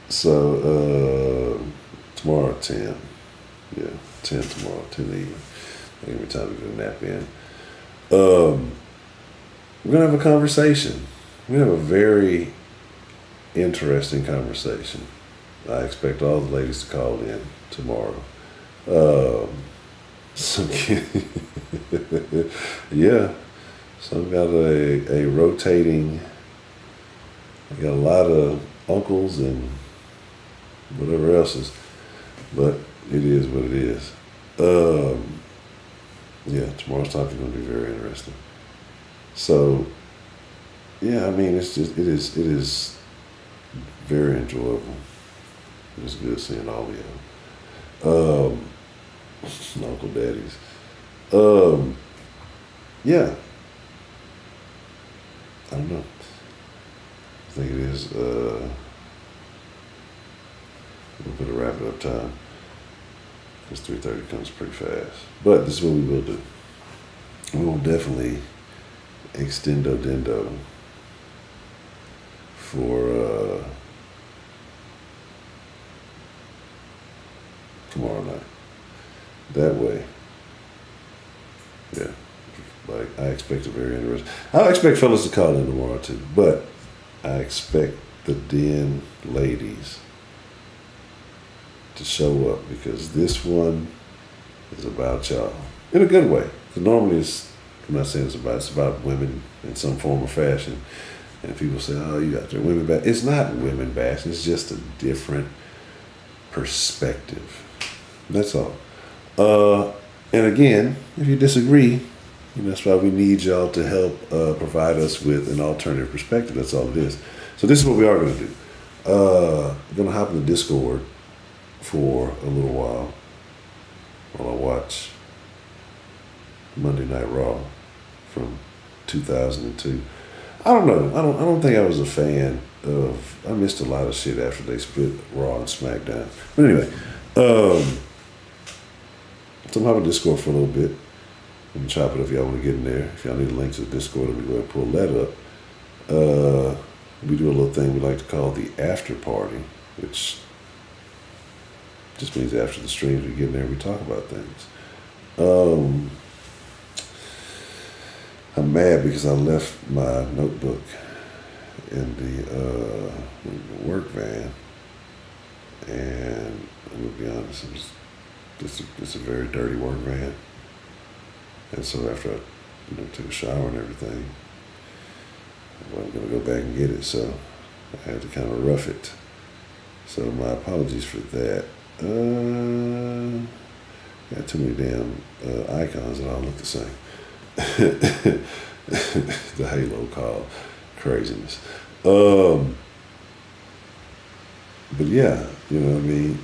So tomorrow at 10. Yeah, 10 tomorrow, 10 a.m. Give me time to get a nap in. We're gonna have a conversation. We're gonna have a very interesting conversation. I expect all the ladies to call in tomorrow. So yeah. So I've got a rotating. I got a lot of uncles and whatever else is, but it is what it is. Yeah, tomorrow's topic is going to be very interesting. So, yeah, I mean, it is very enjoyable. It's good seeing all of y'all. Uncle Daddies. Yeah. I don't know. I think it is a little bit of wrap it up time. Because 3:30 comes pretty fast. But this is what we will do. We will definitely extendo dendo for tomorrow night. That way, yeah, like I expect a very interesting. I expect fellas to call in tomorrow too, but I expect the den ladies to show up because this one is about y'all in a good way. Because normally I'm not saying it's about women in some form or fashion. And people say, oh, you got your women back. It's not women bash. It's just a different perspective. That's all. And again, if you disagree, that's why we need y'all to help provide us with an alternative perspective. That's all it is. So this is what we are going to do. We're going to hop in the Discord for a little while I watch Monday Night Raw from 2002. I don't know. I don't think I was a fan of. I missed a lot of shit after they split Raw and SmackDown. But anyway, so I'm having Discord for a little bit. We can chop it if y'all want to get in there. If y'all need a link to the Discord, let me go ahead and pull that up. We do a little thing we like to call the after party, which just means after the streams we get in there and we talk about things. I'm mad because I left my notebook in the work van, and I'm gonna be honest, it's a very dirty work van, and so after I took a shower and everything, I wasn't gonna go back and get it, so I had to kind of rough it. So my apologies for that. Got too many damn icons that all look the same. The Halo call craziness. But yeah, you know what I mean?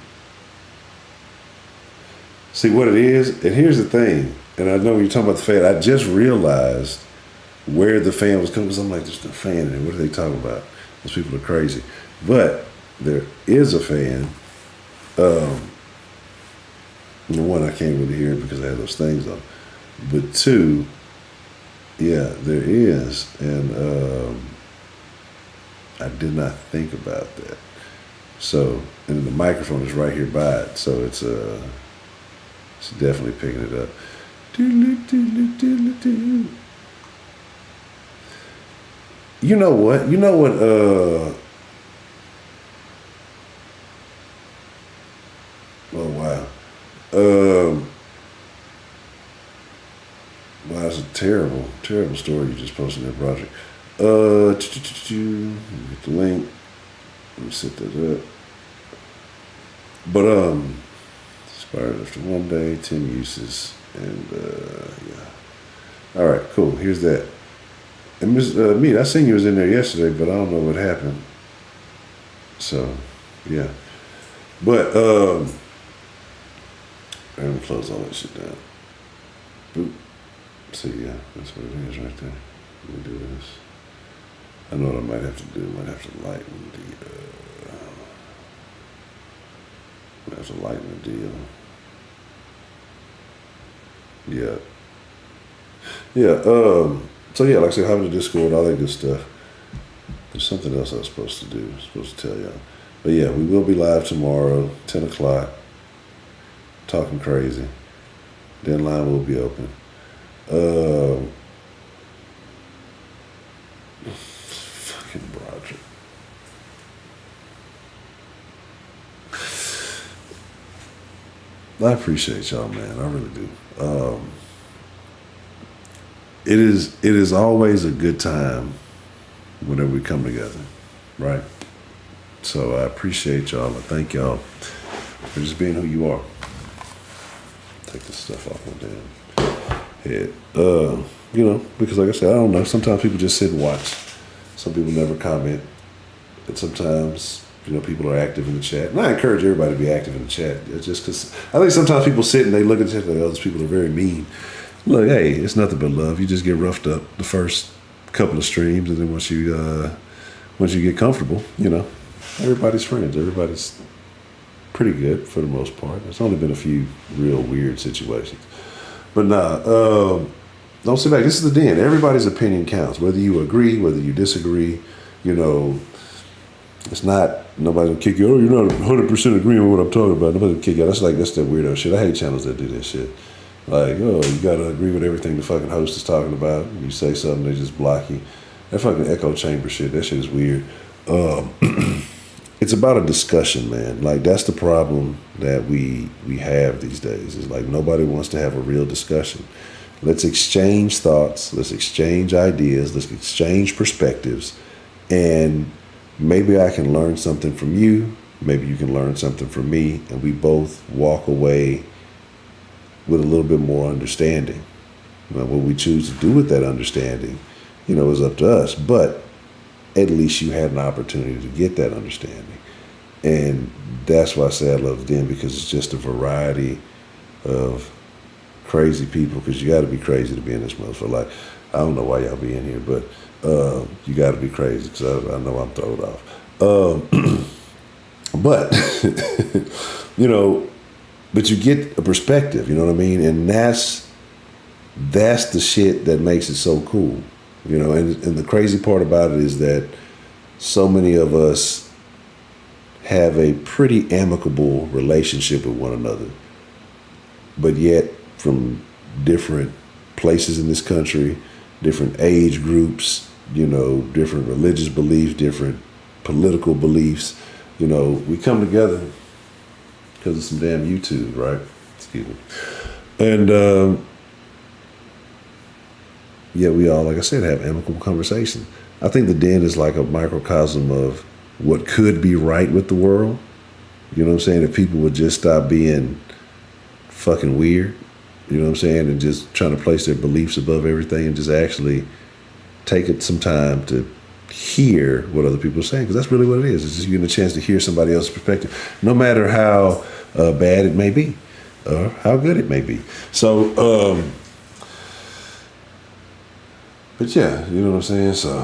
See what it is, and here's the thing, and I know you're talking about the fan, I just realized where the fan was coming, because I'm like, there's no fan in there, what are they talking about? Those people are crazy. But there is a fan. One, I can't really hear it because I have those things on. But two, yeah, there is, and I did not think about that. So, and the microphone is right here by it, so it's definitely picking it up. You know what? Oh wow. Wow, that's a terrible, terrible story you just posted there, project. Get the link. Let me set that up. But expired after 1 day, 10 uses, and yeah. All right, cool. Here's that. And Miss Meat, I seen you was in there yesterday, but I don't know what happened. So, yeah. But I'm gonna close all that shit down. Boop. See, yeah, that's what it is right there. Let me do this. I know what I might have to do. I might have to lighten the deal. Yeah. Yeah, so yeah, like I said, having a Discord, all that good stuff. There's something else I was supposed to do. I was supposed to tell y'all. But yeah, we will be live tomorrow, 10 o'clock, talking crazy. Denline will be open. Fucking Broderick. I appreciate y'all, man. I really do. It is always a good time whenever we come together, right? So I appreciate y'all. I thank y'all for just being who you are. Take this stuff off my damn head. You know, because like I said, I don't know. Sometimes people just sit and watch. Some people never comment. And sometimes, you know, people are active in the chat. And I encourage everybody to be active in the chat. It's just because I think sometimes people sit and they look at the chat like, oh, those people are very mean. Look, hey, it's nothing but love. You just get roughed up the first couple of streams, and then once you get comfortable, you know, everybody's friends. Everybody's pretty good for the most part. There's only been a few real weird situations. But nah, don't sit back. This is the den. Everybody's opinion counts. Whether you agree, whether you disagree, you know, it's not, nobody will kick you, oh, you're not 100% agreeing with what I'm talking about. Nobody will kick you out. That's that weirdo shit. I hate channels that do that shit. Like, oh, you gotta agree with everything the fucking host is talking about. You say something, they just block you. That fucking echo chamber shit, that shit is weird. It's about a discussion, man. Like, that's the problem that we have these days. It's like nobody wants to have a real discussion. Let's exchange thoughts. Let's exchange ideas. Let's exchange perspectives. And maybe I can learn something from you. Maybe you can learn something from me. And we both walk away with a little bit more understanding. Now, what we choose to do with that understanding, you know, is up to us. But at least you had an opportunity to get that understanding. And that's why I say I love Den, because it's just a variety of crazy people, because you got to be crazy to be in this motherfucker. Like, I don't know why y'all be in here, but you got to be crazy, because I know I'm thrown off. But, you know, but you get a perspective, you know what I mean? And that's the shit that makes it so cool. You know, and the crazy part about it is that so many of us have a pretty amicable relationship with one another, but yet from different places in this country, different age groups, you know, different religious beliefs, different political beliefs, you know, we come together because of some damn YouTube, right? Excuse me. And yeah, we all, like I said, have amicable conversations. I think the Den is like a microcosm of what could be right with the world. You know what I'm saying? If people would just stop being fucking weird, you know what I'm saying? And just trying to place their beliefs above everything and just actually take it some time to hear what other people are saying, because that's really what it is. It's just you getting a chance to hear somebody else's perspective, no matter how bad it may be or how good it may be. So, but yeah, you know what I'm saying? So,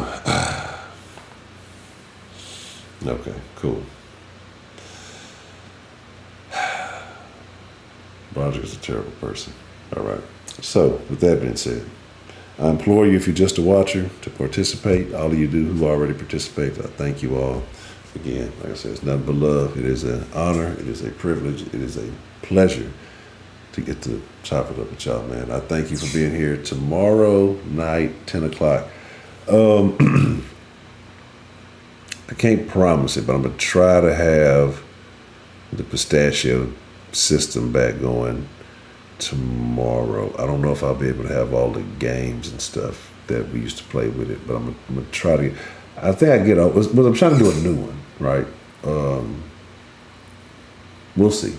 okay, cool. Roger is a terrible person. All right. So, with that being said, I implore you, if you're just a watcher, to participate. All of you do who already participate, I thank you all. Again, like I said, it's nothing but love. It is an honor. It is a privilege. It is a pleasure to get to chop it up with y'all, man. I thank you for being here. Tomorrow night, 10 o'clock. I can't promise it, but I'm going to try to have the pistachio system back going tomorrow. I don't know if I'll be able to have all the games and stuff that we used to play with it, but I'm gonna try to. I think I get out, but I'm trying to do a new one, right? We'll see.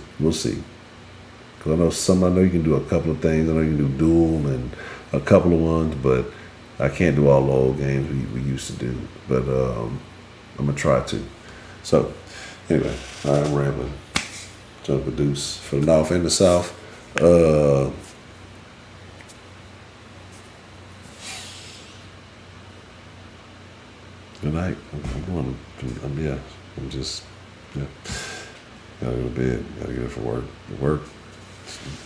Because I know you can do a couple of things. I know you can do duel and a couple of ones, but I can't do all the old games we used to do. But I'm gonna try to. So anyway, all right, I'm rambling. Jump a deuce for the North and the South. Good night. I'm going. I'm just. Gotta go to bed. Gotta get up for work.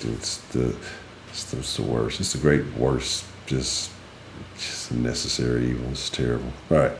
It's the worst. It's the great worst. Just a necessary evil. It's terrible. All right.